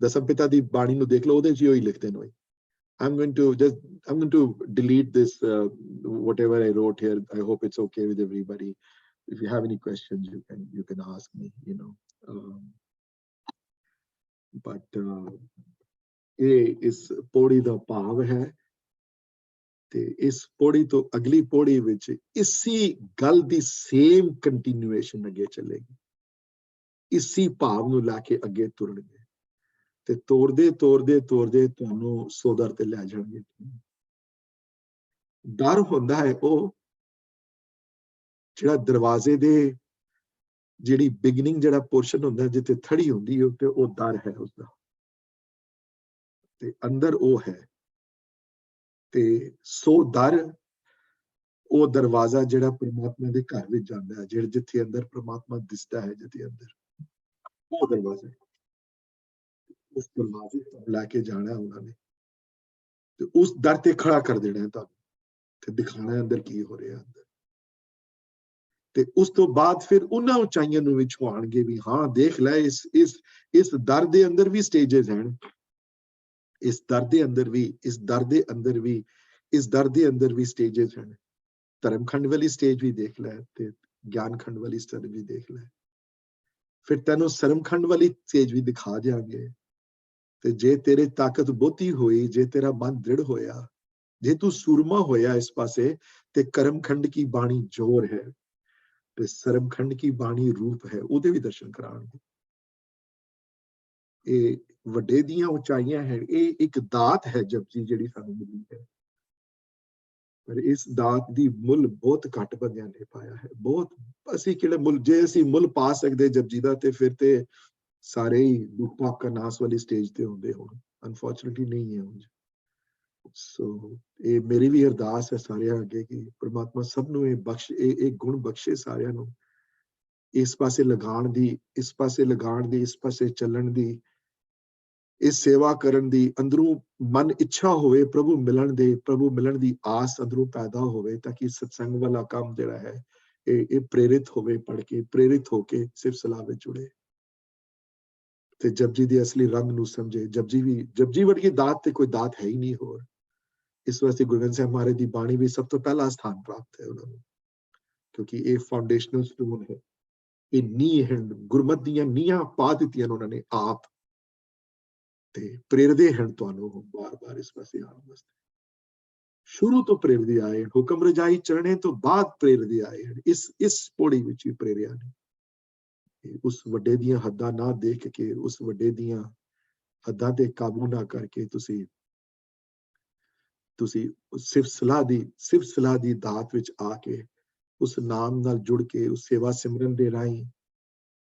ਦਸਮ ਪਿਤਾ ਦੀ ਬਾਣੀ ਨੂੰ ਦੇਖ ਲਓ, ਉਹਦੇ 'ਚ ਹੀ ਲਿਖਦੇ ਨੇ। I'm going to delete this whatever I wrote here. I hope it's okay with everybody. If you have any questions, you can ask me, but ਇਹ ਇਸ ਪੌੜੀ ਦਾ ਭਾਵ ਹੈ ਤੇ ਇਸ ਪੌੜੀ ਤੋਂ ਅਗਲੀ ਪੌੜੀ ਵਿੱਚ ਇਸੀ ਗੱਲ ਦੀ ਸੇਮ ਕੰਟੀਨਿਊਏਸ਼ਨ ਅੱਗੇ ਚੱਲੇਗੀ, ਇਸੀ ਭਾਵ ਨੂੰ ਲੈ ਕੇ ਅੱਗੇ ਤੁਰਨਗੇ ਤੇ ਤੋੜਦੇ ਤੁਹਾਨੂੰ ਸੋਦਰ ਤੇ ਲੈ ਜਾਣਗੇ। ਡਰ ਹੁੰਦਾ ਹੈ ਉਹ ਜਿਹੜਾ ਦਰਵਾਜ਼ੇ ਦੇ ਜਿਹੜੀ ਬਿਗਨਿੰਗ ਜਿਹੜਾ ਪੋਰਸ਼ਨ ਹੁੰਦਾ ਜਿੱਥੇ ਥੜੀ ਹੁੰਦੀ ਹੈ ਤੇ ਉਹ ਡਰ ਹੈ ਉਸਦਾ, ਤੇ ਅੰਦਰ ਉਹ ਹੈ। ਤੇ ਸੋ ਡਰ ਉਹ ਦਰਵਾਜ਼ਾ ਜਿਹੜਾ ਪ੍ਰਮਾਤਮਾ ਦੇ ਘਰ ਵਿੱਚ ਜਾਂਦਾ ਹੈ, ਜਿੱਥੇ ਅੰਦਰ ਪ੍ਰਮਾਤਮਾ ਦਿਸਦਾ ਹੈ, ਜਿੱਥੇ ਅੰਦਰ ਉਹ ਦਰਵਾਜ਼ਾ, ਉਸ ਦਰਵਾਜ਼ੇ ਤੋਂ ਲੈ ਕੇ ਜਾਣਾ ਉਹਨਾਂ ਨੇ ਤੇ ਉਸ ਦਰ ਤੇ ਖੜਾ ਕਰ ਦੇਣਾ ਹੈ ਤੁਹਾਨੂੰ ਤੇ ਦਿਖਾਣਾ ਅੰਦਰ ਕੀ ਹੋ ਰਿਹਾ ਅੰਦਰ। ਤੇ ਉਸ ਤੋਂ ਬਾਅਦ ਫਿਰ ਉਹਨਾਂ ਉਚਾਈਆਂ ਨੂੰ ਵੀ ਛੁਆਣਗੇ ਵੀ ਹਾਂ ਦੇਖ ਲੈ ਇਸ ਦਰ ਦੇ ਅੰਦਰ ਵੀ ਸਟੇਜਸ ਹਨ, ਇਸ ਦਰ ਦੇ ਅੰਦਰ ਵੀ ਸਟੇਜਸ ਹਨ। ਧਰਮ ਖੰਡ ਵਾਲੀ ਸਟੇਜ ਵੀ ਦੇਖ ਲੈ ਤੇ ਗਿਆਨ ਖੰਡ ਵਾਲੀ ਸਟੇਜ ਵੀ ਦੇਖ ਲੈ, ਫਿਰ ਤੈਨੂੰ ਸਰਮ ਖੰਡ ਵਾਲੀ ਸਟੇਜ ਵੀ ਦਿਖਾ ਦਿਆਂਗੇ। ਤੇ ਜੇ ਤੇਰੇ ਤਾਕਤ ਬਹੁਤੀ ਹੋਈ, ਜੇ ਤੇਰਾ ਮਨ ਦ੍ਰਿੜ ਹੋਇਆ, ਜੇ ਤੂੰ ਸੂਰਮਾ ਹੋਇਆ ਇਸ ਪਾਸੇ, ਤੇ ਕਰਮ ਖੰਡ ਕੀ ਬਾਣੀ ਜੋਰ ਹੈ ਤੇ ਸਰਮ ਖੰਡ ਕੀ ਬਾਣੀ ਰੂਪ ਹੈ, ਉਹਦੇ ਵੀ ਦਰਸ਼ਨ ਕਰਾਉਣਗੇ। ਇਹ ਵੱਡੇ ਦੀਆਂ ਉਚਾਈਆਂ ਹੈ, ਇਹ ਇੱਕ ਦਾਤ ਹੈ ਜਪਜੀ ਜਿਹੜੀ ਸਾਨੂੰ ਮਿਲੀ ਹੈ, ਪਰ ਇਸ ਦਾਤ ਦੀ ਮੁੱਲ ਬਹੁਤ ਘੱਟ ਬੰਦਿਆਂ ਨੇ ਪਾਇਆ ਹੈ। ਬਹੁਤ ਅਸੀਂ ਕਿਹੜੇ ਮੁੱਲ, ਜੇ ਅਸੀਂ ਮੁੱਲ ਪਾ ਸਕਦੇ ਜਪਜੀ ਦਾ ਤੇ ਫਿਰ ਤੇ ਸਾਰੇ ਹੀ ਦੁੱਖ ਪਾਪ का नाश वाली स्टेज ਤੇ ਹੁੰਦੇ ਹੋਣ। ਅਨਫੋਰਚੂਨੇਟਲੀ ਨਹੀਂ ਹੈ ਹੁਣ। ਸੋ ਇਹ ਮੇਰੀ ਵੀ ਅਰਦਾਸ ਹੈ ਸਾਰਿਆਂ ਅੱਗੇ ਕਿ ਪ੍ਰਮਾਤਮਾ ਸਭ ਨੂੰ ਇਹ ਗੁਣ ਬਖਸ਼ੇ ਸਾਰਿਆਂ ਨੂੰ, ਇਸ ਪਾਸੇ ਲਗਾਉਣ ਦੀ, ਇਸ ਪਾਸੇ ਚੱਲਣ ਦੀ, ਇਸ ਸੇਵਾ ਕਰਨ ਦੀ, ਅੰਦਰੋਂ ਮਨ ਇੱਛਾ ਹੋਵੇ ਪ੍ਰਭੂ ਮਿਲਣ ਦੀ ਆਸ ਅੰਦਰੋਂ ਪੈਦਾ ਹੋਵੇ, ਤਾਂ ਕਿ ਸਤਸੰਗ ਵਾਲਾ ਕੰਮ ਜਿਹੜਾ ਹੈ ਇਹ ਪ੍ਰੇਰਿਤ ਹੋਵੇ, ਪੜ੍ਹ ਕੇ ਪ੍ਰੇਰਿਤ ਹੋ ਕੇ ਸਿਰਫ ਸਲਾਹ ਵਿੱਚ ਜੁੜੇ ਤੇ ਜਪਜੀ ਦੇ ਅਸਲੀ ਰੰਗ ਨੂੰ ਸਮਝੇ। ਜਪਜੀ ਵਰਗੀ ਦਾਤ ਤੇ ਕੋਈ ਦਾਤ ਹੈ ਹੀ ਨਹੀਂ ਹੋਰ। ਇਸ ਵਾਸਤੇ ਗੁਰੂ ਗ੍ਰੰਥ ਸਾਹਿਬ ਮਹਾਰਾਜ ਦੀ ਬਾਣੀ ਵੀ ਸਭ ਤੋਂ ਪਹਿਲਾ ਸਥਾਨ ਪ੍ਰਾਪਤ ਹੈ ਉਹਨਾਂ ਨੂੰ, ਕਿਉਂਕਿ ਇਹ ਫਾਊਂਡੇਸ਼ਨਲ ਸਟੋਨ ਹੈ, ਇਹ ਨੀਂਹ ਹੈ, ਗੁਰਮਤਿ ਦੀਆਂ ਨੀਹਾਂ ਪਾ ਦਿੱਤੀਆਂ ਉਹਨਾਂ ਨੇ ਆਪ, ਤੇ ਪ੍ਰੇਰਦੇ ਹਨ ਤੁਹਾਨੂੰ ਬਾਰ-ਬਾਰ ਇਸ ਪਾਸੇ ਆਉਣ ਵਾਸਤੇ। ਸ਼ੁਰੂ ਤੋਂ ਪ੍ਰੇਰਦੇ ਆਏ, ਹੁਕਮ ਰਜਾਈ ਚਰਣੇ ਤੋਂ ਬਾਅਦ ਪ੍ਰੇਰਦੇ ਆਏ ਹਨ। ਇਸ ਪੌੜੀ ਵਿੱਚ ਵੀ ਪ੍ਰੇਰਿਆ ਨੇ। ਤੇ ਉਸ ਵੱਡੇ ਦੀਆਂ ਹੱਦਾਂ ਨਾ ਦੇਖ ਕੇ, ਉਸ ਵੱਡੇ ਦੀਆਂ ਹੱਦਾਂ ਤੇ ਕਾਬੂ ਨਾ ਕਰਕੇ ਤੁਸੀਂ ਸਿਰਫ ਸਲਾਹ ਦੀ ਦਾਤ ਵਿੱਚ ਆ ਕੇ ਉਸ ਨਾਮ ਨਾਲ ਜੁੜ ਕੇ, ਉਸ ਸੇਵਾ ਸਿਮਰਨ ਦੇ ਰਾਹੀਂ,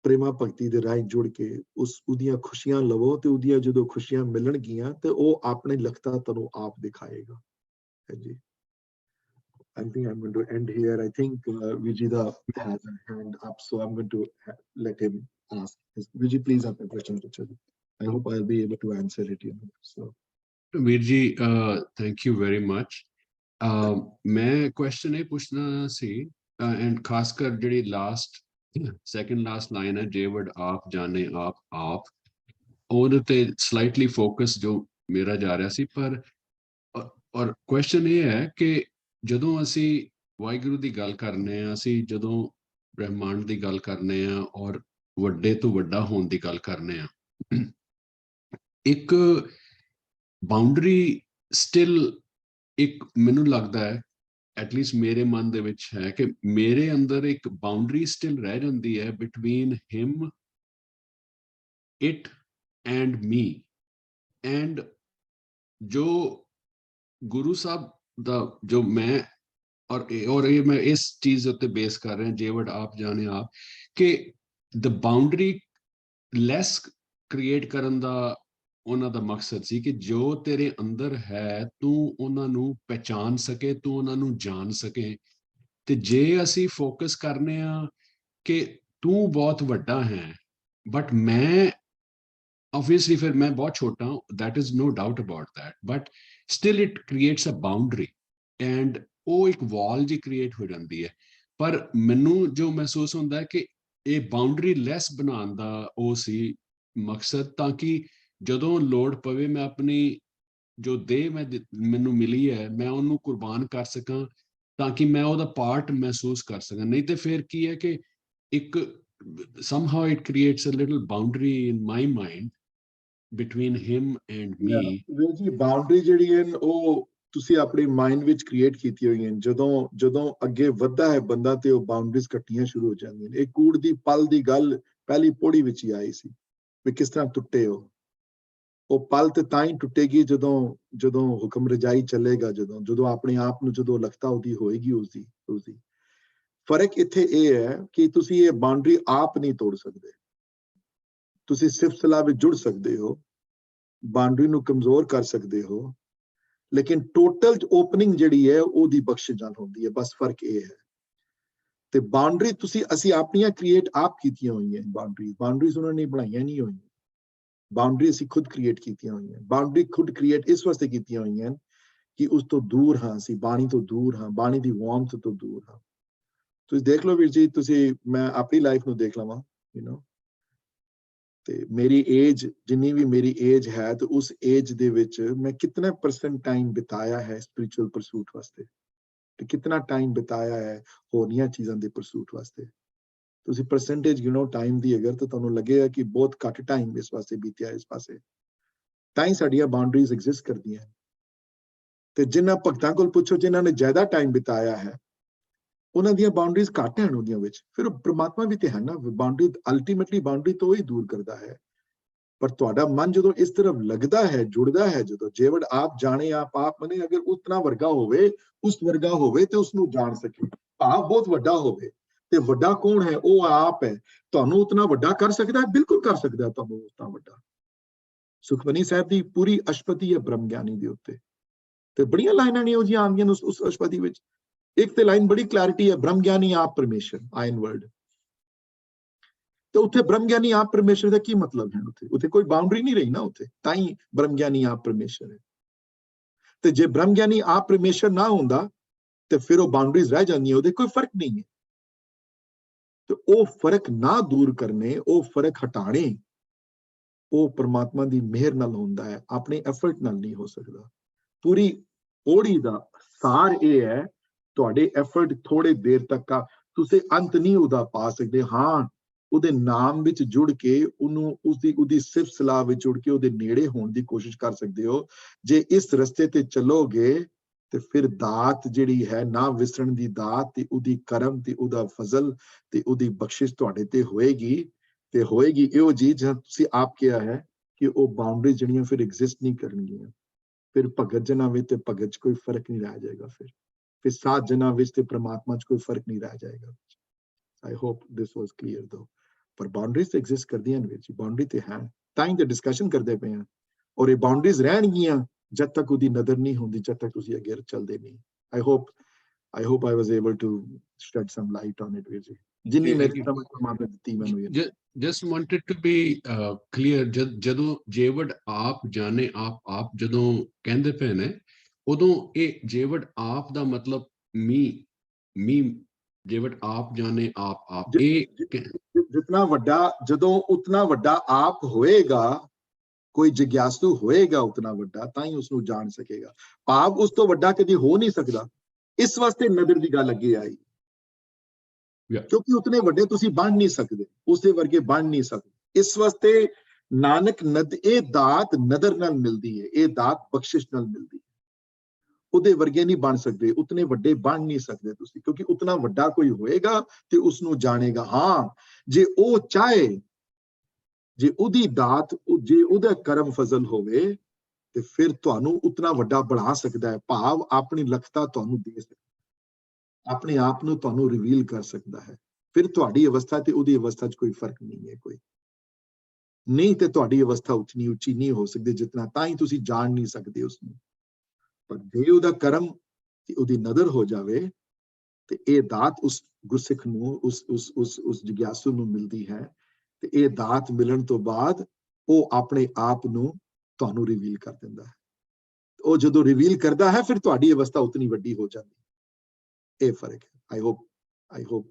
ਪ੍ਰੇਮਾ ਭਗਤੀ ਦੇ ਰਾਹੀਂ ਜੁੜ ਕੇ ਉਹਦੀਆਂ ਖੁਸ਼ੀਆਂ ਲਵੋ, ਤੇ ਉਹਦੀਆਂ ਜਦੋਂ ਖੁਸ਼ੀਆਂ ਮਿਲਣਗੀਆਂ ਤੇ ਉਹ ਆਪਣੇ ਲਖਤਾ ਤੁਹਾਨੂੰ ਆਪ ਦਿਖਾਏਗਾ। ਹਾਂਜੀ, I think I'm going to end here. I think Vijida has a hand up, so I'm going to let him ask. Vijay, please have a question. I hope I'll be able to answer it. So, Virji, thank you very much. मैं question ये पूछना सी, and खासकर ਜਿਹੜੀ last second last line ਹੈ, ਜੇ word ਆਪ ਜਾਣੇ ਆਪ ਉਹਦੇ ਤੇ ਸਲਾਈਟਲੀ ਫੋਕਸ ਜੋ ਮੇਰਾ ਜਾ ਰਿਹਾ ਸੀ। ਪਰ ਔਰ ਕੁਐਸਚਨ ਇਹ ਹੈ ਕਿ ਜਦੋਂ ਅਸੀਂ ਵਾਹਿਗੁਰੂ ਦੀ ਗੱਲ ਕਰਨੇ ਆ, ਅਸੀਂ ਜਦੋਂ ਬ੍ਰਹਿਮੰਡ ਦੀ ਗੱਲ ਕਰਨੇ ਆ ਔਰ ਵੱਡੇ ਤੋਂ ਵੱਡਾ ਹੋਣ ਦੀ ਗੱਲ ਕਰਨੇ ਆ, ਇੱਕ ਬਾਉਂਡਰੀ ਸਟਿਲ ਇੱਕ ਮੈਨੂੰ ਲੱਗਦਾ ਹੈ, ਐਟਲੀਸਟ ਮੇਰੇ ਮਨ ਦੇ ਵਿੱਚ ਹੈ ਕਿ ਮੇਰੇ ਅੰਦਰ ਇੱਕ ਬਾਉਂਡਰੀ ਸਟਿਲ ਰਹਿ ਜਾਂਦੀ ਹੈ between him, it and me. And ਜੋ ਗੁਰੂ ਸਾਹਿਬ ਦਾ ਜੋ ਮੈਂ ਔਰ ਇਹ ਮੈਂ ਇਸ ਚੀਜ਼ ਉੱਤੇ ਬੇਸ ਕਰ ਰਿਹਾ, ਜੇ ਵਰਡ ਆਪ ਜਾਣੇ ਆਪ, ਕਿ ਦ ਬਾਉਂਡਰੀ ਲੈਸ ਕ੍ਰੀਏਟ ਕਰਨ ਦਾ ਉਹਨਾਂ ਦਾ ਮਕਸਦ ਸੀ ਕਿ ਜੋ ਤੇਰੇ ਅੰਦਰ ਹੈ ਤੂੰ ਉਹਨਾਂ ਨੂੰ ਪਹਿਚਾਨ ਸਕੇ, ਤੂੰ ਉਹਨਾਂ ਨੂੰ ਜਾਣ ਸਕੇ। ਤੇ ਜੇ ਅਸੀਂ ਫੋਕਸ ਕਰਨੇ ਆ ਕਿ ਤੂੰ ਬਹੁਤ ਵੱਡਾ ਹੈ ਬਟ ਮੈਂ obviously ਫਿਰ ਮੈਂ ਬਹੁਤ ਛੋਟਾ ਹਾਂ, that is no doubt about that, but still it creates a boundary and ਉਹ ਇੱਕ ਵਾਲ ਜੀ ਕ੍ਰੀਏਟ ਹੋ ਜਾਂਦੀ ਹੈ। ਪਰ ਮੈਨੂੰ ਜੋ ਮਹਿਸੂਸ ਹੁੰਦਾ ਹੈ ਕਿ ਇਹ ਬਾਉਂਡਰੀ ਲੈਸ ਬਣਾਉਣ ਦਾ ਉਹ ਸੀ ਮਕਸਦ, ਤਾਂ ਕਿ ਜਦੋਂ ਲੋੜ ਪਵੇ ਮੈਂ ਆਪਣੀ ਜੋ ਦੇਹ ਮੈਨੂੰ ਮਿਲੀ ਹੈ ਮੈਂ ਉਹਨੂੰ ਕੁਰਬਾਨ ਕਰ ਸਕਾਂ, ਤਾਂ ਕਿ ਮੈਂ ਉਹਦਾ ਪਾਰਟ ਮਹਿਸੂਸ ਕਰ ਸਕਾਂ। ਨਹੀਂ ਤੇ ਫਿਰ ਕੀ ਹੈ ਕਿ ਇੱਕ somehow it creates a little boundary in my mind between him and me. ਜੀ ਬਾਉਂਡਰੀ ਜਿਹੜੀ ਹੈ ਉਹ ਤੁਸੀਂ ਆਪਣੀ ਮਾਈਂਡ ਵਿੱਚ ਕ੍ਰੀਏਟ ਕੀਤੀ ਹੋਈ ਹੈ। ਜਦੋਂ ਅੱਗੇ ਵੱਧਦਾ ਹੈ ਬੰਦਾ ਤੇ ਉਹ ਬਾਉਂਡਰੀਜ਼ ਕੱਟੀਆਂ ਸ਼ੁਰੂ ਹੋ ਜਾਂਦੀਆਂ ਨੇ। ਇਹ ਕੂੜ ਦੀ ਪਲ ਦੀ ਗੱਲ ਪਹਿਲੀ ਪੌੜੀ ਵਿੱਚ ਹੀ ਆਈ ਸੀ ਵੀ ਕਿਸ ਤਰ੍ਹਾਂ ਟੁੱਟੇ ਉਹ ਪਲ ਤੇ ਤਾਂ ਹੀ ਟੁੱਟੇਗੀ ਜਦੋਂ ਹੁਕਮ ਰਜਾਈ ਚੱਲੇਗਾ, ਜਦੋਂ ਆਪਣੇ ਆਪ ਨੂੰ ਜਦੋਂ ਲਖਤਾ ਉਹਦੀ ਹੋਏਗੀ ਉਸਦੀ। ਫਰਕ ਇੱਥੇ ਇਹ ਹੈ ਕਿ ਤੁਸੀਂ ਇਹ ਬਾਉਂਡਰੀ ਆਪ ਨਹੀਂ ਤੋੜ ਸਕਦੇ। ਤੁਸੀਂ ਸਿਰਫ ਸਲਾਹ ਵਿੱਚ ਜੁੜ ਸਕਦੇ ਹੋ, ਬਾਉਂਡਰੀ ਨੂੰ ਕਮਜ਼ੋਰ ਕਰ ਸਕਦੇ ਹੋ, ਲੇਕਿਨ ਟੋਟਲ ਓਪਨਿੰਗ ਜਿਹੜੀ ਹੈ ਉਹਦੀ ਬਖਸ਼ਿਸ਼ ਨਾਲ ਹੁੰਦੀ ਹੈ। ਬਸ ਫਰਕ ਇਹ ਹੈ। ਤੇ ਬਾਉਂਡਰੀ ਅਸੀਂ ਆਪਣੀਆਂ ਕ੍ਰੀਏਟ ਆਪ ਕੀਤੀਆਂ ਹੋਈਆਂ। ਬਾਉਂਡਰੀਜ਼ ਉਹਨਾਂ ਨੇ ਬਣਾਈਆਂ ਨਹੀਂ ਹੋਈਆਂ। ਬਾਉਂਡਰੀ ਅਸੀਂ ਖੁਦ ਕ੍ਰੀਏਟ ਕੀਤੀਆਂ ਹੋਈਆਂ। ਬਾਉਂਡਰੀ ਖੁਦ ਕ੍ਰੀਏਟ ਇਸ ਵਾਸਤੇ ਕੀਤੀਆਂ ਹੋਈਆਂ ਕਿ ਉਸ ਤੋਂ ਦੂਰ ਹਾਂ, ਅਸੀਂ ਬਾਣੀ ਤੋਂ ਦੂਰ ਹਾਂ, ਬਾਣੀ ਦੀ ਵਾਰਮਥ ਤੋਂ ਦੂਰ ਹਾਂ। ਤੁਸੀਂ ਦੇਖ ਲਓ ਵੀਰ ਜੀ, ਮੈਂ ਆਪਣੀ ਲਾਈਫ ਨੂੰ ਦੇਖ ਲਵਾਂ, ਤੇ ਮੇਰੀ ਏਜ ਜਿੰਨੀ ਵੀ ਮੇਰੀ ਏਜ ਹੈ, ਤੇ ਉਸ ਏਜ ਦੇ ਵਿੱਚ ਮੈਂ ਕਿਤਨਾ % ਟਾਈਮ ਬਿਤਾਇਆ ਹੈ ਸਪਿਰਿਚੁਅਲ ਪਰਸੂਟ ਵਾਸਤੇ, ਤੇ ਕਿਤਨਾ ਟਾਈਮ ਬਿਤਾਇਆ ਹੈ ਹੋਰਨੀਆਂ ਚੀਜ਼ਾਂ ਦੇ ਪਰਸੂਟ ਵਾਸਤੇ। ਤੁਸੀਂ ਪਰਸੈਂਟੇਜ ਗਿਣੋ ਟਾਈਮ ਦੀ ਅਗਰ, ਤਾਂ ਤੁਹਾਨੂੰ ਲੱਗੇਗਾ ਕਿ ਬਹੁਤ ਘੱਟ ਟਾਈਮ ਇਸ ਵਾਸਤੇ ਬੀਤਿਆ ਇਸ ਪਾਸੇ। ਤਾਂ ਹੀ ਸਾਡੀਆਂ ਬਾਉਂਡਰੀਜ਼ ਐਗਜ਼ਿਸਟ ਕਰਦੀਆਂ। ਤੇ ਜਿਨ੍ਹਾਂ ਭਗਤਾਂ ਕੋਲ ਪੁੱਛੋ ਜਿਨ੍ਹਾਂ ਨੇ ਜ਼ਿਆਦਾ ਟਾਈਮ ਬਿਤਾਇਆ ਹੈ, ਉਹਨਾਂ ਦੀਆਂ ਬਾਉਂਡਰੀਜ਼ ਘੱਟ ਹਨ ਉਹਦੀਆਂ ਵਿੱਚ। ਫਿਰ ਪ੍ਰਮਾਤਮਾ ਵੀ ਤੇ ਹੈ ਨਾ, ਬਾਉਂਡਰੀ ਅਲਟੀਮੇਟਲੀ ਬਾਉਂਡਰੀ ਤੋਂ ਹੀ ਦੂਰ ਕਰਦਾ ਹੈ। ਪਰ ਤੁਹਾਡਾ ਮਨ ਜਦੋਂ ਇਸ ਤਰਫ ਲੱਗਦਾ ਹੈ, ਜੁੜਦਾ ਹੈ, ਜਦੋਂ ਜੇਵੜ ਆਪ ਜਾਣੇ ਆਪ ਮਨੇ ਅਗਰ ਉਤਨਾ ਵਰਗਾ ਹੋਵੇ ਤੇ ਉਸਨੂੰ ਜਾਣ ਸਕੇ। ਭਾਵ ਬਹੁਤ ਵੱਡਾ ਹੋਵੇ, ਤੇ ਵੱਡਾ ਕੌਣ ਹੈ? ਉਹ ਆਪ ਹੈ। ਤੁਹਾਨੂੰ ਉਤਨਾ ਵੱਡਾ ਕਰ ਸਕਦਾ ਹੈ? ਬਿਲਕੁਲ ਕਰ ਸਕਦਾ ਹੈ ਤੁਹਾਨੂੰ ਉਤਨਾ ਵੱਡਾ। ਸੁਖਮਨੀ ਸਾਹਿਬ ਦੀ ਪੂਰੀ ਅਸ਼ਪਤੀ ਹੈ ਬ੍ਰਹਮ ਗਿਆਨੀ ਦੇ ਉੱਤੇ, ਤੇ ਬੜੀਆਂ ਲਾਈਨਾਂ ਨੇ ਉਹ ਜਿਹੀਆਂ ਆਉਂਦੀਆਂ ਨੇ ਉਸ ਅਸ਼ਪਤੀ ਵਿੱਚ। ਇੱਕ ਤੇ ਲਾਈਨ ਬੜੀ ਕਲੈਰਿਟੀ ਹੈ, ਬ੍ਰਹਮ ਗਿਆਨੀ ਆਪ ਪਰਮੇਸ਼ਰ, ਆਇਨ ਵਰਡ। ਤੇ ਉੱਥੇ ਬ੍ਰਹਮ ਗਿਆਨੀ ਆਪ ਪਰਮੇਸ਼ਰ ਦਾ ਕੀ ਮਤਲਬ ਹੈ? ਉੱਥੇ ਕੋਈ ਬਾਉਂਡਰੀ ਨਹੀਂ ਰਹੀ ਨਾ ਉੱਥੇ, ਤਾਂ ਹੀ ਬ੍ਰਹਮ ਗਿਆਨੀ ਆਪ ਪਰਮੇਸ਼ਰ ਹੈ। ਤੇ ਜੇ ਬ੍ਰਹਮ ਗਿਆਨੀ ਆਪ ਪਰਮੇਸ਼ਰ ਨਾ ਹੁੰਦਾ ਤੇ ਫਿਰ ਉਹ ਬਾਉਂਡਰੀਜ਼ ਰਹਿ ਜਾਂਦੀਆਂ, ਉਹਦੇ ਕੋਈ ਫਰਕ ਨਹੀਂ ਹੈ। ਤੇ ਉਹ ਫਰਕ ਨਾ ਦੂਰ ਕਰਨੇ, ਉਹ ਫਰਕ ਹਟਾਣੇ, ਉਹ ਪਰਮਾਤਮਾ ਦੀ ਮਿਹਰ ਨਾਲ ਹੁੰਦਾ ਹੈ, ਆਪਣੇ ਐਫਰਟ ਨਾਲ ਨਹੀਂ ਹੋ ਸਕਦਾ। ਪੂਰੀ ਪੌੜੀ ਦਾ ਸਾਰ ਇਹ ਹੈ, ਤੁਹਾਡੇ ਐਫਰਟ ਥੋੜੇ ਦੇਰ ਤੱਕ ਆ, ਤੁਸੀਂ ਅੰਤ ਨਹੀਂ ਉਹਦਾ ਪਾ ਸਕਦੇ। ਹਾਂ, ਉਹਦੇ ਨਾਮ ਵਿੱਚ ਜੁੜ ਕੇ ਉਹਦੀ ਸਿਫਤ ਸਲਾਹ ਵਿੱਚ ਜੁੜ ਕੇ ਉਹਦੇ ਨੇੜੇ ਹੋਣ ਦੀ ਕੋਸ਼ਿਸ਼ ਕਰ ਸਕਦੇ ਹੋ। ਜੇ ਇਸ ਰਸਤੇ ਤੇ ਚੱਲੋਗੇ ਤੇ ਫਿਰ ਦਾਤ ਜਿਹੜੀ ਹੈ ਨਾ ਵਿਸਰਨ ਦੀ ਦਾਤ, ਤੇ ਉਹਦੀ ਕਰਮ, ਤੇ ਉਹਦਾ ਫਜ਼ਲ, ਤੇ ਉਹਦੀ ਬਖਸ਼ਿਸ਼ ਤੁਹਾਡੇ ਤੇ ਹੋਏਗੀ। ਤੇ ਹੋਏਗੀ ਇਹੋ ਜੀ ਜਦ ਤੁਸੀਂ ਆਪ ਕਿਹਾ ਹੈ ਕਿ ਉਹ ਬਾਉਂਡਰੀ ਜਿਹੜੀਆਂ ਫਿਰ ਐਗਜ਼ਿਸਟ ਨਹੀਂ ਕਰਨਗੀਆਂ, ਫਿਰ ਭਗਤ ਜਨਾਂ ਵਿੱਚ ਤੇ ਭਗਤ 'ਚ ਕੋਈ ਫਰਕ ਨਹੀਂ ਰਹਿ ਜਾਏਗਾ, ਫਿਰ ਸਾਧ ਜਨਾਂ ਵਿੱਚ ਤੇ ਪ੍ਰਮਾਤਮਾ 'ਚ ਕੋਈ ਫਰਕ ਨਹੀਂ ਰਹਿ ਜਾਏਗਾ। I hope this was clear ਦੋ। ਪਰ ਬਾਉਂਡਰੀਜ਼ ਐਗਜ਼ਿਸਟ ਕਰਦੀਆਂ ਨੇ ਵੀਰ ਜੀ, ਬਾਉਂਡਰੀ ਤੇ ਹੈ, ਤਾਂ ਹੀ ਤੇ ਡਿਸਕਸ਼ਨ ਕਰਦੇ ਪਏ ਹਾਂ। ਔਰ ਇਹ ਬਾਉਂਡਰੀਜ਼ ਰਹਿਣਗੀਆਂ ਜਦ ਤੱਕ ਉਹਦੀ ਨਜ਼ਰ ਨਹੀਂ ਹੁੰਦੀ, ਜਦ ਤੱਕ ਤੁਸੀਂ ਅੱਗੇ ਚੱਲਦੇ ਨਹੀਂ। I hope I was able to shed some light on it, ਵੀਰ ਜੀ, ਜਿੰਨੀ ਮੇਰੀ ਸਮਝ ਪਰਮਾਤਮਾ ਦਿੱਤੀ ਮੈਨੂੰ। Just wanted to be clear, ਜਦੋਂ ਜੇਵਡ ਆਪ ਜਾਣੇ ਆਪ ਜਦੋਂ ਕਹਿੰਦੇ ਪਏ ਨੇ, ਉਦੋਂ ਇਹ ਜੇਵਡ ਆਪ ਦਾ ਮਤਲਬ ਮੀ ਜੇਵਡ ਆਪ ਜਾਣੇ ਆਪ ਇਹ ਜਿਤਨਾ ਵੱਡਾ, ਜਦੋਂ ਉਤਨਾ ਵੱਡਾ ਆਪ ਹੋਏਗਾ, ਕੋਈ ਜਿਗਿਆਸੂ ਹੋਏਗਾ ਉਤਨਾ ਵੱਡਾ, ਤਾਂ ਹੀ ਉਸਨੂੰ ਜਾਣ ਸਕੇਗਾ। ਭਾਵ ਉਸ ਤੋਂ ਵੱਡਾ ਕਦੀ ਹੋ ਨਹੀਂ ਸਕਦਾ। ਇਸ ਵਾਸਤੇ ਨਦਰ ਦੀ ਗੱਲ ਅੱਗੇ ਆਈ, ਕਿਉਂਕਿ ਉਤਨੇ ਵੱਡੇ ਤੁਸੀਂ ਬਣ ਨਹੀਂ ਸਕਦੇ, ਉਸਦੇ ਵਰਗੇ ਬਣ ਨਹੀਂ ਸਕਦੇ। ਇਸ ਵਾਸਤੇ ਨਾਨਕ ਇਹ ਦਾਤ ਨਦਰ ਨਾਲ ਮਿਲਦੀ ਹੈ, ਇਹ ਦਾਤ ਬਖਸ਼ਿਸ਼ ਨਾਲ ਮਿਲਦੀ ਹੈ। ਉਹਦੇ ਵਰਗੇ ਨਹੀਂ ਬਣ ਸਕਦੇ, ਉਤਨੇ ਵੱਡੇ ਬਣ ਨਹੀਂ ਸਕਦੇ ਤੁਸੀਂ, ਕਿਉਂਕਿ ਉਤਨਾ ਵੱਡਾ ਕੋਈ ਹੋਏਗਾ ਤੇ ਉਸਨੂੰ ਜਾਣੇਗਾ। ਹਾਂ, ਜੇ ਉਹ ਚਾਹੇ, ਜੇ ਉਹਦੀ ਦਾਤ, ਜੇ ਉਹਦਾ ਕਰਮ ਫਜ਼ਲ ਹੋਵੇ ਤੇ ਫਿਰ ਤੁਹਾਨੂੰ ਉਤਨਾ ਵੱਡਾ ਬਣਾ ਸਕਦਾ ਹੈ। ਭਾਵ ਆਪਣੀ ਲਖਤਾ ਤੁਹਾਨੂੰ ਦੇ ਸਕਦਾ, ਆਪਣੇ ਆਪ ਨੂੰ ਤੁਹਾਨੂੰ ਰਿਵੀਲ ਕਰ ਸਕਦਾ ਹੈ। ਫਿਰ ਤੁਹਾਡੀ ਅਵਸਥਾ ਤੇ ਉਹਦੀ ਅਵਸਥਾ 'ਚ ਕੋਈ ਫਰਕ ਨਹੀਂ ਹੈ, ਕੋਈ ਨਹੀਂ। ਤੇ ਤੁਹਾਡੀ ਅਵਸਥਾ ਉਤਨੀ ਉੱਚੀ ਨਹੀਂ ਹੋ ਸਕਦੀ ਜਿਤਨਾ, ਤਾਂ ਹੀ ਤੁਸੀਂ ਜਾਣ ਨਹੀਂ ਸਕਦੇ ਉਸਨੂੰ। ਪਰ ਜੇ ਉਹਦਾ ਕਰਮ ਤੇ ਉਹਦੀ ਨਜ਼ਰ ਹੋ ਜਾਵੇ ਤੇ ਇਹ ਦਾਤ ਉਸ ਗੁਰਸਿੱਖ ਨੂੰ, ਉਸ ਜਿਗਿਆਸੂ ਨੂੰ ਮਿਲਦੀ ਹੈ। ਤੇ ਇਹ ਦਾਤ ਮਿਲਣ ਤੋਂ ਬਾਅਦ ਉਹ ਆਪਣੇ ਆਪ ਨੂੰ ਤੁਹਾਨੂੰ ਰਿਵੀਲ ਕਰ ਦਿੰਦਾ ਹੈ। ਉਹ ਜਦੋਂ ਰਿਵੀਲ ਕਰਦਾ ਹੈ ਫਿਰ ਤੁਹਾਡੀ ਅਵਸਥਾ ਉਤਨੀ ਵੱਡੀ ਹੋ ਜਾਂਦੀ ਹੈ। ਇਹ ਫਰਕ ਹੈ। ਆਈ ਹੋਪ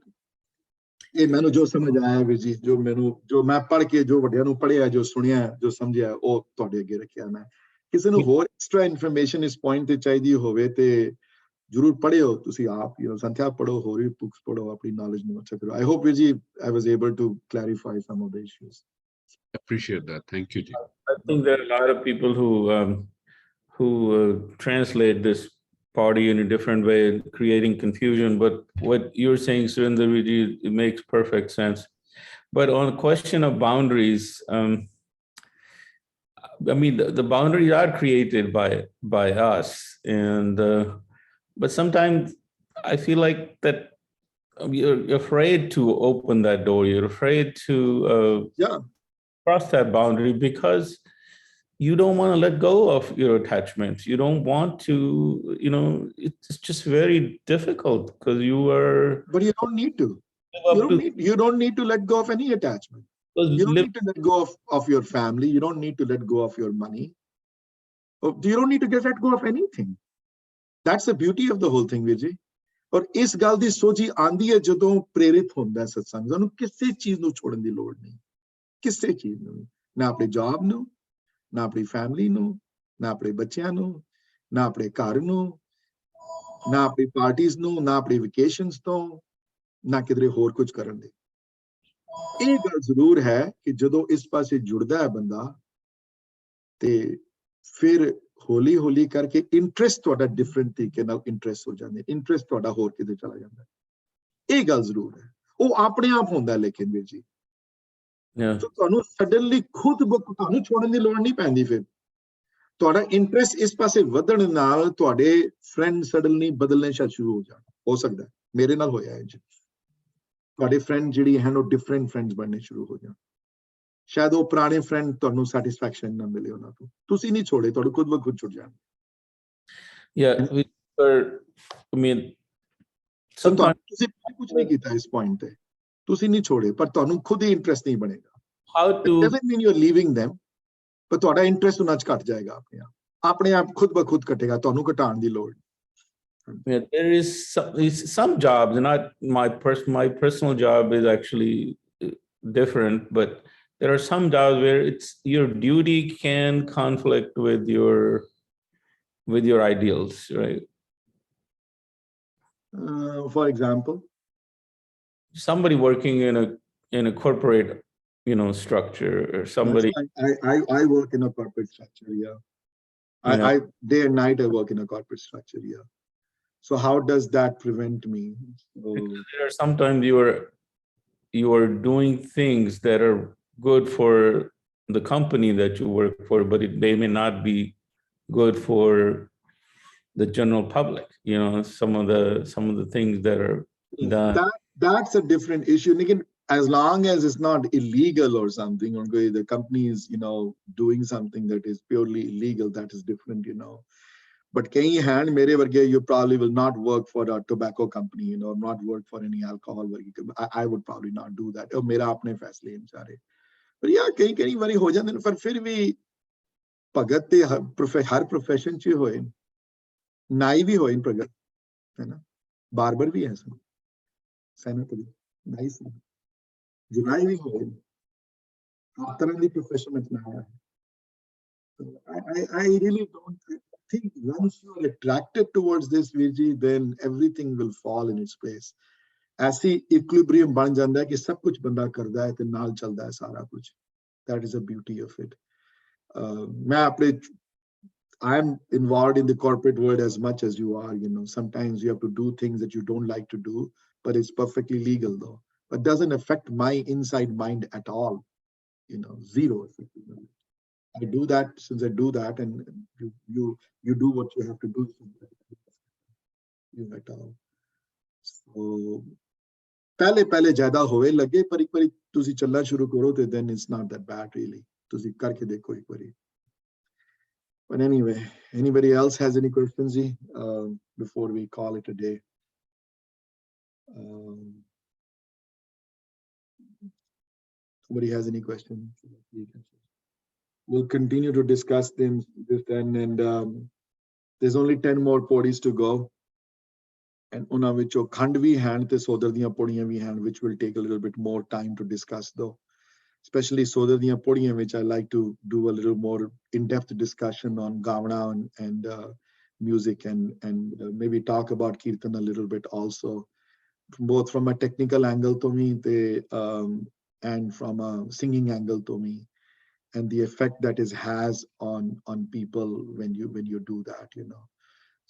ਇਹ ਮੈਨੂੰ ਜੋ ਸਮਝ ਆਇਆ ਵੀਰ ਜੀ, ਜੋ ਮੈਂ ਪੜ੍ਹ ਕੇ, ਜੋ ਵੱਡਿਆਂ ਨੂੰ ਪੜ੍ਹਿਆ, ਜੋ ਸੁਣਿਆ, ਜੋ ਸਮਝਿਆ, ਉਹ ਤੁਹਾਡੇ ਅੱਗੇ ਰੱਖਿਆ। ਮੈਂ ਕਿਸੇ ਨੂੰ ਹੋਰ ਐਕਸਟਰਾ ਇਨਫੋਰਮੇਸ਼ਨ ਇਸ ਪੁਆਇੰਟ ਤੇ ਚਾਹੀਦੀ ਹੋਵੇ ਤੇ ਜ਼ਰੂਰ ਪੜ੍ਹਿਓ ਤੁਸੀਂ ਆਪ, ਸੰਥਿਆ ਪੜ੍ਹੋ, ਹੋਰ ਵੀ ਬੁੱਕਸ ਪੜ੍ਹੋ, ਆਪਣੀ ਨੌਲੇਜ ਨੂੰ ਅੱਛਾ ਕਰੋ। ਆਈ ਹੋਪ ਵੀਰ ਜੀ I was able to clarify some of the issues. Appreciate that. Thank you, ji. I think there are a lot of people who translate this party in a different way, creating confusion. But what you're saying, Surinder, it makes perfect sense. But on the question of boundaries, I mean, the boundaries are created by us, and but sometimes I feel like that you're afraid to open that door. You're afraid to cross that boundary because you don't want to let go of your attachments. You don't want to, it's just very difficult because you are. But you don't need to. You don't need to let go of any attachment. You don't need to let go of your family. You don't need to let go of your money. You don't need to let go of anything. That's the beauty of the whole thing, Vijay. ਔਰ ਇਸ ਗੱਲ ਦੀ ਸੋਝੀ ਆਂਦੀ ਹੈ ਜਦੋਂ ਪ੍ਰੇਰਿਤ ਹੁੰਦਾ ਸਤਸੰਗ। ਸਾਨੂੰ ਕਿਸੇ ਚੀਜ਼ ਨੂੰ ਛੋੜਨ ਦੀ ਲੋੜ ਨਹੀਂ, ਕਿਸੇ ਚੀਜ਼ ਨੂੰ, ਨਾ ਆਪਣੀ ਜੌਬ ਨੂੰ, ਨਾ ਆਪਣੀ ਫੈਮਿਲੀ ਨੂੰ, ਨਾ ਆਪਣੇ ਬੱਚਿਆਂ ਨੂੰ, ਨਾ ਆਪਣੇ ਘਰ ਨੂੰ, ਨਾ ਆਪਣੀ ਪਾਰਟੀਆਂ ਨੂੰ, ਨਾ ਆਪਣੀ ਵਕੇਸ਼ਨਸ ਤੋਂ, ਨਾ ਕਿਧਰੇ ਹੋਰ ਕੁਝ ਕਰਨ ਦੀ। ਇਹ ਗੱਲ ਜ਼ਰੂਰ ਹੈ ਕਿ ਜਦੋਂ ਇਸ ਪਾਸੇ ਜੁੜਦਾ ਹੈ ਬੰਦਾ ਤੇ ਫਿਰ ਹੌਲੀ ਹੌਲੀ ਕਰਕੇ ਇੰਟਰਸਟ ਤੁਹਾਡਾ ਡਿਫਰੈਂਟ ਤਰੀਕੇ ਨਾਲ ਇੰਟਰਸਟ ਹੋ ਜਾਂਦੇ, ਇੰਟਰਸਟ ਤੁਹਾਡਾ ਹੋਰ ਕਿਤੇ ਚਲਾ ਜਾਂਦਾ। ਇਹ ਗੱਲ ਜ਼ਰੂਰ ਹੈ, ਉਹ ਆਪਣੇ ਆਪ ਹੁੰਦਾ। ਲੇਕਿਨ ਵੀਰ ਜੀ ਤੁਹਾਨੂੰ ਸਡਨਲੀ ਖੁਦ ਤੁਹਾਨੂੰ ਛੋੜਨ ਦੀ ਲੋੜ ਨਹੀਂ ਪੈਂਦੀ। ਫਿਰ ਤੁਹਾਡਾ ਇੰਟਰਸਟ ਇਸ ਪਾਸੇ ਵਧਣ ਨਾਲ ਤੁਹਾਡੇ ਫਰੈਂਡ ਸਡਨਲੀ ਬਦਲਣੇ ਸ਼ੁਰੂ ਹੋ ਜਾਣ। ਹੋ ਸਕਦਾ ਮੇਰੇ ਨਾਲ ਹੋਇਆ ਹੈ ਜੀ, ਤੁਹਾਡੇ ਫਰੈਂਡ ਜਿਹੜੀ ਹਨ ਉਹ ਡਿਫਰੈਂਟ ਫਰੈਂਡਸ ਬਣਨੇ ਸ਼ੁਰੂ ਹੋ ਜਾਣ। ਸ਼ਾਇਦ ਉਹ ਪੁਰਾਣੇ ਫਰੈਂਡ ਤੁਹਾਨੂੰ ਸੈਟੀਸਫੈਕਸ਼ਨ ਨਾ ਮਿਲੇ ਉਹਨਾਂ ਤੋਂ, ਤੁਸੀਂ ਨਹੀਂ ਛੋੜੇ, ਤੁਹਾਨੂੰ ਖੁਦ ਬ ਖੁਦ ਛੁੱਟ ਜਾਣ। ਤੁਸੀਂ ਕੁਝ ਨਹੀਂ ਕੀਤਾ ਇਸ ਪੁਆਇੰਟ ਤੇ, ਤੁਸੀਂ ਨਹੀਂ ਛੋੜੇ, ਪਰ ਤੁਹਾਨੂੰ ਖੁਦ ਹੀ ਇੰਟਰਸਟ ਨਹੀਂ ਬਣੇਗਾ। doesn't mean you're leaving them, ਪਰ ਤੁਹਾਡਾ ਇੰਟਰਸਟ ਉਹਨਾਂ 'ਚ ਘਟ ਜਾਏਗਾ, ਆਪਣੇ ਆਪ ਖੁਦ ਬ ਖੁਦ ਘਟੇਗਾ, ਤੁਹਾਨੂੰ ਘਟਾਉਣ ਦੀ ਲੋੜ। There is some jobs, not my personal job is actually different, but there are some jobs where it's your duty can conflict with your ideals, right? For example, somebody working in a corporate, structure, or somebody. I work in a corporate structure, yeah. I day and night I work in a corporate structure, yeah. So how does that prevent me? Because there are sometimes you are you are doing things that are good for the company that you work for, but they may not be good for the general public. You know, some of the things that are done. That's a different issue. And again, as long as it's not illegal or something, or the company is, doing something that is purely illegal, that is different, But kahin hand mere varge, you probably will not work for a tobacco company, not work for any alcohol. I would probably not do that. Oh, mera apne faisle hain sare. But yeah, kahin vari ho jande ne, par fir bhi bhagat te har profession ch hoye. Nai bhi hoye bhagat, hai na? Barber bhi hai isme. Sanitary, nice. July bhi hoye. Hab tarah di profession mein apnaya hai. I really don't think once you are attracted towards this, Virji, then everything will fall in its place. ऐसी equilibrium बन जाता है कि सब कुछ बंदा करता है ते नाल चलता है सारा कुछ. That is the beauty of it. I am involved in the corporate world as much as you are. Sometimes you have to do things that you don't like to do, but it's perfectly legal though. But doesn't affect my inside mind at all. Zero. I do that since I do that, and you do what you have to do. You at all. So पहले ज्यादा होए लगे, पर एक बारी तुसी चलना शुरू करो तो then it's not that bad really. तुसी करके देखो एक बारी. But anyway, anybody else has any questions before we call it a day? Somebody has any questions? We'll continue to discuss this then, and there's only 10 more podis to go. And ਉਹਨਾਂ ਵਿੱਚੋਂ ਖੰਡ ਵੀ ਹਨ ਤੇ ਸੋਦਰ ਦੀਆਂ ਪੌੜੀਆਂ ਵੀ ਹਨ, which will take a little bit more time to discuss though. Especially Sodar ਦੀਆਂ ਪੌੜੀਆਂ which I like to do a little more in-depth discussion on gavana and music and maybe talk about kirtan a little bit also, both from a technical angle to me and from a singing angle to me, and the effect that it has on people when you do that,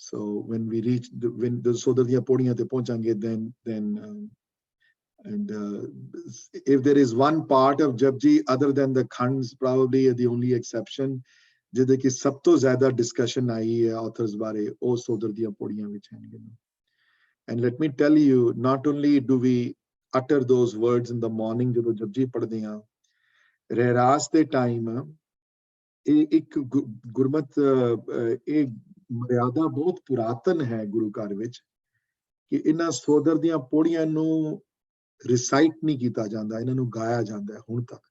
So when we reach when the Sodar diyan podiyan te pahunchange, then if there is one part of Japji other than the Khands, probably the only exception, jide ki sab to zyada discussion aayi hai authors bare, oh Sodar diyan podiyan vich hain. And let me tell you, not only do we utter those words in the morning jado Japji padhde ha, Rehras de time ek gurmat ek ਮਰਿਆਦਾ ਬਹੁਤ ਪੁਰਾਤਨ ਹੈ ਗੁਰੂ ਘਰ ਵਿੱਚ ਕਿ ਇਹਨਾਂ ਸੋਦਰ ਦੀਆਂ ਪੌੜੀਆਂ ਨੂੰ ਰਿਸਾਈਟ ਨਹੀਂ ਕੀਤਾ ਜਾਂਦਾ, ਇਹਨਾਂ ਨੂੰ ਗਾਇਆ ਜਾਂਦਾ ਹੈ ਹੁਣ ਤੱਕ.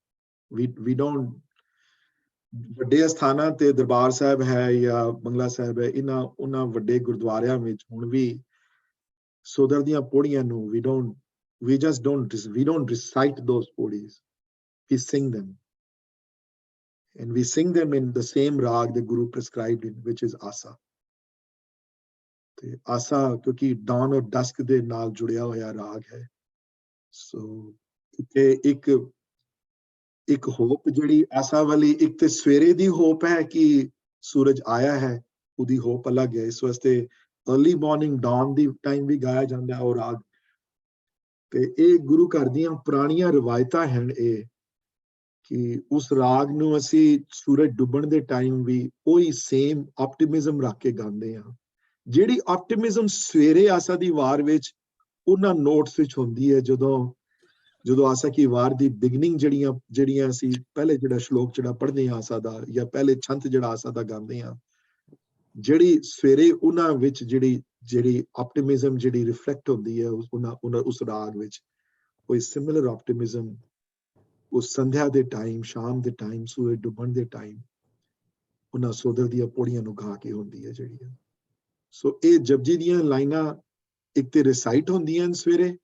We don't, ਵੱਡੇ ਅਸਥਾਨਾਂ ਤੇ ਦਰਬਾਰ ਸਾਹਿਬ ਹੈ ਜਾਂ ਬੰਗਲਾ ਸਾਹਿਬ ਹੈ, ਉਹਨਾਂ ਵੱਡੇ ਗੁਰਦੁਆਰਿਆਂ ਵਿੱਚ ਹੁਣ ਵੀ ਸੋਦਰ ਦੀਆਂ ਪੌੜੀਆਂ ਨੂੰ we don't recite those ਪੌੜੀਆਂ, we sing them. And we sing them in the same rag the Guru prescribed in, which is Asa. Asa, क्योंकि dawn और dusk ਦੇ ਨਾਲ ਜੁੜਿਆ ਹੋਇਆ ਰਾਗ ਹੈ. So ਇੱਕ ਹੋਪ ਜਿਹੜੀ ਆਸਾ ਵਾਲੀ, ਇੱਕ ਤੇ ਸਵੇਰੇ ਦੀ ਹੋਪ ਹੈ ਕਿ ਸੂਰਜ ਆਇਆ ਹੈ, ਉਹਦੀ ਹੋਪ ਅਲੱਗ ਹੈ. ਇਸ ਵਾਸਤੇ early morning dawn ਦੀ ਟਾਈਮ ਵੀ ਗਾਇਆ ਜਾਂਦਾ ਹੈ ਉਹ ਰਾਗ. ਤੇ ਇਹ ਗੁਰੂ ਘਰ ਦੀਆਂ ਪੁਰਾਣੀਆਂ ਰਵਾਇਤਾਂ ਹਨ ਇਹ ਕਿ ਉਸ ਰਾਗ ਨੂੰ ਅਸੀਂ ਸੂਰਜ ਡੁੱਬਣ ਦੇ ਟਾਈਮ ਵੀ ਉਹੀ ਸੇਮ ਆਪਟੀਮਿਜ਼ਮ ਰੱਖ ਕੇ ਗਾਉਂਦੇ ਹਾਂ. ਜਿਹੜੀ ਆਪਟੀਮਿਜ਼ਮ ਸਵੇਰੇ ਆਸਾ ਦੀ ਵਾਰ ਵਿੱਚ ਉਹਨਾਂ ਨੋਟਸ ਵਿੱਚ ਹੁੰਦੀ ਹੈ, ਜਦੋਂ ਆਸਾ ਕੀ ਵਾਰ ਦੀ ਬਿਗਨਿੰਗ ਜਿਹੜੀਆਂ ਅਸੀਂ ਪਹਿਲੇ ਜਿਹੜਾ ਸ਼ਲੋਕ ਜਿਹੜਾ ਪੜ੍ਹਦੇ ਹਾਂ ਆਸਾ ਦਾ, ਜਾਂ ਪਹਿਲੇ ਛੰਤ ਜਿਹੜਾ ਆਸਾ ਦਾ ਗਾਉਂਦੇ ਹਾਂ, ਜਿਹੜੀ ਸਵੇਰੇ ਉਹਨਾਂ ਵਿੱਚ ਜਿਹੜੀ ਆਪਟੀਮਿਜ਼ਮ ਜਿਹੜੀ ਰਿਫਲੈਕਟ ਹੁੰਦੀ ਹੈ ਉਸ ਰਾਗ ਵਿੱਚ, ਕੋਈ ਸਿਮਿਲਰ ਆਪਟੀਮਿਜ਼ਮ ਉਸ ਸੰਧਿਆ ਦੇ ਟਾਈਮ, ਸ਼ਾਮ ਦੇ ਟਾਈਮ, ਸੂਰਜ ਡੁੱਬਣ ਦੇ ਟਾਈਮ ਉਹਨਾਂ ਸੋਦਰ ਦੀਆਂ ਪੌੜੀਆਂ ਨੂੰ ਗਾ ਕੇ ਹੁੰਦੀ ਹੈ ਜਿਹੜੀ. ਸੋ ਇਹ ਜਪਜੀ ਦੀਆਂ ਲਾਈਨਾਂ ਇੱਕ ਤੇ ਰਿਸਾਈਟ ਹੁੰਦੀਆਂ ਸਵੇਰੇ,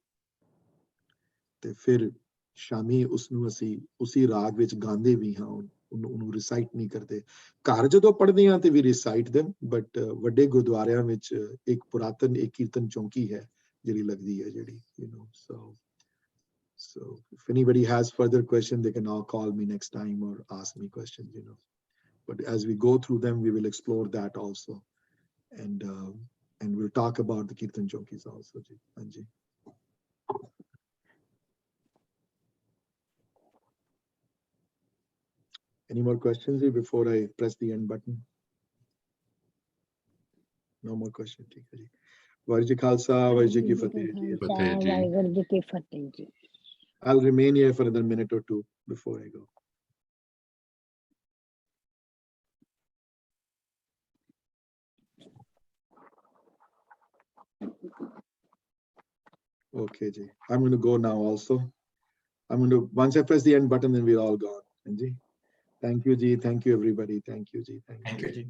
ਤੇ ਫਿਰ ਸ਼ਾਮੀ ਉਸਨੂੰ ਅਸੀਂ ਉਸੇ ਰਾਗ ਵਿੱਚ ਗਾਉਂਦੇ ਵੀ ਹਾਂ, ਉਹਨੂੰ ਰਿਸਾਈਟ ਨਹੀਂ ਕਰਦੇ. ਘਰ ਜਦੋਂ ਪੜ੍ਹਦੇ ਹਾਂ ਤੇ ਵੀ ਰਿਸਾਈਟ them, ਬਟ ਵੱਡੇ ਗੁਰਦੁਆਰਿਆਂ ਵਿੱਚ ਇੱਕ ਪੁਰਾਤਨ ਇੱਕ ਕੀਰਤਨ ਚੌਂਕੀ ਹੈ ਜਿਹੜੀ ਲੱਗਦੀ ਹੈ ਜਿਹੜੀ, So if anybody has further questions, they can all call me next time or ask me questions, But as we go through them, we will explore that also. And we'll talk about the Kirtan Chowkis also. Anji. Any more questions before I press the end button? No more questions. ठीक है जी. वाहिगुरू जी खालसा, वाहिगुरू जी की फतेह जी. फतेह जी. वाहिगुरू जी की फतेह जी. I'll remain here for another minute or two before I go. Okay, ji. I'm going to go now also. Once I press the end button, then we're all gone. Ji. Thank you, ji. Thank you, everybody. Thank you, ji. Thank you, Ji.